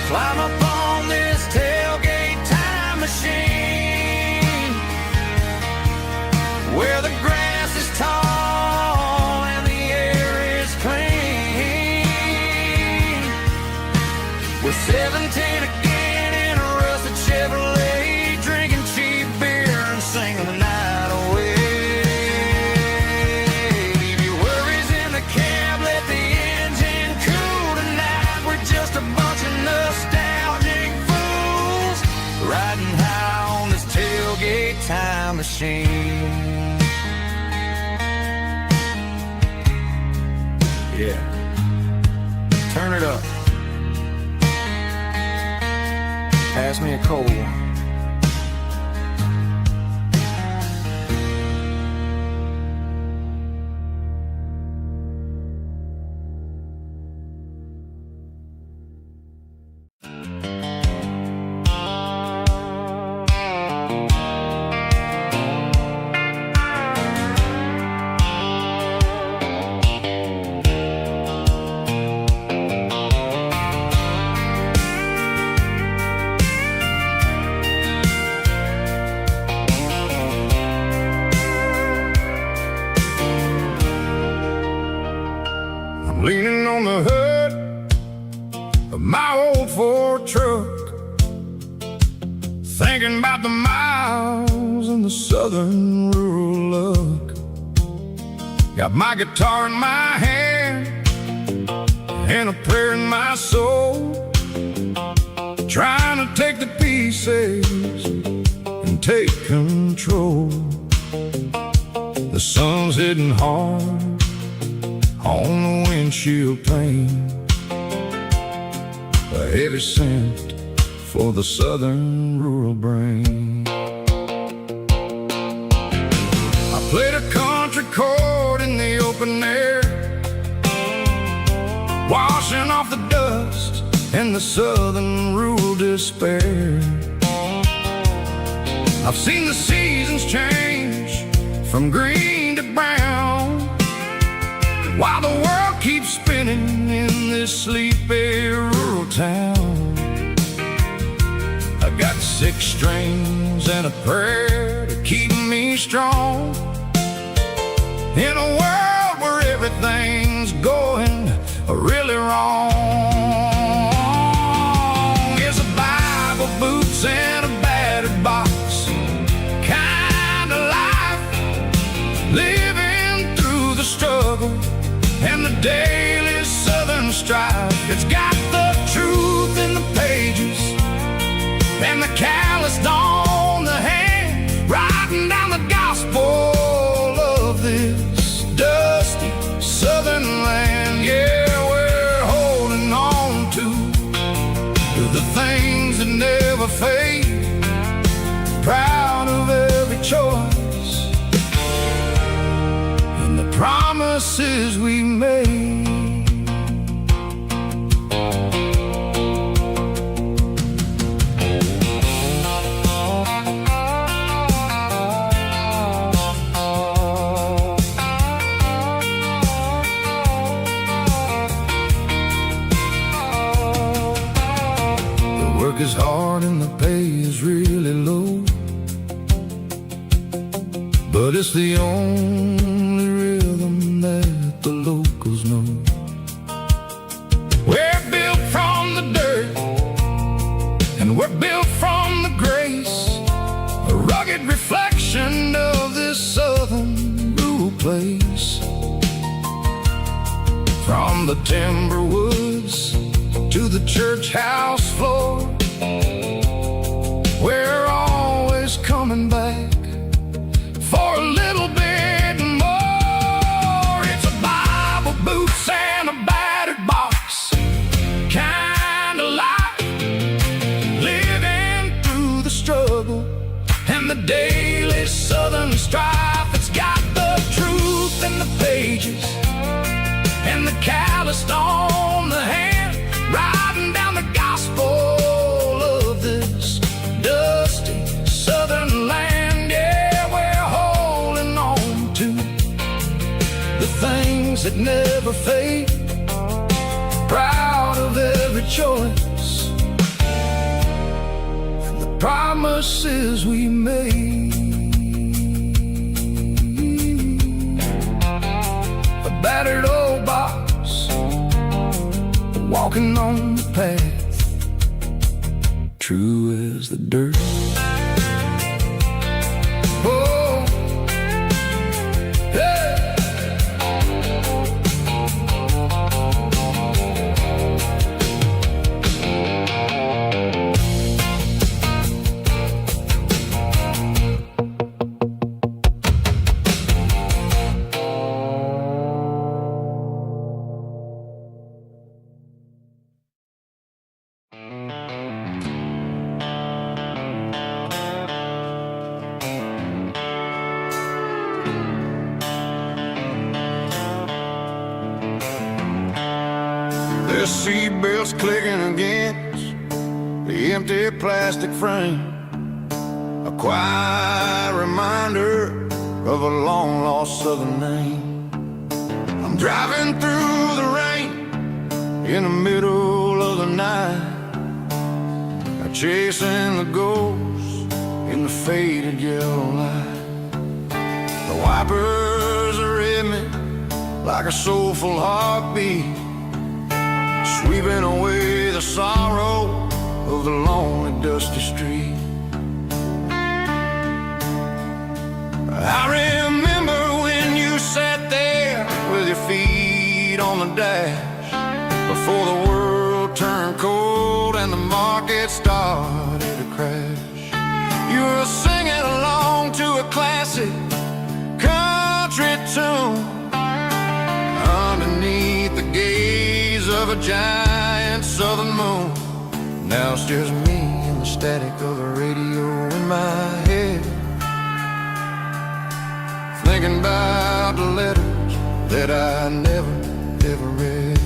Climb up on this tailgate time machine, machine. Yeah, turn it up. Pass me a cold one. Leaning on the hood of my old Ford truck, thinking about the miles and the southern rural look. Got my guitar in my hand and a prayer in my soul, trying to take the pieces and take control. The sun's hitting hard on the windshield pane, a heavy scent for the southern rural brain. I played a country chord in the open air, washing off the dust and the southern rural despair. I've seen the seasons change from green to brown, while the world keeps spinning in this sleepy rural town. I got 6 strings and a prayer to keep me strong, in a world where everything's going really wrong. It's a Bible, boots, and a battered box kind of life, living through the struggle and the daily southern strife. It's got the truth in the pages and the calloused on the hand, writing down the gospel of this dusty southern land. Yeah, we're holding on to the things that never fade, proud of every choice and the promises we made. The work is hard and the pay is really low, but it's the only rhythm that the locals know. We're built from the dirt and we're built from the grace, a rugged reflection of this southern rural place. From the timber woods to the church house floor, we're always coming back for a little bit more. It's a Bible, boots, and a battered box kind of life, living through the struggle and the daily southern strife. It's got the truth in the pages and the calloused on the hand, writing down the gospel of this dusty southern land. Yeah, we're holding on to the things that never fade, proud of every choice and the promises we made. A battered old box, walking on the path, true as the dirt. Oh, hey. seatbelts clicking against the empty plastic frame, a quiet reminder of a long-lost southern name. I'm driving through the rain in the middle of the night, chasing the ghosts in the faded yellow light. The wipers are in me like a soulful heartbeat, sweeping away the sorrow of the lonely, dusty street. I remember when you sat there with your feet on the dash, before the world turned cold and the market started to crash. You were singing along to a classic country tune underneath the gaze of a giant southern moon. Now it's just me and the static of the radio in my head, thinking about the letters that I never, ever read.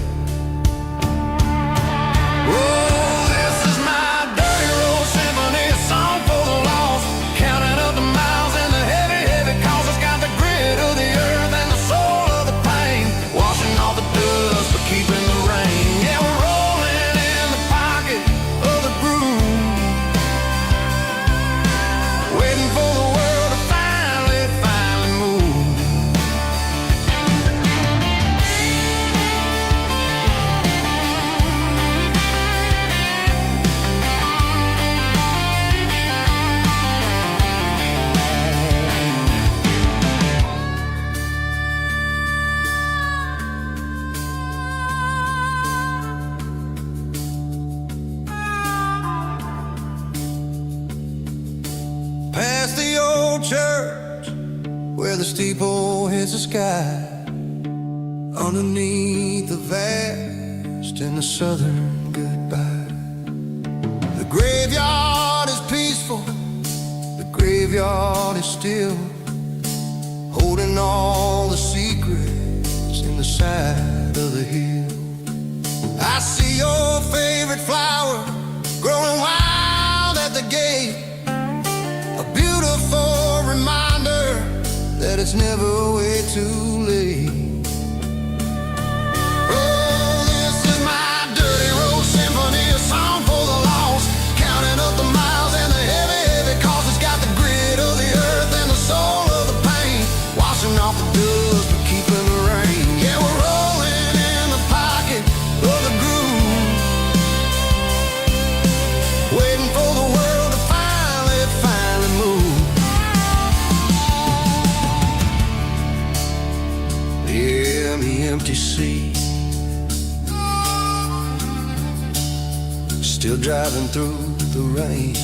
Oh, this is my dirty road symphony, a song for the lost, counting up the miles and the heavy, heavy calls. It's got the grit of the earth and the soul of the pain, washing off the dust but keeping the rain. Yeah, we're rolling in the pocket of the groove, waiting for the world to finally move. Past the old church where the steeple hits the sky, underneath the vast and the southern goodbye. The graveyard is peaceful, the graveyard is still, holding all the secrets in the side of the hill. I see your favorite flower growing wild at the gate, a beautiful reminder that it's never way too late. Oh, this is my dirty road symphony, a song for the lost, counting up the miles and the heavy, heavy calls. It's got the grit of the earth and the soul of the pain, washing off the dust but keeping the rain. Yeah, we're rolling in the pocket of the groove, waiting for the world to finally move. Yeah, the empty seat, still driving through the rain.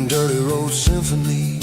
Dirty road symphony.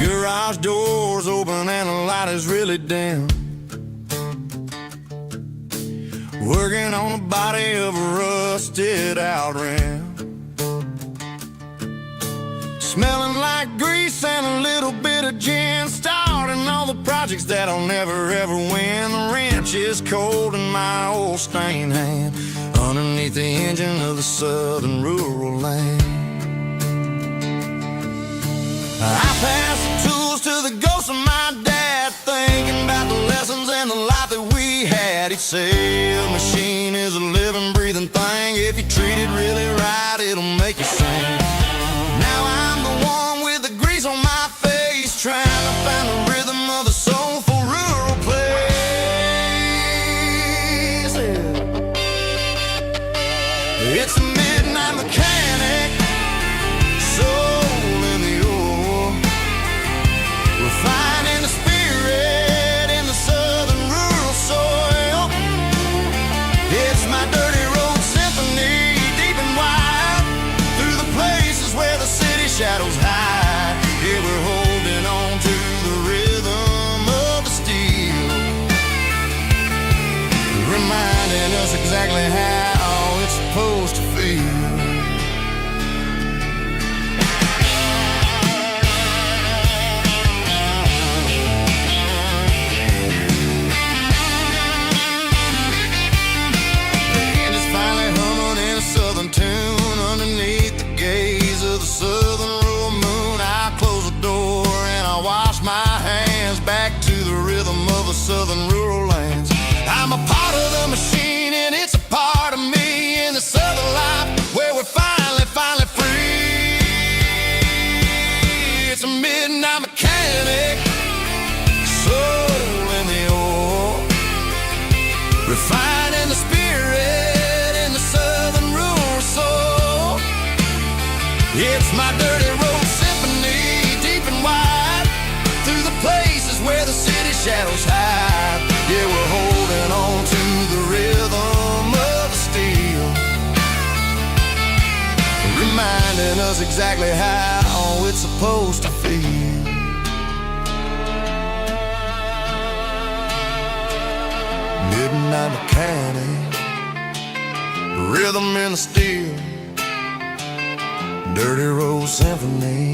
Garage doors open and the light is really dim, working on the body of a rusted out rim, smelling like grease and a little bit of gin, starting all the projects that'll never ever win. The wrench is cold in my old stained hand, underneath the engine of the southern rural land. I pass the tools to the ghost of say a machine is a living, breathing thing. If you treat it really right, it'll make you sing. Now I'm the one with the grease on my face, trying to find the rhythm of a soulful rural place. It's a midnight mechanic, soul in the ore, refining the spirit in the southern rural soil. It's my dirty road symphony, deep and wide, through the places where the city shadows hide. Yeah, we're holding on to the rhythm of the steel, reminding us exactly how it's supposed to feel. Tune underneath the gaze of the southern rural moon. I close the door and I wash my hands, back to the rhythm of the southern rural lands. I'm a part of the machine and it's a part of me, in the southern life where we're finally free. It's a midnight mechanic, soul in the ore, refining the spirit in the southern rural soul. It's my dirty road symphony, deep and wide, through the places where the city shadows hide. Yeah, we're holding on to the rhythm of the steel, reminding us exactly how it's supposed to feel. Midnight mechanic, rhythm in the steel, dirty road symphony.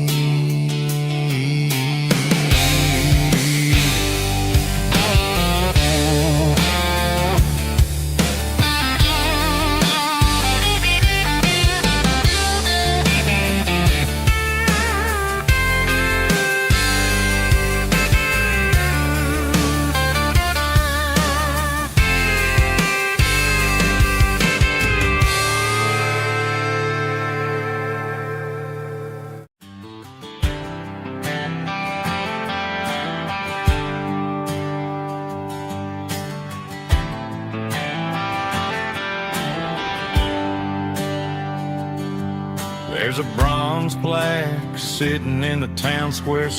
There's a bronze plaque sitting in the town square.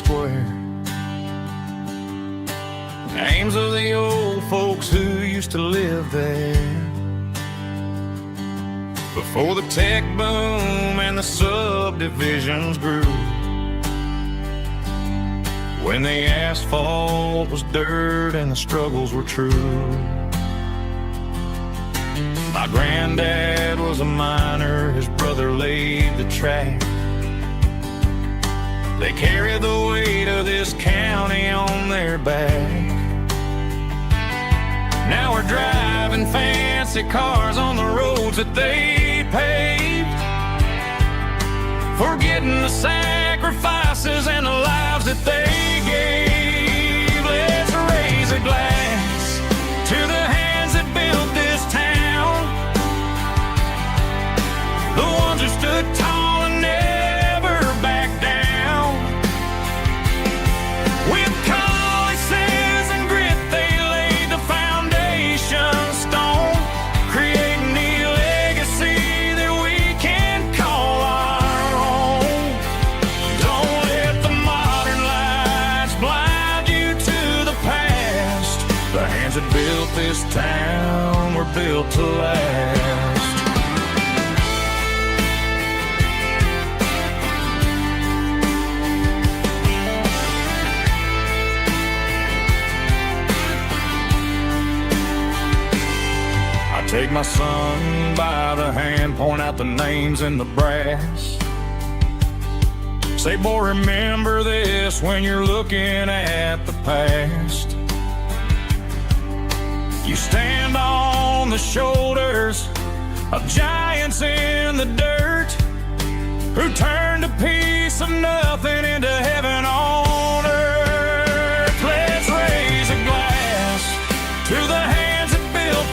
Names of the old folks who used to live there before the tech boom and the subdivisions grew, when the asphalt was dirt and the struggles were true. My granddad was a miner, his brother laid the track. They carried the weight of this county on their back. Now we're driving fancy cars on the roads that they paved, forgetting the sacrifices and the lives that they gave. Let's raise a glass to the hands that built this town, the ones who stood tall and never backed down. With calluses and grit, they laid the foundation stone, creating the legacy that we can call our own. Don't let the modern lights blind you to the past. The hands that built this town were built to last. Take my son by the hand, point out the names in the brass. Say, boy, remember this when you're looking at the past. You stand on the shoulders of giants in the dirt, who turned a piece of nothing into heaven on earth. Let's raise a glass to the hands that built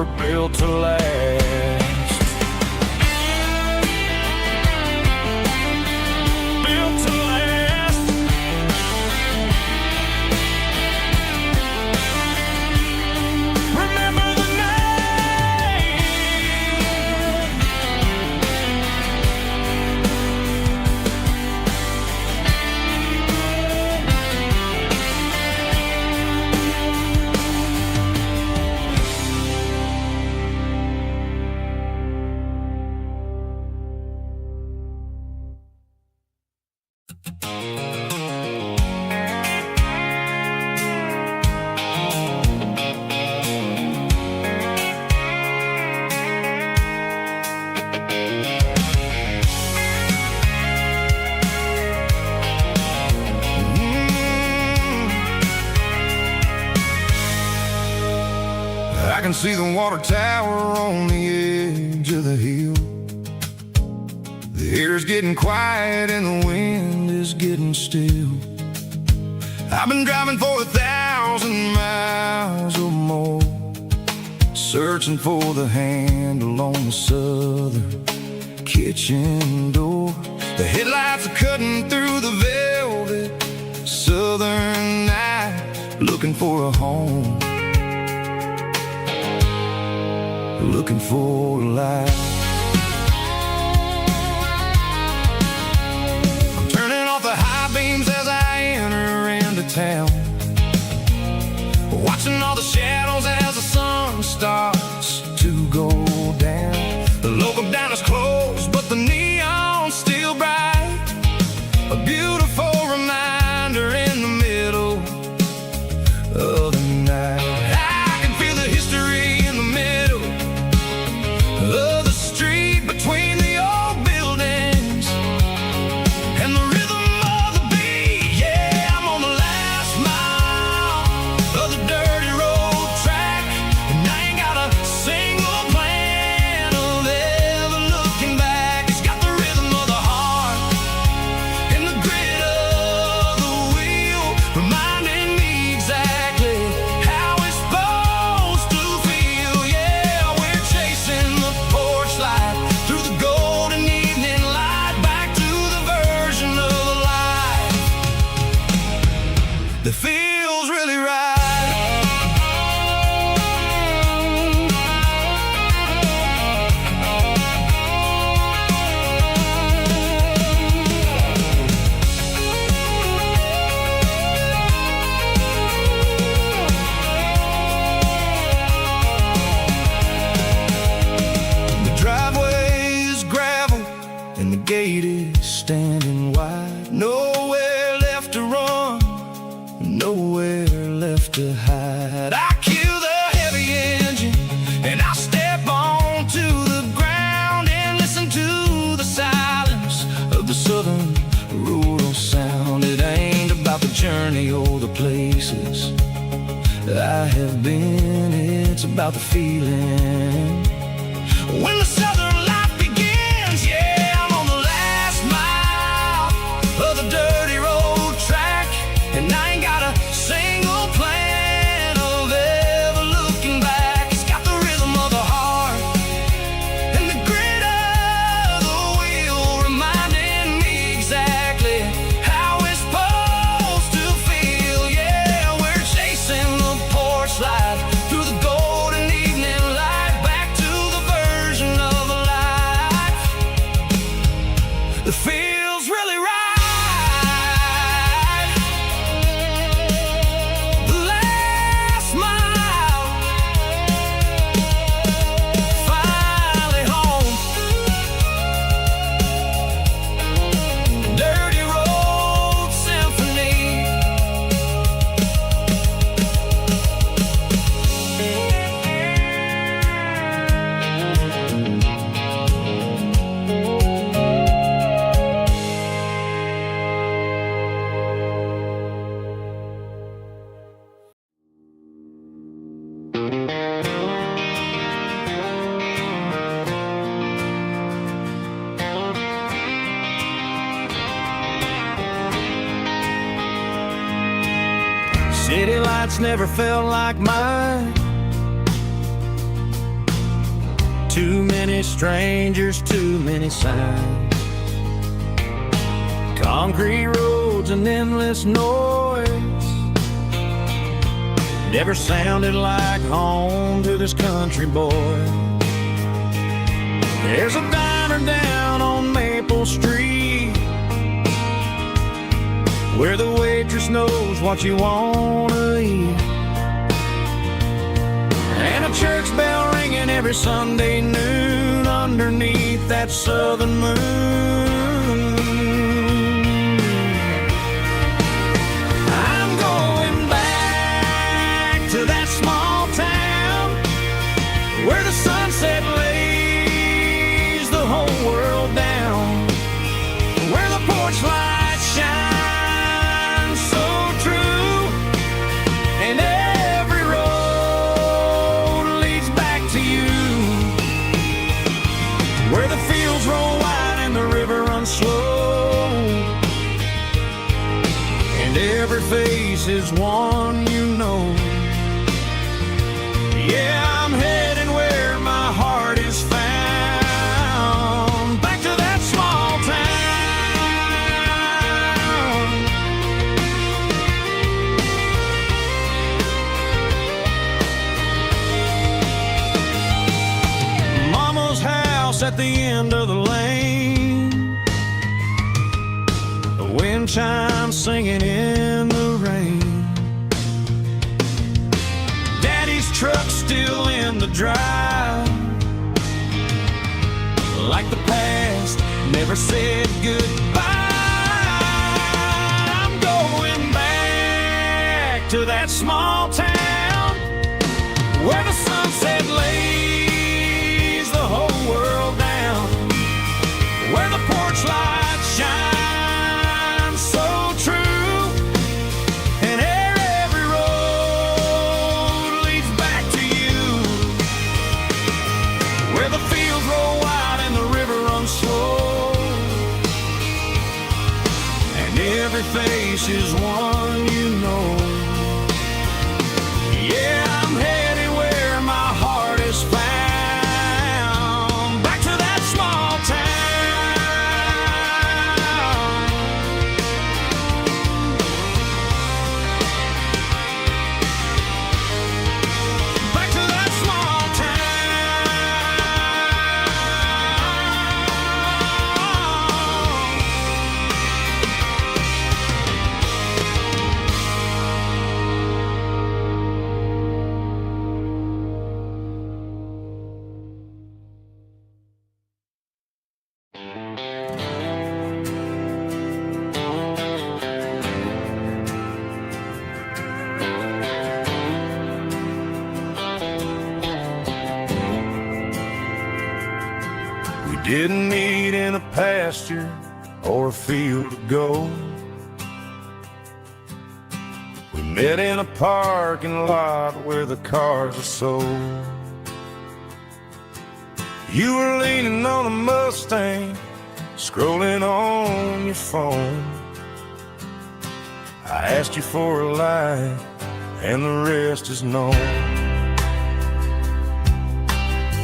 were built to last. Built to last. Remember the name. I can see the water tower on the edge of the hill. The air's getting quiet and the wind is getting still. I've been driving for 1,000 miles or more, searching for the handle on the southern kitchen door. The headlights are cutting through the velvet southern night, looking for a home, looking for a life. I'm turning off the high beams as I enter into town, watching all the shadows as the sun starts to go down. The local diner's closed, but the neon's still bright, a beautiful reminder in the middle of the night. I can feel the history in the middle of the street between the old buildings and the rhythm of the beat. Yeah, I'm on the last mile of the dirty road track, and I ain't got a single plan of ever looking back. It's got the rhythm of the heart and the grit of the wheel, reminding me exactly how it's supposed to feel. Yeah, we're chasing the porch light through the golden evening light, back to the version of life that feels really right. The driveway is gravel and the gate is standing wide. Nowhere left to run, nowhere left to hide. I kill the heavy engine and I step onto the ground and listen to the silence of the southern rural sound. It ain't about the journey or the places I have been, it's about the feeling when the southern life begins. Yeah, I'm on the last mile of the dirty road track, and I ain't got a single plan of ever looking back. It's got the rhythm of the heart and the grit of the wheel, reminding me exactly how it's supposed to feel. Yeah, we're chasing the porch light through the golden evening light, back to the version of life that feels really right. The last mile, finally home. Dirty road symphony. City lights never felt like mine. Too many strangers, too many signs, concrete roads and endless noise. Never sounded like home to this country boy. There's a diner down on Maple Street where the waitress knows what you wanna eat, and a church bell ringing every Sunday noon underneath that southern moon. I'm going back to that small town where the sunset lays the whole world down, where the porch lights shine so true, and every road leads back to you, where the fields roll wide and the river runs slow, and every face is one you know. Yeah, I'm heading where my heart is found, back to that small town. Mama's house at the end of the lane, the wind chimes singing in the rain, Daddy's truck still in the drive, like the past never said goodbye. I'm going back to that small town where the sunset lays the whole world down, where the porch lights shine so true, and every road leads back to you, where the fields roll wide and the river runs slow, and every face is one you know. Yeah, I'm headed where my heart is found, back to that small town. Back to that small We didn't meet in a pasture or a field of gold. We met in a parking lot where the cars are sold. You were leaning on a Mustang, scrolling on your phone. I asked you for a light, and the rest is known.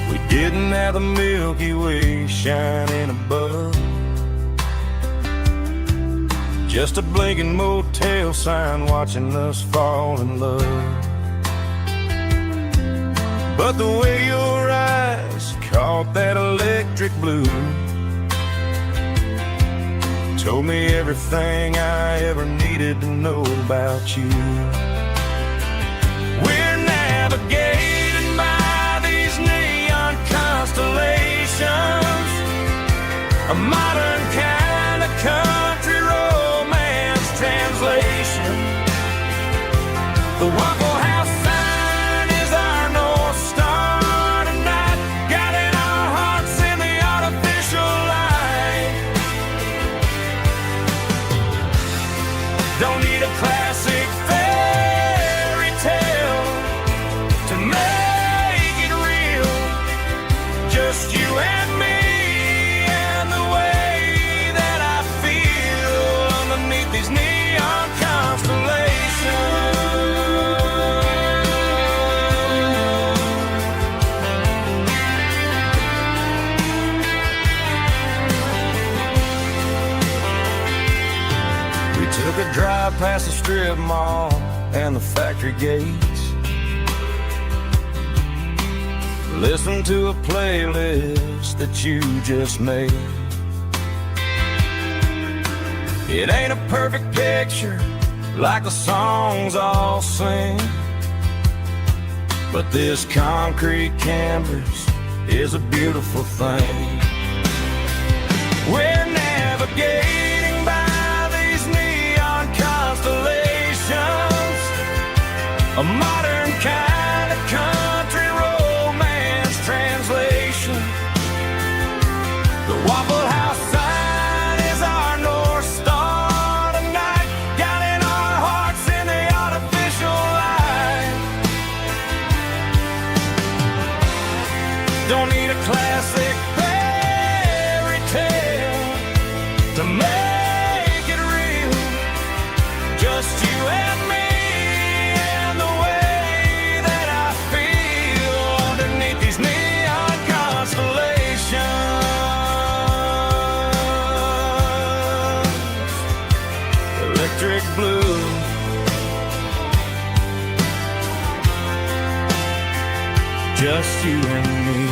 We didn't have the Milky Way shining above, just a blinking motel sign watching us fall in love. But the way your eyes caught that electric blue told me everything I ever needed to know about you. We're navigated by these neon constellations, a modern kind of country romance translation. The Waffle House sign is our North Star tonight, guiding our hearts in the artificial light. Don't need a classic fairy tale to make it real, just you and me and the way that I feel underneath these neon constellations. Took a drive past the strip mall and the factory gates. Listen to a playlist that you just made. It ain't a perfect picture like the songs all sing, but this concrete canvas is a beautiful thing. We're navigating by these neon constellations, a modern kind of country romance translation. The Waffle House sign is our North Star tonight, guiding our hearts in the artificial light. Don't need a classic fairy tale to make it real. Just you and me and the way that I feel underneath these neon constellations. Electric blue, just you and me.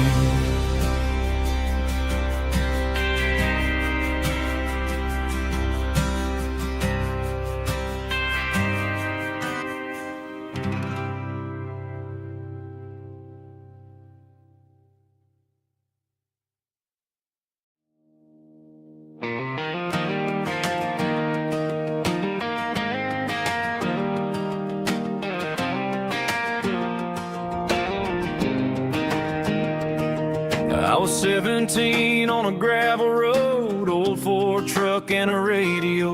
I was 17 on a gravel road, old Ford truck and a radio,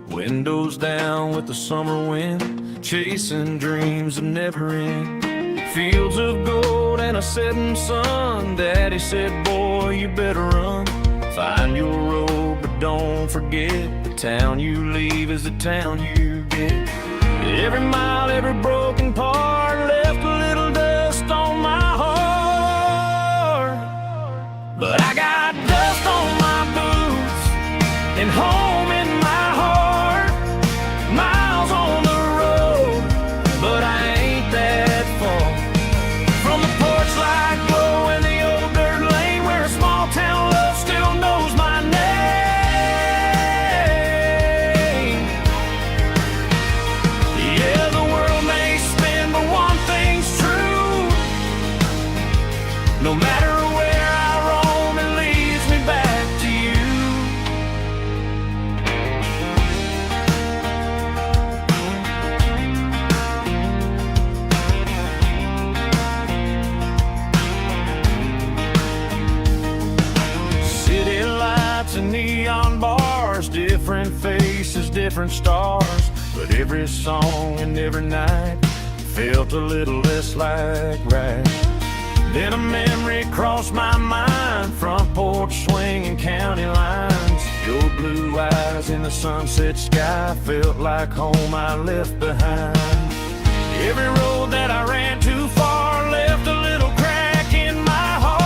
windows down with the summer wind, chasing dreams that never end. Fields of gold and a setting sun. Daddy said, boy, you better run. Find your road, but don't forget, the town you leave is the town you get. Every mile, every broken part left a little dust on my heart. But I got dust on my boots and home in my heart. Miles on the road, but I ain't that far from the porch light glow in the old dirt lane where a small town love still knows my name. Yeah, the world may spin, but one thing's true. No matter where I roam, it leads me back to you. City lights and neon bars, different faces, different stars, but every song and every night felt a little less like right. Then a memory crossed my mind, front porch swinging county lines. Your blue eyes in the sunset sky felt like home I left behind. Every road that I ran too far left a little crack in my heart.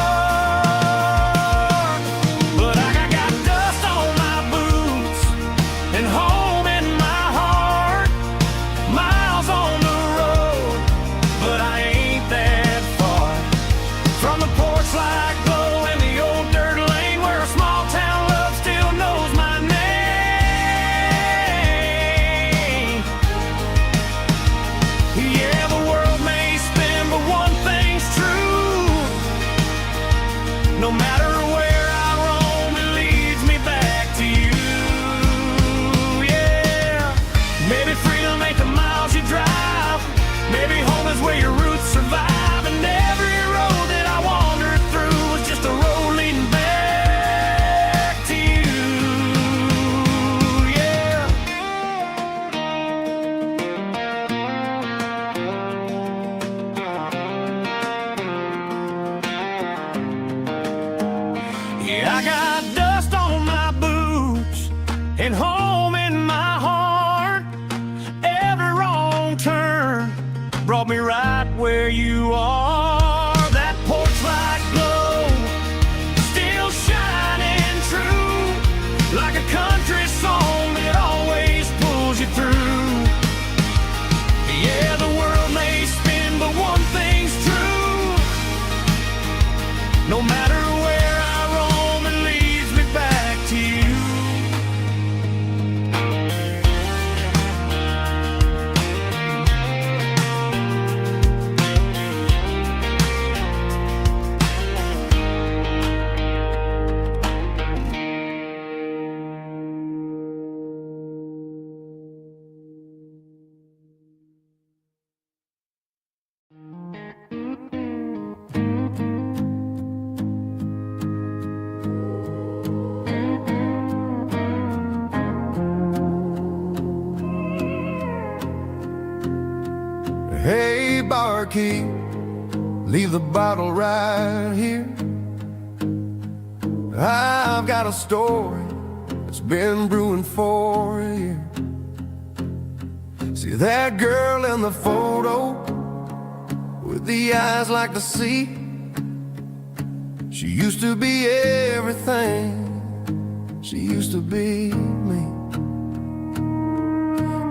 But I got dust on my boots and home in my heart. Miles on the road, but I ain't that far from the porch light glow in the old dirt lane where a small town love still knows my name. Yeah, the world may spin, but one thing's true. No matter where I roam, it leads me back to you. Yeah, maybe freedom ain't the miles you drive. Maybe home is where your roots survive. And every road that I wandered through was just a road leading back to you. Yeah. Yeah, I got dust on my boots and home in my heart. Every wrong turn brought me right where you are. That porch light glow still shining true, like a country song that always pulls barkeep, leave the bottle right here. I've got a story that's been brewing for a year. See that girl in the photo with the eyes like the sea? She used to be everything, she used to be me.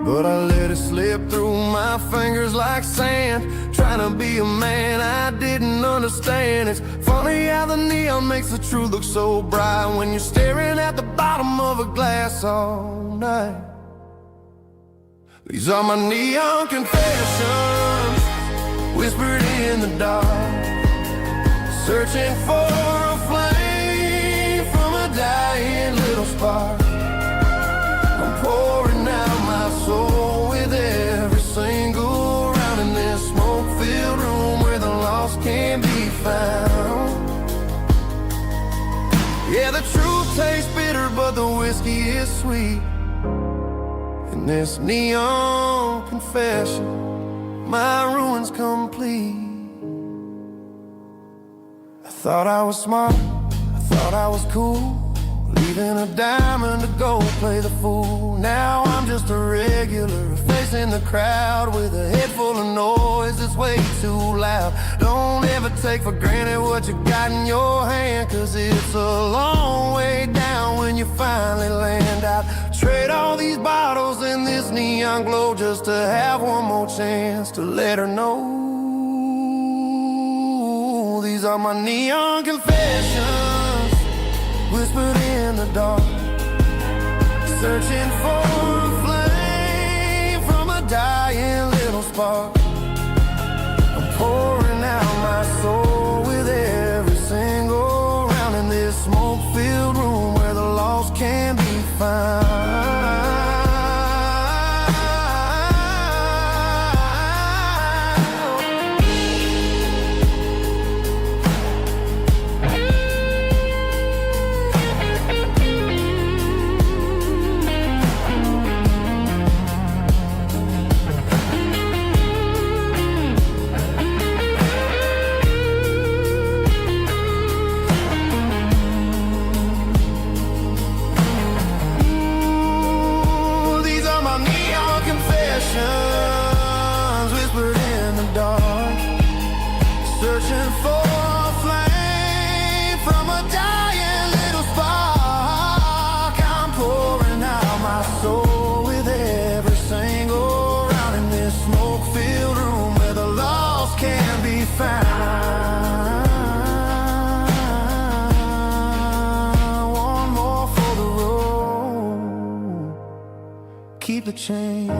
But I let it slip through my fingers like sand, trying to be a man I didn't understand. It's funny how the neon makes the truth look so bright when you're staring at the bottom of a glass all night. These are my neon confessions, whispered in the dark, searching for a flame from a dying little spark. I'm pouring out my soul with every single round in this smoke-filled room where the lost can be found. Yeah, the truth tastes bitter, but the whiskey is sweet. In this neon confession, my ruin's complete. I thought I was smart, I thought I was cool, leaving a diamond to go play the fool. Now I'm just a regular, facing the crowd with a head full of noise that's way too loud. Don't ever take for granted what you got in your hand, 'cause it's a long way down when you finally land out. Trade all these bottles and this neon glow just to have one more chance to let her know. These are my neon confessions, whispered in the dark, searching for a flame from a dying little spark. I'm pouring out my soul with every single round in this smoke-filled room where the lost can be found. Whispered in the dark, searching for a flame from a dying little spark. I'm pouring out my soul with every single round in this smoke-filled room where the lost can be found. One more for the road, keep the change.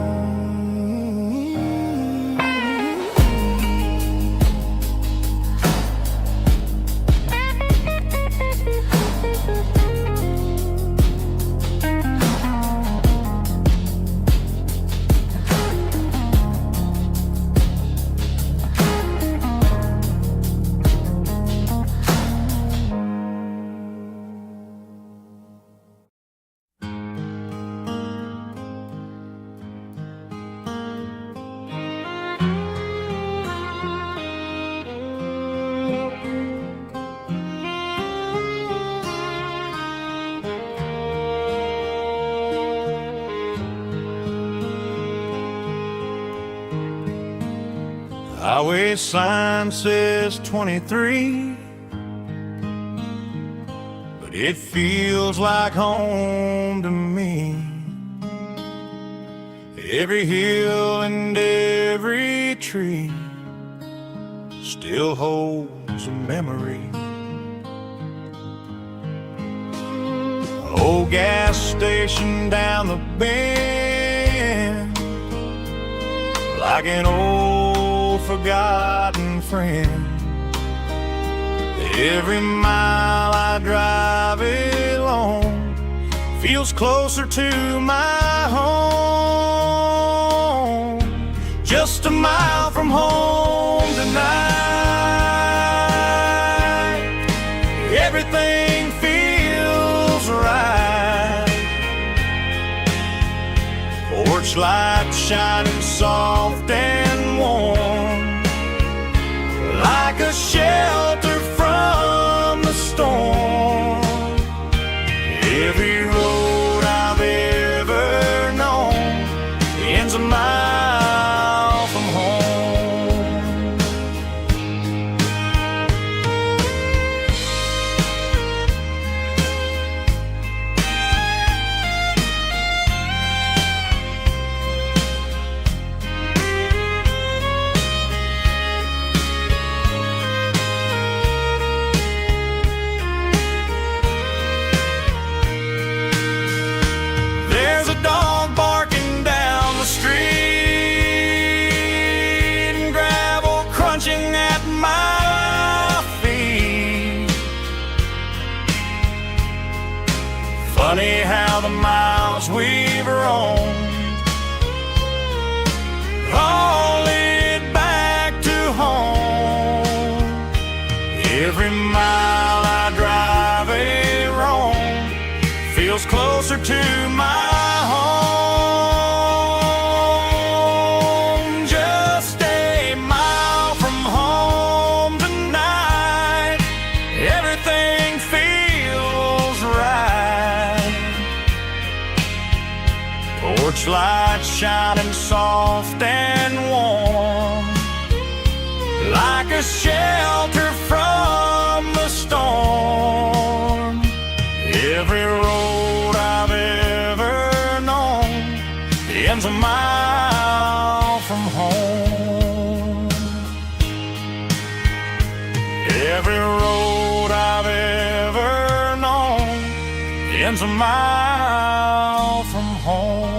Highway sign says 23, but it feels like home to me. Every hill and every tree still holds a memory. An old gas station down the bend, like an old forgotten friend. Every mile I drive along feels closer to my home. Just a mile from home tonight, everything feels right. Porch light shining soft and warm, a shelter from the storm. Every road I've ever known ends a mile from home. There's a dog barking down the street and gravel crunching at my feet. Funny how the miles we've roamed all lead back to home. Every mile I drive a roam feels closer to my home. Just a mile from home tonight, everything feels right. Porch lights shining soft and warm, like a shelter from the storm. Every road I've ever known ends a mile from home. Every road I've ever known ends a mile from home.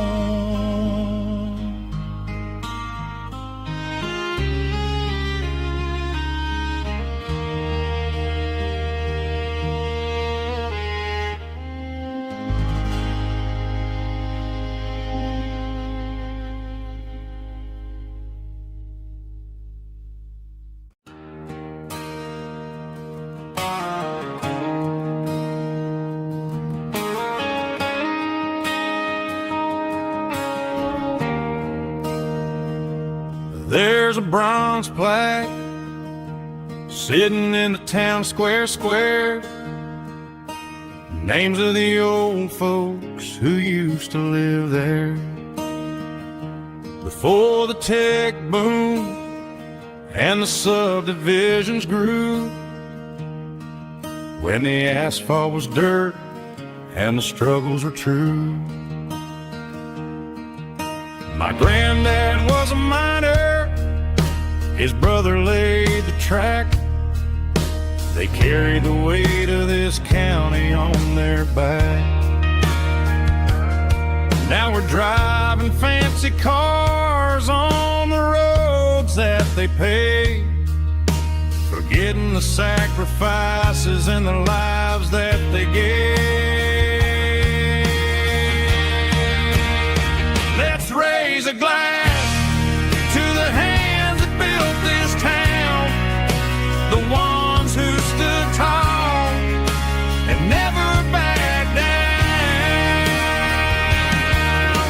There's a bronze plaque sitting in the town square. Names of the old folks who used to live there. Before the tech boom and the subdivisions grew, when the asphalt was dirt and the struggles were true. My granddad was a miner, his brother laid the track. They carried the weight of this county on their back. Now we're driving fancy cars on the roads that they paved, forgetting the sacrifices and the lives that they gave. Let's raise a glass to the hands that built this town, the ones who stood tall and never backed down.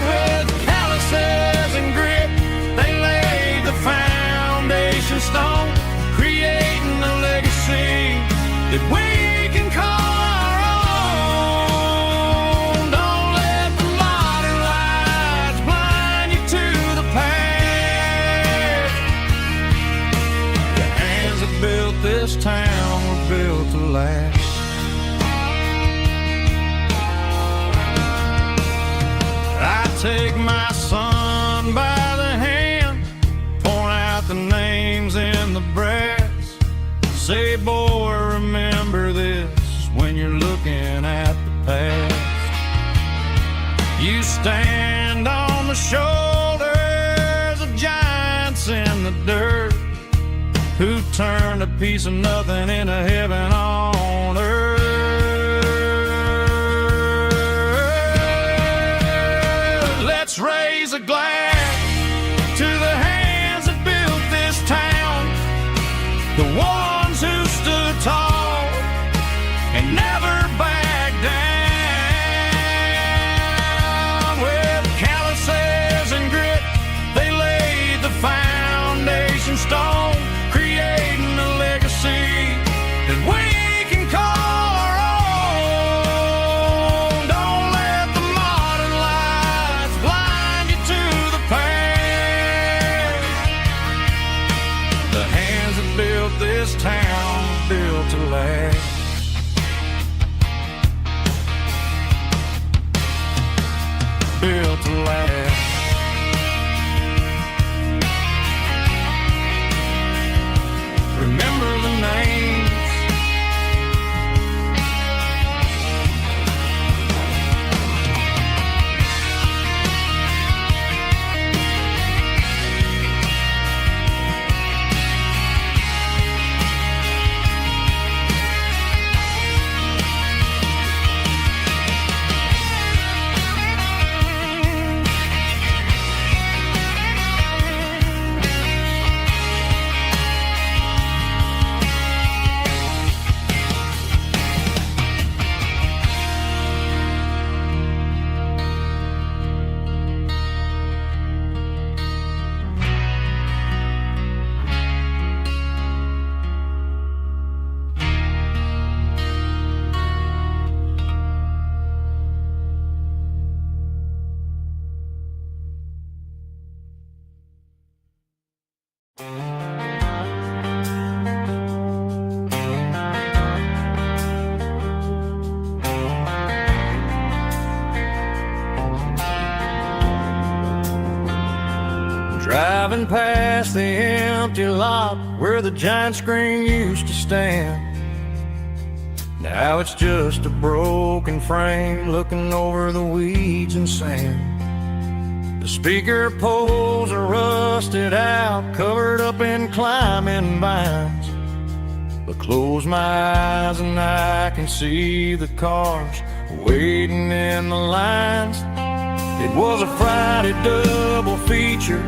With calluses and grit, they laid the foundation stone, creating a legacy that we can call our own. Don't let the modern lights blind you to the past. The hands that built this town were built to last. I take my son by the hand, point out the names in the brass. Say, boy, remember this when you're looking at the past. You stand on the shoulders of giants in the dirt, who turned a piece of nothing into heaven on earth. Let's raise a glass to the hands that built this town, the ones who stood tall and never backed down. With calluses and grit, they laid the foundation stone, creating a legacy to last. Remember the names. Driving past the empty lot where the giant screen used to stand. Now it's just a broken frame looking over the weeds and sand. The speaker poles are rusted out, covered up in climbing vines. But close my eyes and I can see the cars waiting in the lines. It was a Friday double feature,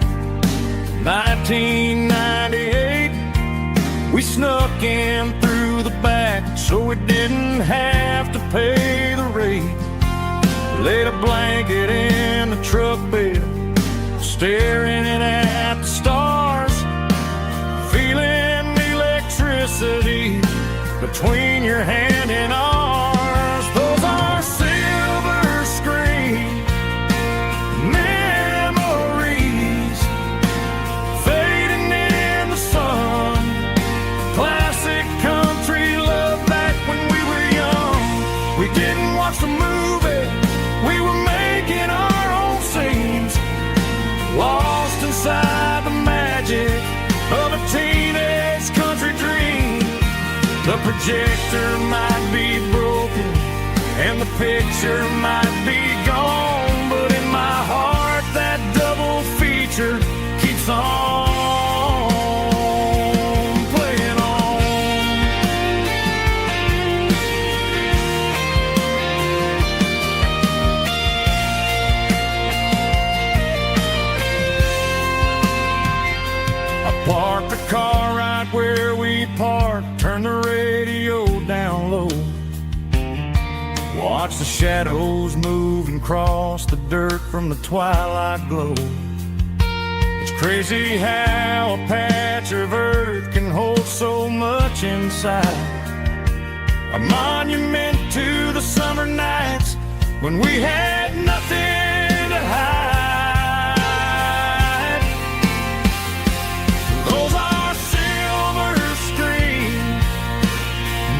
1998. We snuck in through the back so we didn't have to pay the rate. Laid a blanket in the truck bed, staring at the stars, feeling electricity between your hand and ours. Those are silver screen memories fading in the sun. Classic country love back when we were young. We didn't watch the movie, we were making our own scenes, lost inside the magic of a teenage country dream. The projector might be broken and the picture might be gone, but in my heart that double feature keeps on playing on. I parked the car right where we parked, turned the radio down low, watch the shadows move and cross the dirt from the twilight glow. It's crazy how a patch of earth can hold so much inside, a monument to the summer nights when we had nothing to hide. Those are silver screen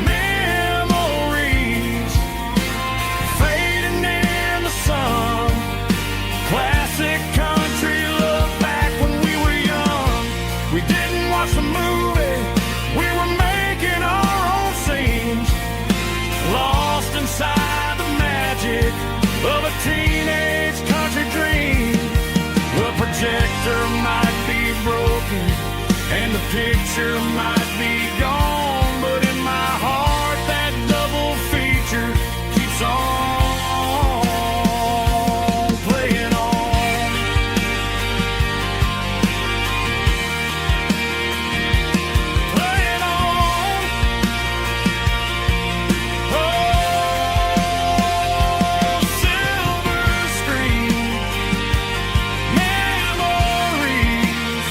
memories fading in the sun. Classic country love back when we were young. We didn't watch the movie, we were making our own scenes, lost inside the magic of a teenage country dream. The projector might be broken and the picture might be gone, but in my heart that double feature keeps on playing on. Playing on. Oh, silver screen memories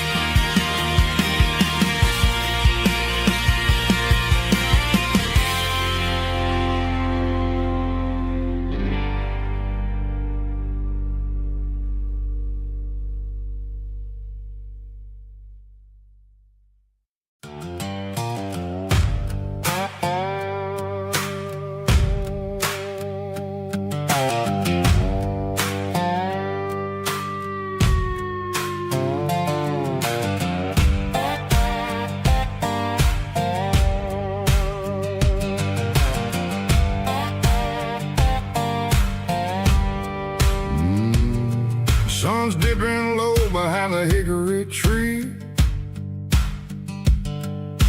Sun's dipping low behind the hickory tree.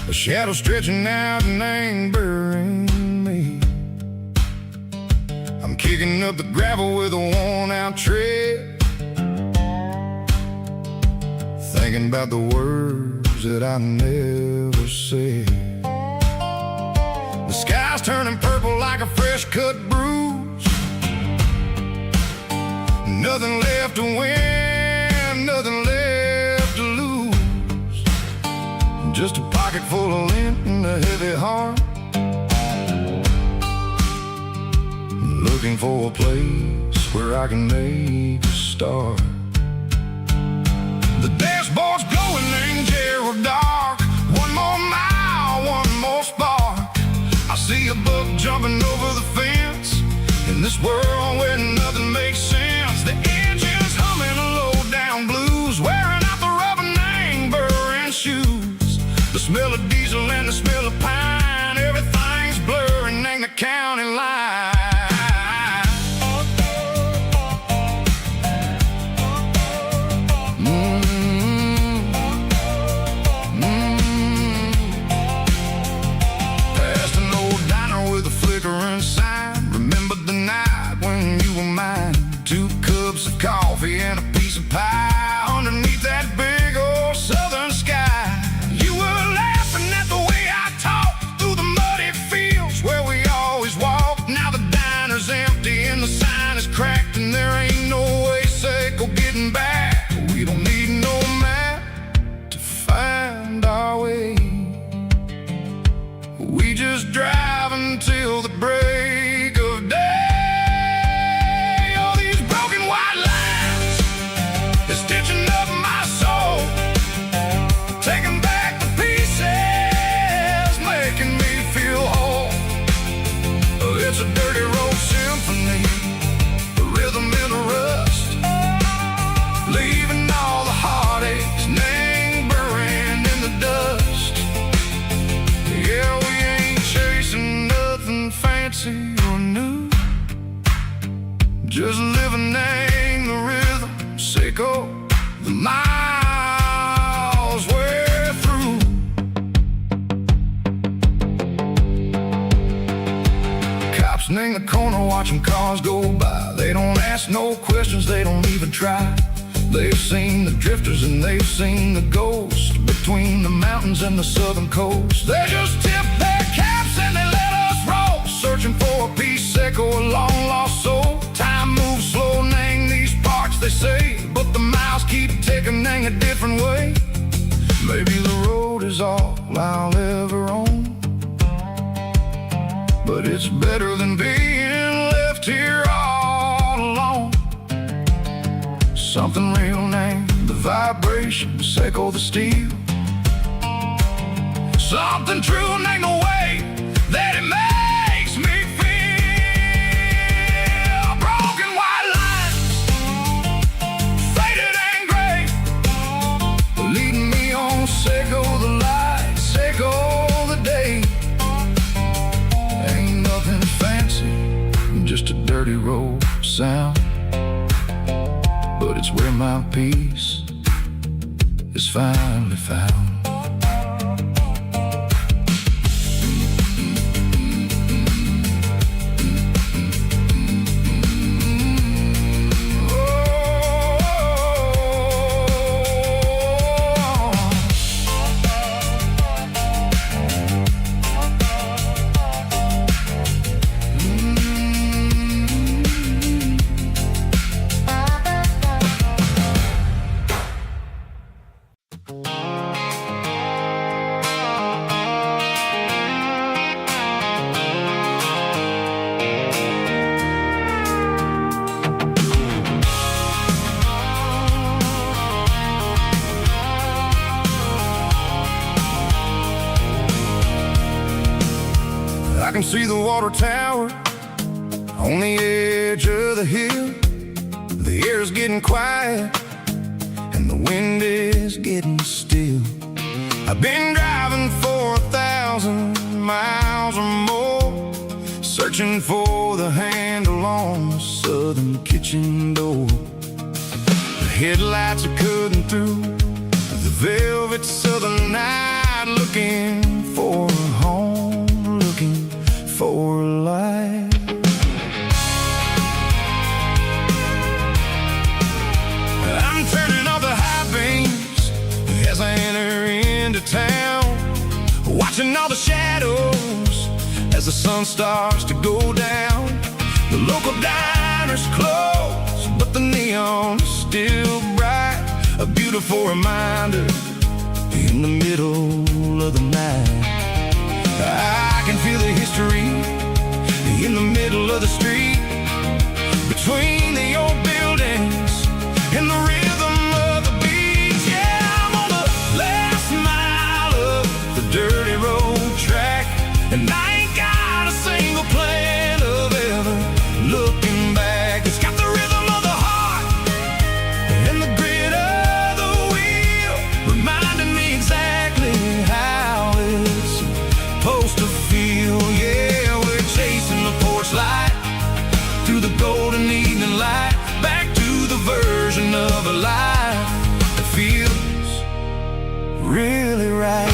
A shadow stretching out and angering me. I'm kicking up the gravel with a worn-out tread, thinking about the words that I never said. The sky's turning purple like a fresh-cut bruise. Nothing left to win, nothing left to lose. Just a pocket full of lint and a heavy heart, looking for a place where I can make a start. The dashboard's glowing, angel dark. One more mile, one more spark. I see a buck jumping over the fence in this world where nothing makes sense. The engine's humming a low-down blues, wearing out the rubber-nang burring shoes. The smell of diesel and the smell of pine, everything's blurring, ain't the county line. Coffee and a piece of pie underneath that big old southern sky. You were laughing at the way I talked through the muddy fields where we always walked. Now the diner's empty and the sign is cracked, and there ain't no way Seco getting back. We don't need no map to find our way. We just drive until the break of day. Stitching up my soul, taking back the pieces, making me feel whole. It's a dirty road symphony, a rhythm in a rust, leaving all the heartaches lingering in the dust. Yeah, we ain't chasing nothing fancy or new, just living in the rhythm. Seco, the miles we're through. Cops in the corner watching cars go by. They don't ask no questions, they don't even try. They've seen the drifters and they've seen the ghosts between the mountains and the southern coast. They just tip their caps and they let us roll, searching for a piece, Seco, a long lost soul. Time moves slow, nang these parts, they say, but the miles keep ticking, nang a different way. Maybe the road is all I'll ever own, but it's better than being left here all alone. Something real, nang the vibration, Seco the steel. Something true, nang the way that it makes me feel. Broken white lines, faded and gray, leading me on. Seco the light, Seco the day. Ain't nothing fancy, just a dirty road sound, but it's where my peace is finally found. I can see the water tower on the edge of the hill. The air's getting quiet and the wind is getting still. I've been driving for 1,000 miles or more, searching for the handle on the southern kitchen door. The headlights are cutting through the velvet southern night, looking for a home, looking for a life. I'm turning off the high beams as I enter into town, watching all the shadows as the sun starts to go down. The local diner's closed, but the neon is still bright, a beautiful reminder in the middle of the night. I can feel the history in the middle of the street, between the old buildings and the rhythm of the beats. Yeah, I'm on the last mile of the dirty road track, and I ain't got a single plan of ever looking back. It's got the rhythm of the heart and the grit of the wheel, reminding me exactly how it's supposed to feel. Yeah, we're chasing the porch light through the golden evening light, back to the version of a life that feels really right.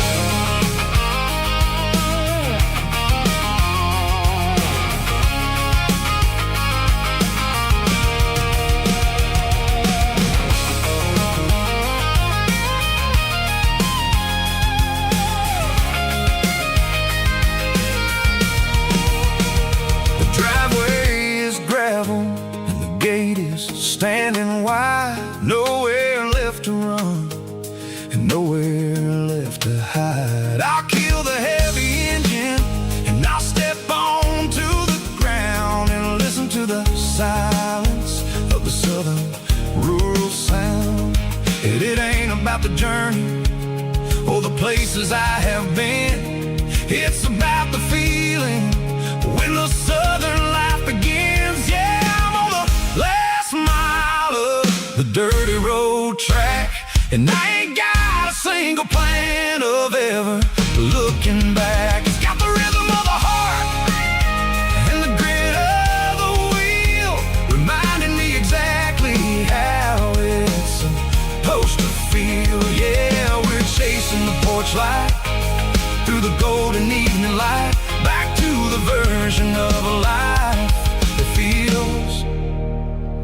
Standing wide, nowhere left to run and nowhere left to hide. I'll kill the heavy engine and I'll step onto the ground and listen to the silence of the southern rural sound. It ain't about the journey or the places I have been, it's about the feeling when the southern life begins. Yeah, I'm on the last mile of the dirty road track, and I ain't got a single plan of ever looking back. It's got the rhythm of the heart and the grit of the wheel, reminding me exactly how it's supposed to feel. Yeah, we're chasing the porch light through the golden evening light, back to the version of a life that feels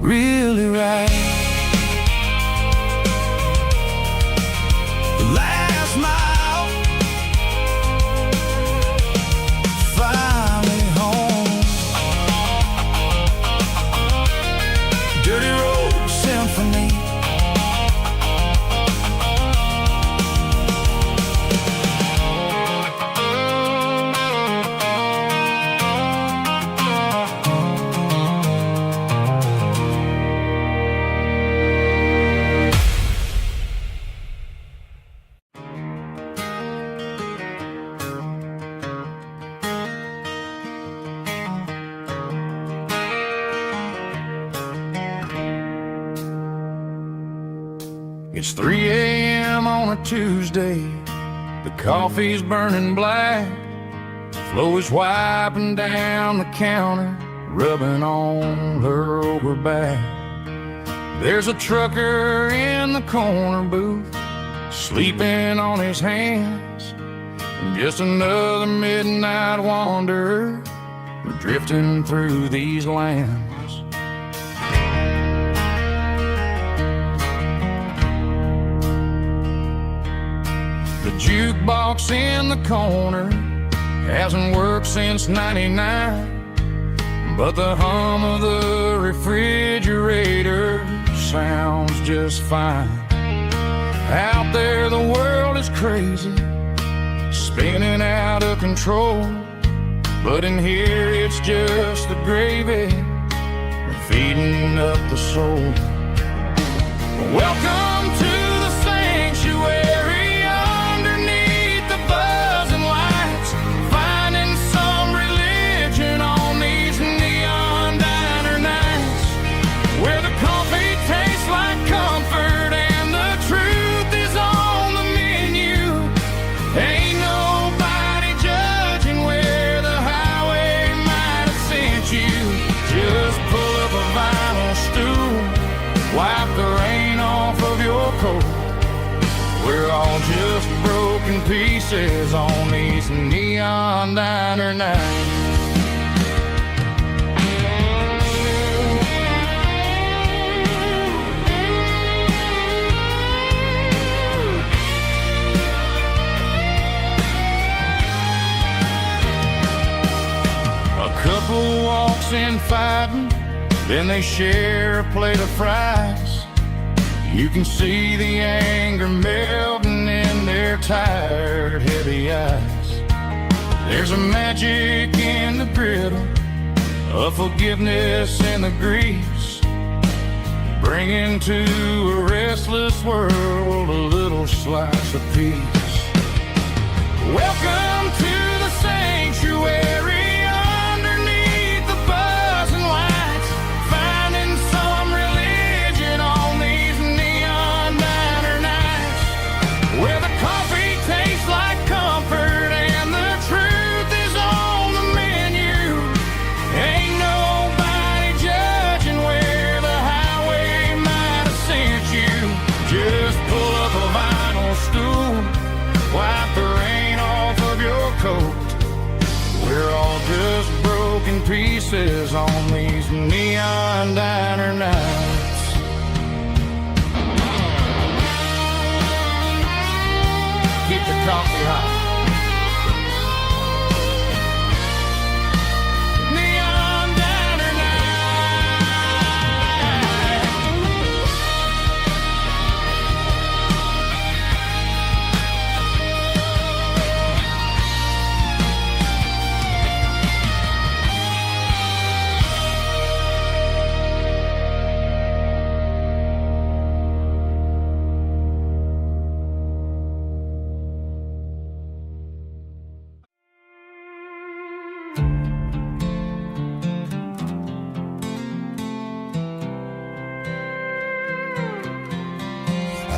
really right. The last mile, finally home. Dirty road symphony. It's 3 a.m. on a Tuesday, the coffee's burning black, Flo is wiping down the counter, rubbing on her over back. There's a trucker in the corner booth, sleeping on his hands, and just another midnight wanderer drifting through these lands. The jukebox in the corner hasn't worked since '99, but the hum of the refrigerator sounds just fine. Out there the world is crazy, spinning out of control, but in here it's just the gravy feeding up the soul. Welcome to the sanctuary, underneath the buzzing lights, finding some religion on these neon diner nights, where the coffee tastes like comfort and the truth is on the menu. Ain't nobody judging where the highway might have sent you. Just pull up a vinyl stool, wipe the rain off We're all just broken pieces on these neon diner nights. Couple walks in fighting, then they share a plate of fries. You can see the anger melting in their tired, heavy eyes. There's a magic in the griddle, a forgiveness in the grease, bringing to a restless world a little slice of peace. Welcome to the sanctuary. We're all just broken pieces on these neon diner nights. Keep the coffee hot. Neon diner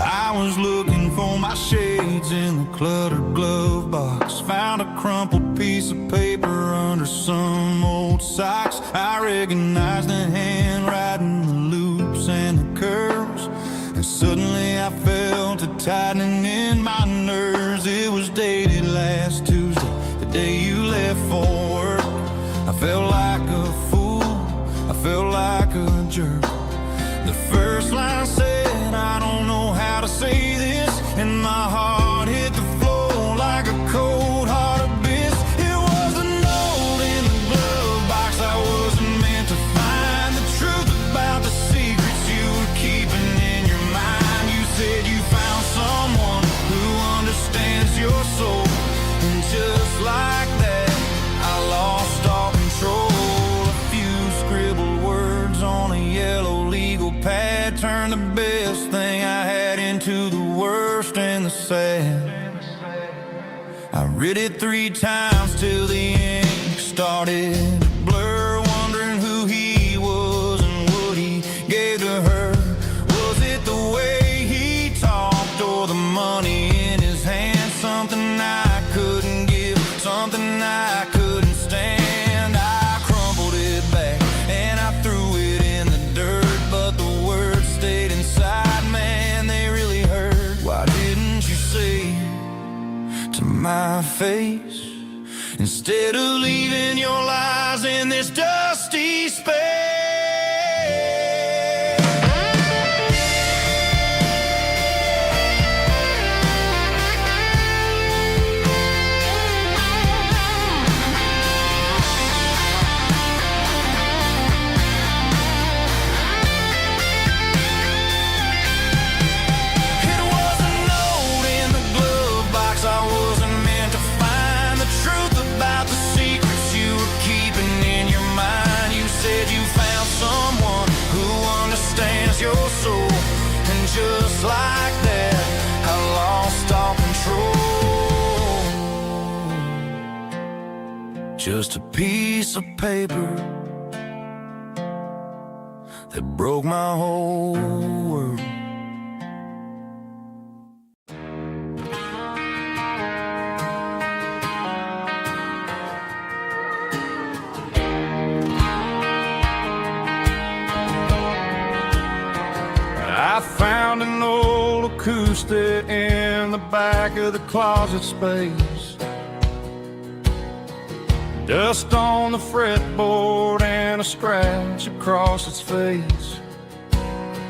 I was looking for my shades in the cluttered glove box. Found a crumpled piece of paper under some old socks. I recognized the handwriting, the loops and the curves, and suddenly I felt a tightening in my nerves. It was dated last Tuesday, the day you left for work. I felt like a fool, I felt like a jerk. The first line said, I don't know how to say this, and my heart hit the floor like a cold heart abyss. It was a note in the glove box. I wasn't meant to find the truth about the secrets you were keeping in your mind. You said you found someone who understands your soul, and just like that, I lost all control. A few scribbled words on a yellow legal pad turned the best thing I had into the worst and the sad. I read it 3 times till the ink started to blur, wondering who he was and what he gave to her. Was it the way he talked or the money in his hand? Something I couldn't give, something I couldn't stand. I crumpled it back and I threw it in the dirt, but the words stayed inside, man, they really hurt. Why didn't you say to my face, instead of leaving your lies in this dusty space? Just like that, I lost all control. Just a piece of paper that broke my whole world. I found an old acoustic in the back of the closet space. Dust on the fretboard and a scratch across its face.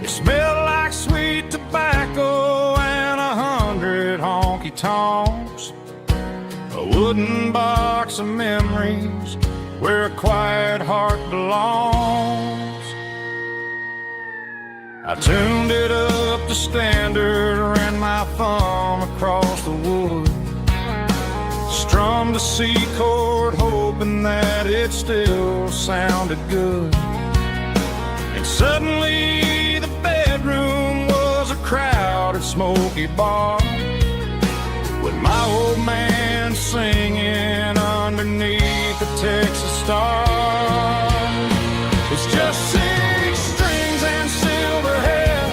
It smelled like sweet tobacco and 100 honky-tonks. A wooden box of memories where a quiet heart belongs. I tuned it up to standard, ran my thumb across the wood, strummed a C chord hoping that it still sounded good. And suddenly the bedroom was a crowded smoky bar, with my old man singing underneath the Texas star. It's just 6 strings and silver hair,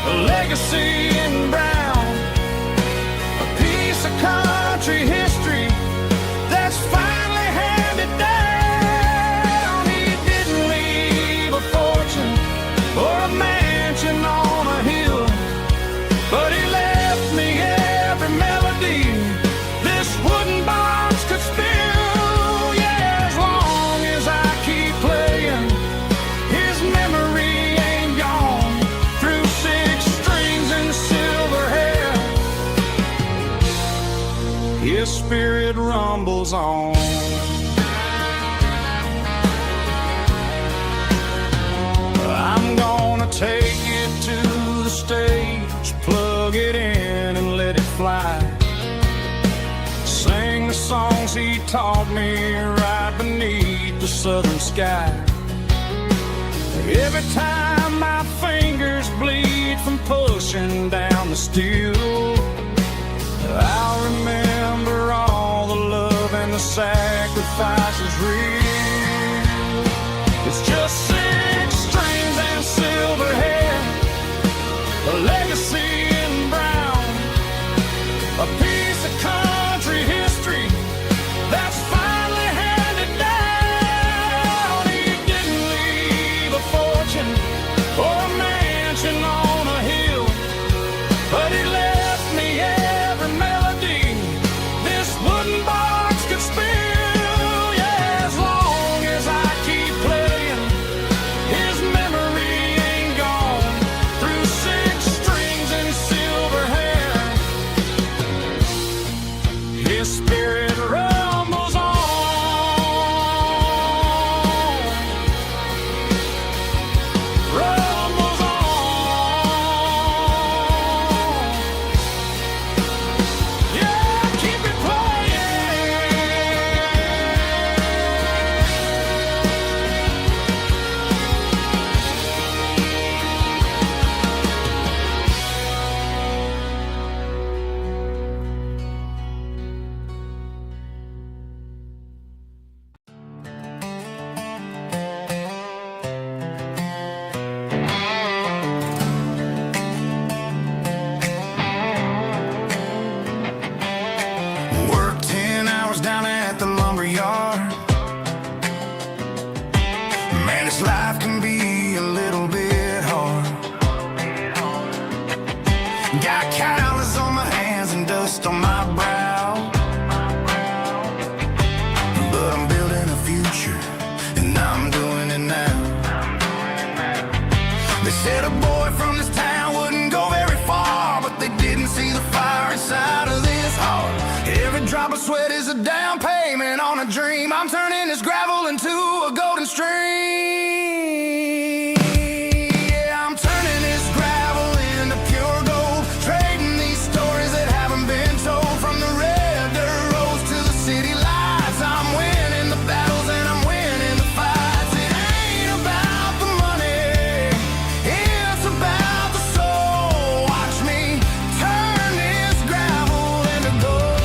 a legacy in brown, a piece of country history that's finally handed down. He didn't leave a fortune or a mansion on a hill, but he left me every melody this wooden box could spill. Yeah, as long as I keep playing, his memory ain't gone. Through 6 strings and silver hair, his spirit rumbles on. I'm gonna take it to the stage, plug it in and let it fly. Sing the songs he taught me right beneath the southern sky. Every time my fingers bleed from pushing down the steel, I'll remember all the love and the sacrifices real. It's just 6 strings and silver hair, a legacy in brown, a piece of country history that's finally handed down. He didn't leave a fortune or a mansion on a hill, but he left me every melody this wooden box could spill. Yeah, as long as I keep playing, his memory ain't gone. Through 6 strings and silver hair, his spirit rumbles on. Rumbles on. Yeah, keep it playing. Work 10 hours down at the lumber yard. Man, this life can be a little bit hard. Got calluses on my hands and dust on my brow, but I'm building a future and I'm doing it now. They said a boy from this town wouldn't go very far, but they didn't see the fire inside of this heart. Every drop of sweat is a down payment on a dream. I'm turning this gravel into a golden stream. Yeah, I'm turning this gravel into pure gold, trading these stories that haven't been told. From the red dirt roads to the city lights, I'm winning the battles and I'm winning the fights. It ain't about the money, it's about the soul. Watch me turn this gravel into gold.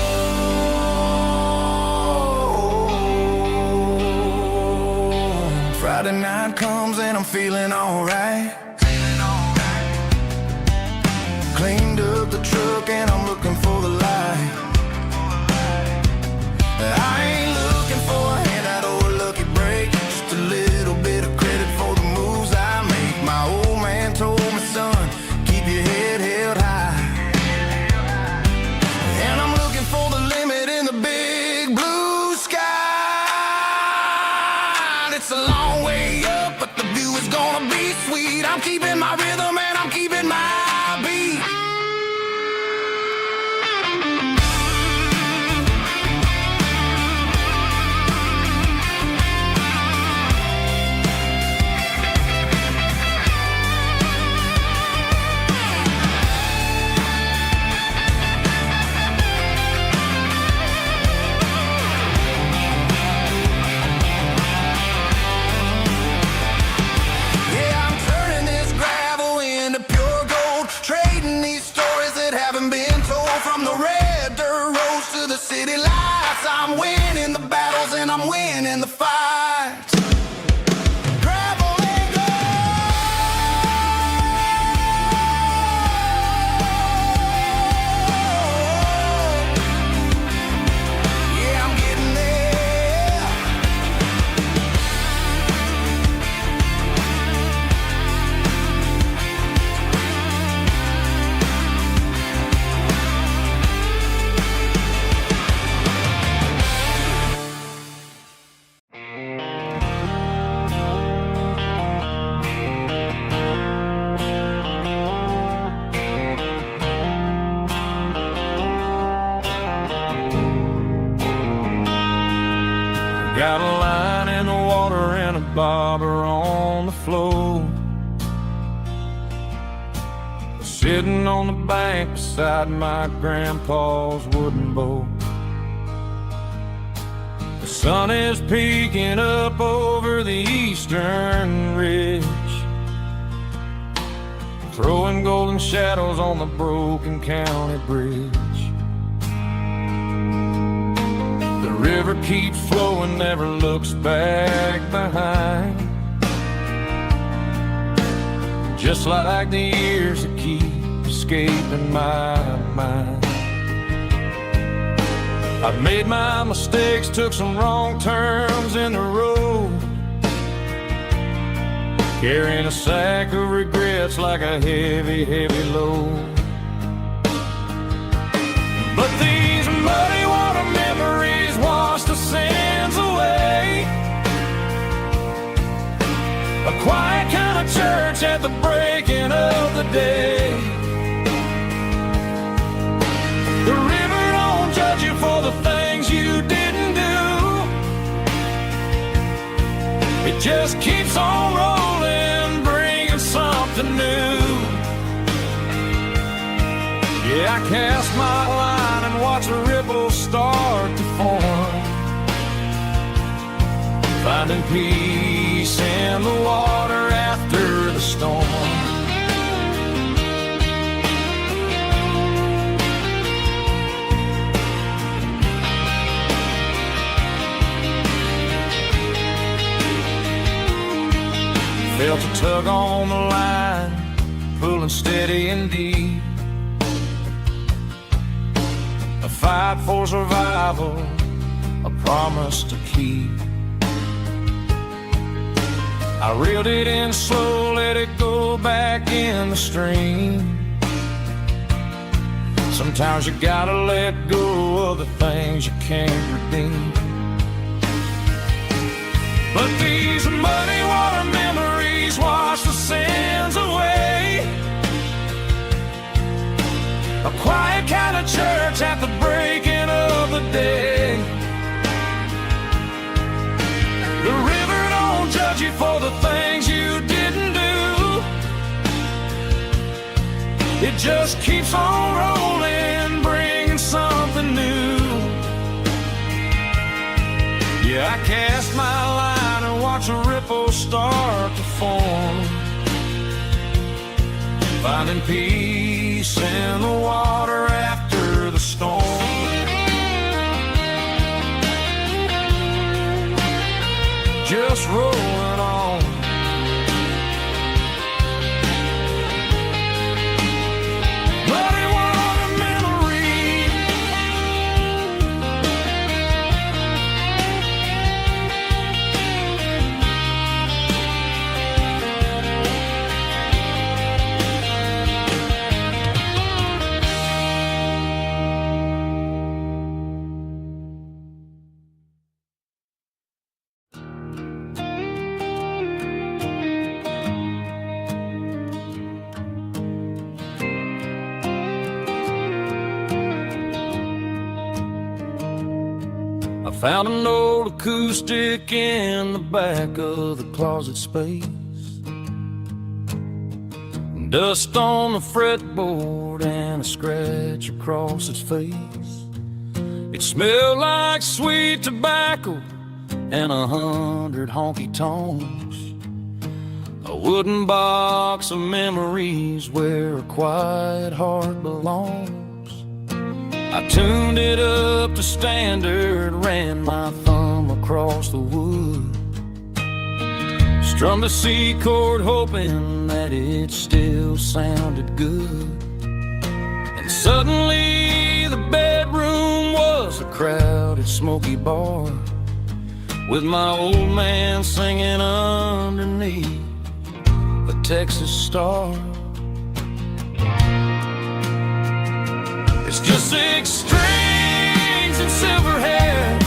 Friday night comes and I'm feeling alright. Cleaned up the truck and I'm looking for the light. I ain't looking for a handout or a lucky break, just a little bit of credit for the moves I make. My old man told me, son, keep your head held high. keeping my rhythm and I'm keeping my beat. From the red dirt roads to the city lights, I'm winning the battles and I'm winning the fights. Gravel and gold. Yeah, I'm getting there. Got a line in the water and a bobber on the floor, sitting on the bank beside my grandpa's wooden boat. The sun is peeking up over the eastern ridge, throwing golden shadows on the broken county bridge. The river keeps flowing, never looks back behind, just like the years that keep escaping my mind. I've made my mistakes, took some wrong turns in the road, carrying a sack of regrets like a heavy, heavy load. But these muddy water memories wash the sins away. A quiet kind of church at the breaking of the day. The river don't judge you for the things you didn't do. It just keeps on rolling, bringing something new. Yeah, I cast my line and watch the ripples start to form, finding peace in the water after the storm. Felt a tug on the line, pulling steady and deep. A fight for survival, a promise to keep. I reeled it in slow, let it go back in the stream. Sometimes you gotta let go of the things you can't redeem. But these muddy water memories wash the sins away. A quiet kind of church at the breaking of the day. The river don't judge you for the things you didn't do. It just keeps on rolling, bringing something new. Yeah, I cast my line and watch the ripples start to form, finding peace in the water after the storm. Just rolling on. Muddy water memory. Found an old acoustic in the back of the closet space. Dust on the fretboard and a scratch across its face. It smelled like sweet tobacco and 100 honky-tonks. A wooden box of memories where a quiet heart belongs. I tuned it up to standard, ran my thumb across the wood. Strummed a C chord hoping that it still sounded good. And suddenly the bedroom was a crowded smoky bar, with my old man singing underneath a Texas star. It's just 6 strings and silver hair,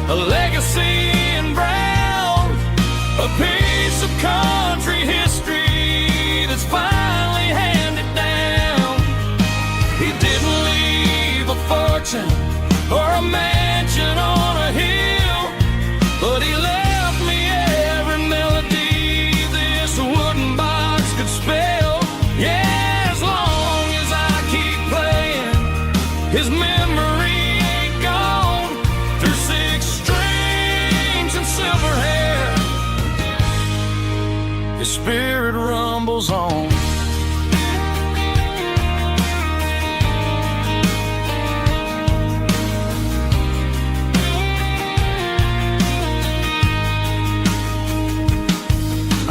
a legacy in brown, a piece of country history that's finally handed down. He didn't leave a fortune or a mansion on a hill, but he left me every melody this wooden box could spell. Yeah, as long as I keep playing, his memory ain't gone. Through 6 strings and silver hair, his spirit rumbles on.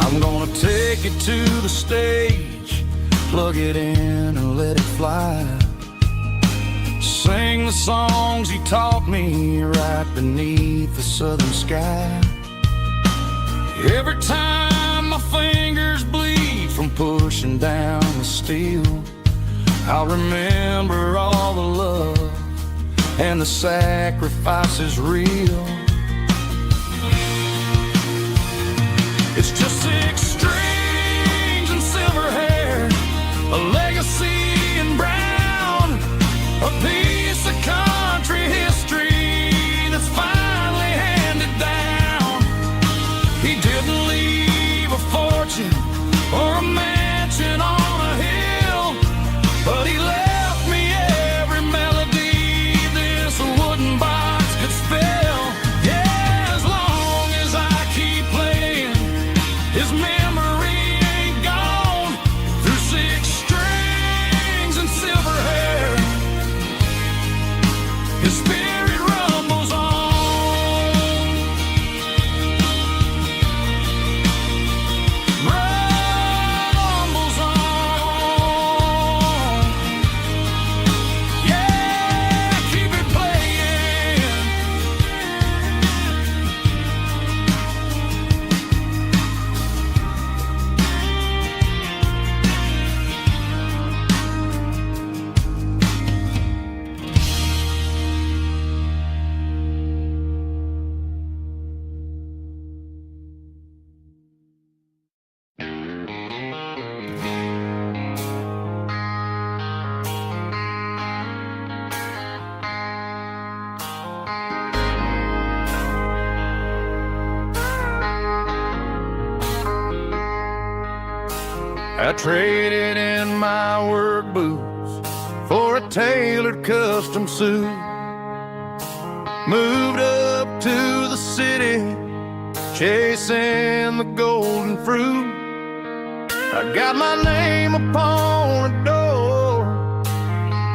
I'm gonna take it to the stage, plug it in and let it fly. Sing the songs he taught me right beneath the southern sky. Every time my fingers bleed from pushing down the steel, I'll remember all the love and the sacrifices real. It's just 6 strings and silver hair, a legacy in brown, a piece of country history that's finally handed down. He didn't leave a fortune or a mansion on a hill, but he left me every melody this wooden box could spell. Yeah, as long as I keep playing, his memory ain't gone. Through 6 strings and silver hair, his spirit rumbles on. Rumbles on. Yeah, keep it playing. I traded in my work boots for a tailored custom suit. Moved up to the city, chasing the golden fruit. I got my name upon a door,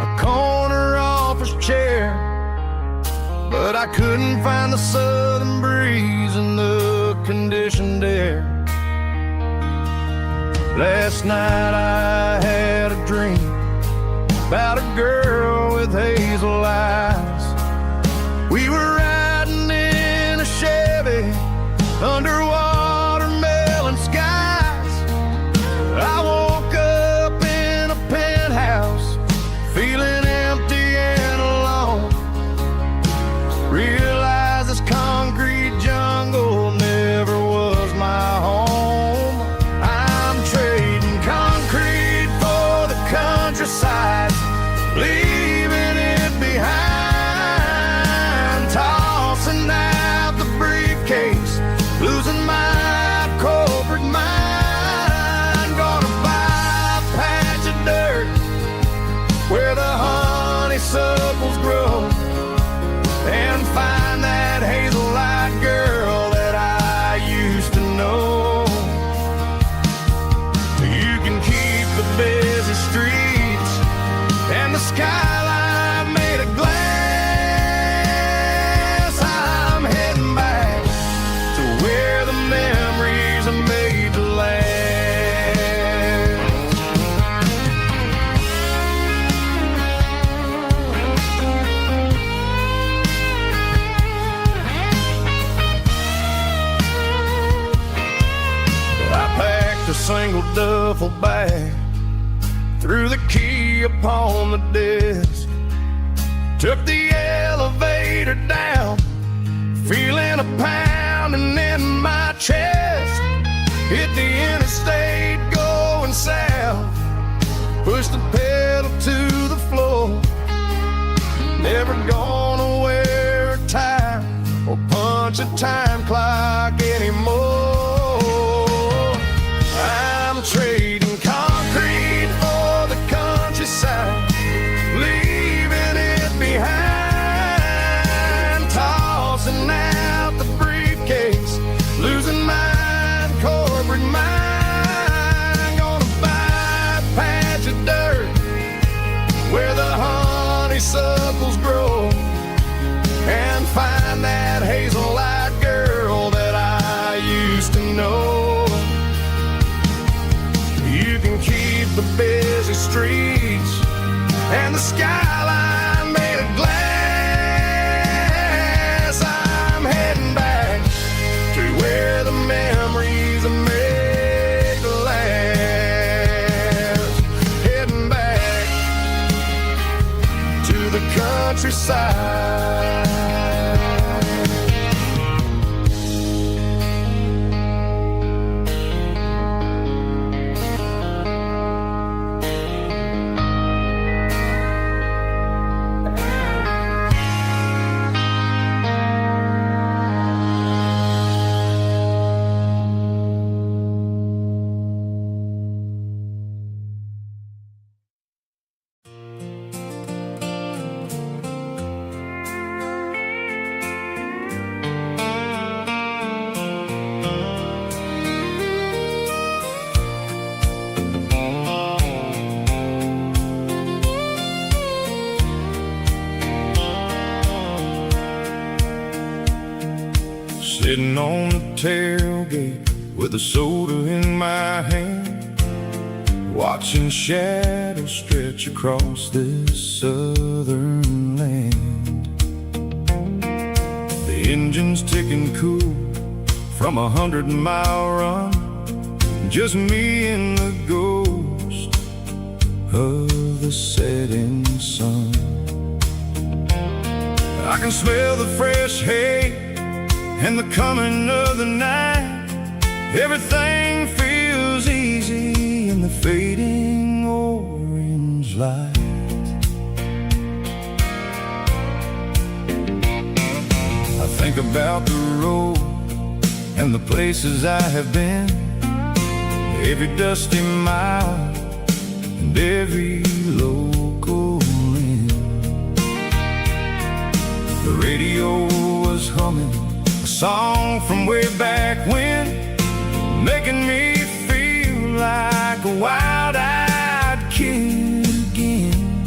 a corner office chair, but I couldn't find the southern breeze in the conditioned air. Last night I had a dream about a girl with hazel eyes. We were riding in a Chevy under watermelon skies. I woke up in a penthouse, feeling empty and alone. Realized this concrete jungle never was my home. I'm trading concrete busy streets and the skyline made of glass. I'm heading back to where the memories are made to last. A single duffel bag, threw the key upon the desk, took the elevator down, feeling a pounding in my chest. Hit the interstate going south, pushed the pedal to the floor. Never gonna wear a tie or punch a time clock anymore. I'm trading concrete for the countryside, leaving it behind, tossing out the briefcase, losing mine, corporate mind. Gonna buy a patch of dirt where the honeysuckles grow and find that hazel-eyed girl that I used to know. You can keep the busy streets and the skyline made of glass. I'm heading back to where the memories are made to last. Heading back to the countryside. Sitting on the tailgate with a soda in my hand, watching shadows stretch across this southern land. The engine's ticking cool from 100-mile run, just me and the ghost of the setting sun. I can smell the fresh hay and the coming of the night. Everything feels easy in the fading orange light. I think about the road and the places I have been, every dusty mile and every local inn. The radio was humming a song from way back when, making me feel like a wild-eyed kid again.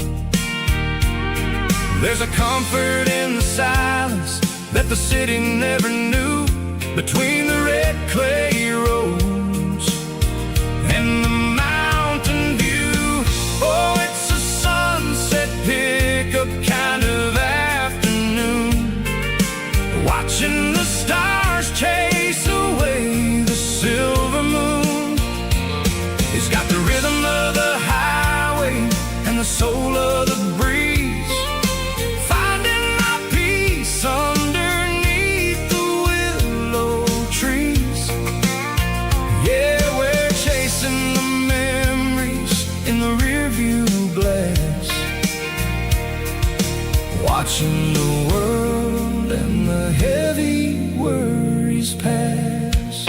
There's a comfort in the silence that the city never knew, between the red clay roads and the mountain view. Oh, it's a sunset pickup kind of afternoon, watching the stars chase away the silver moon. It's got the rhythm of the highway and the soul of the breeze, finding my peace underneath the willow trees. Yeah, we're chasing the memories in the rearview glass, watching the world and the heavy worries pass.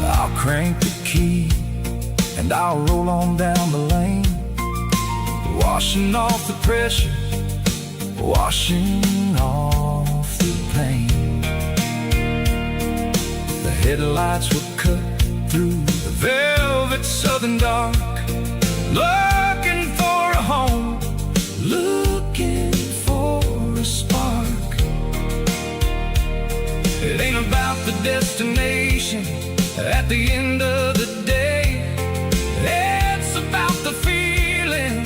I'll crank the key and I'll roll on down the lane, washing washing off the pressure, washing off the pain. The headlights were cut through the velvet southern dark, looking for a home, looking for a spark. It ain't about the destination at the end of the day. It's about the feeling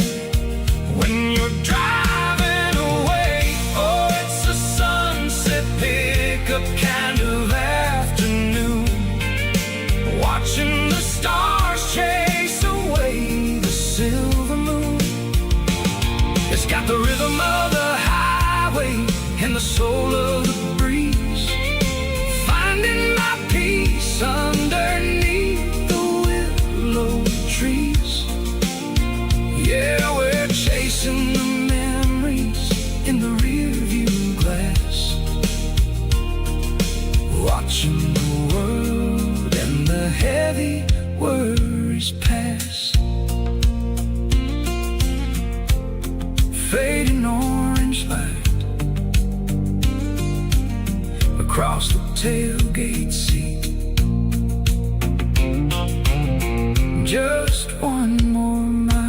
when you're driving away. Oh, it's a sunset pickup kind of afternoon, watching the stars chase away the silver moon. It's got the rhythm of the highway and the soul of the breeze, finding my peace underneath the willow trees. Yeah, we're chasing the memories in the rearview glass, watching the world and the heavy worries pass. Fading orange light across the tailgate seat. Just one more mile.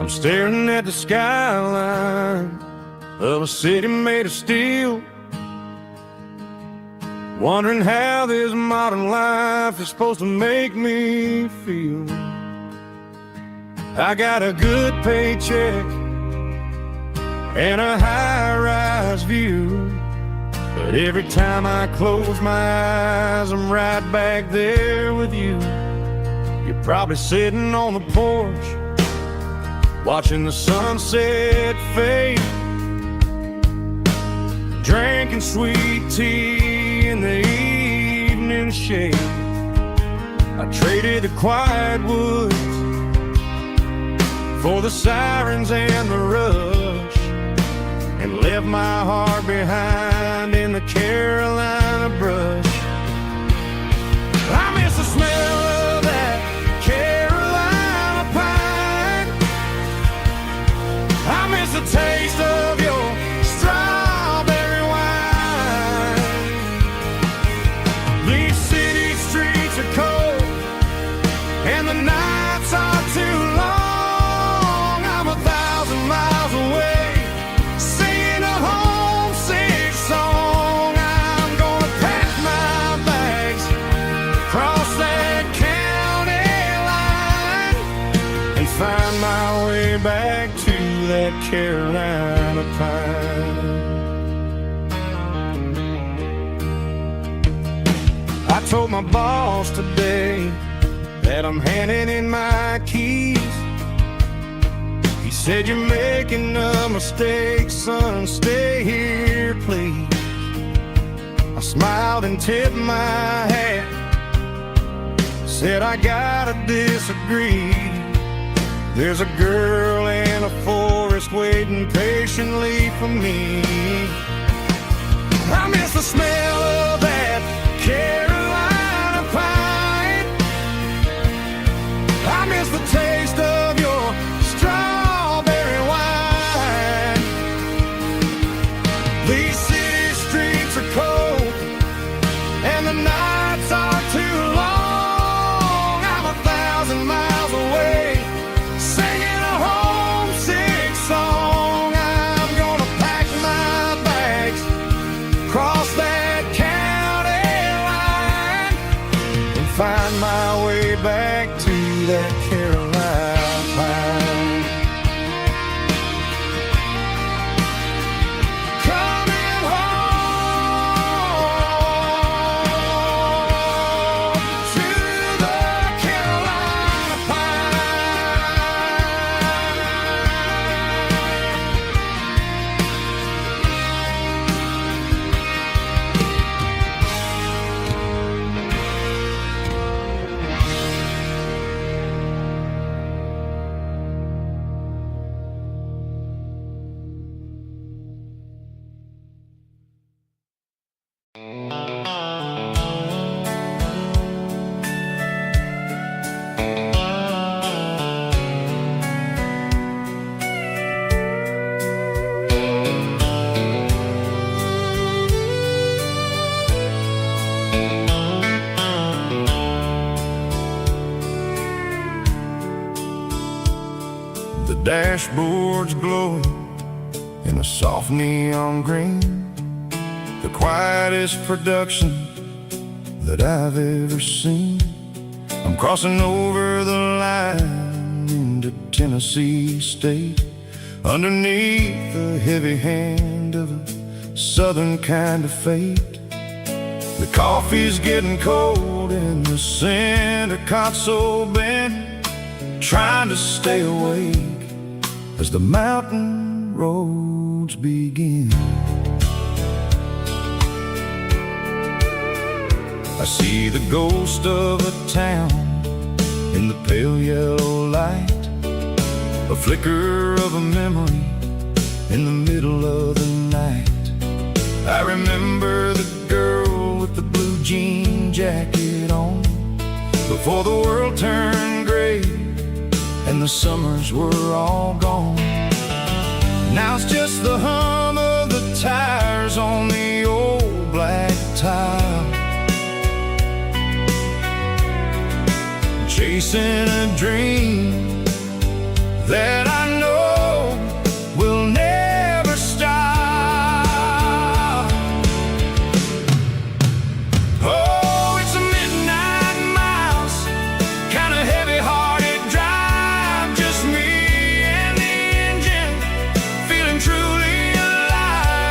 I'm staring at the skyline of a city made of steel, wondering how this modern life is supposed to make me feel. I got a good paycheck and a high-rise view, but every time I close my eyes, I'm right back there with you. You're probably sitting on the porch, watching the sunset fade, drinking sweet tea in the evening shade. I traded the quiet woods for the sirens and the rush, and left my heart behind in the Carolina brush. I miss the smell of that Carolina pine. I miss the taste of your strawberry wine. These city streets are cold and the nights are too long. I'm 1,000 miles away, singing a homesick song. I'm gonna pack my bags, cross that county line, and find my way back to that Carolina pine. I told my boss today that I'm handing in my keys. He said, "You're making a mistake, son, stay here, please." I smiled and tipped my hat, said, "I gotta disagree. There's a girl in a forest waiting patiently for me." I miss the smell of that Carolina pine. I miss the taste of your strawberry wine. These city streets are cold and the nights are too long. I'm 1,000 miles away, singing a homesick song. I'm gonna pack my bags, cross that county line, The dashboard's glowing in a soft neon green, the quietest production that I've ever seen. I'm crossing over the line into Tennessee State, underneath the heavy hand of a southern kind of fate. The coffee's getting cold in the center console bin, trying to stay awake as the mountain roads begin. I see the ghost of a town in the pale yellow light, a flicker of a memory in the middle of the night. I remember the girl with the blue jean jacket on, before the world turned gray and the summers were all gone. Now it's just the hum of the tires on the old black tile, chasing a dream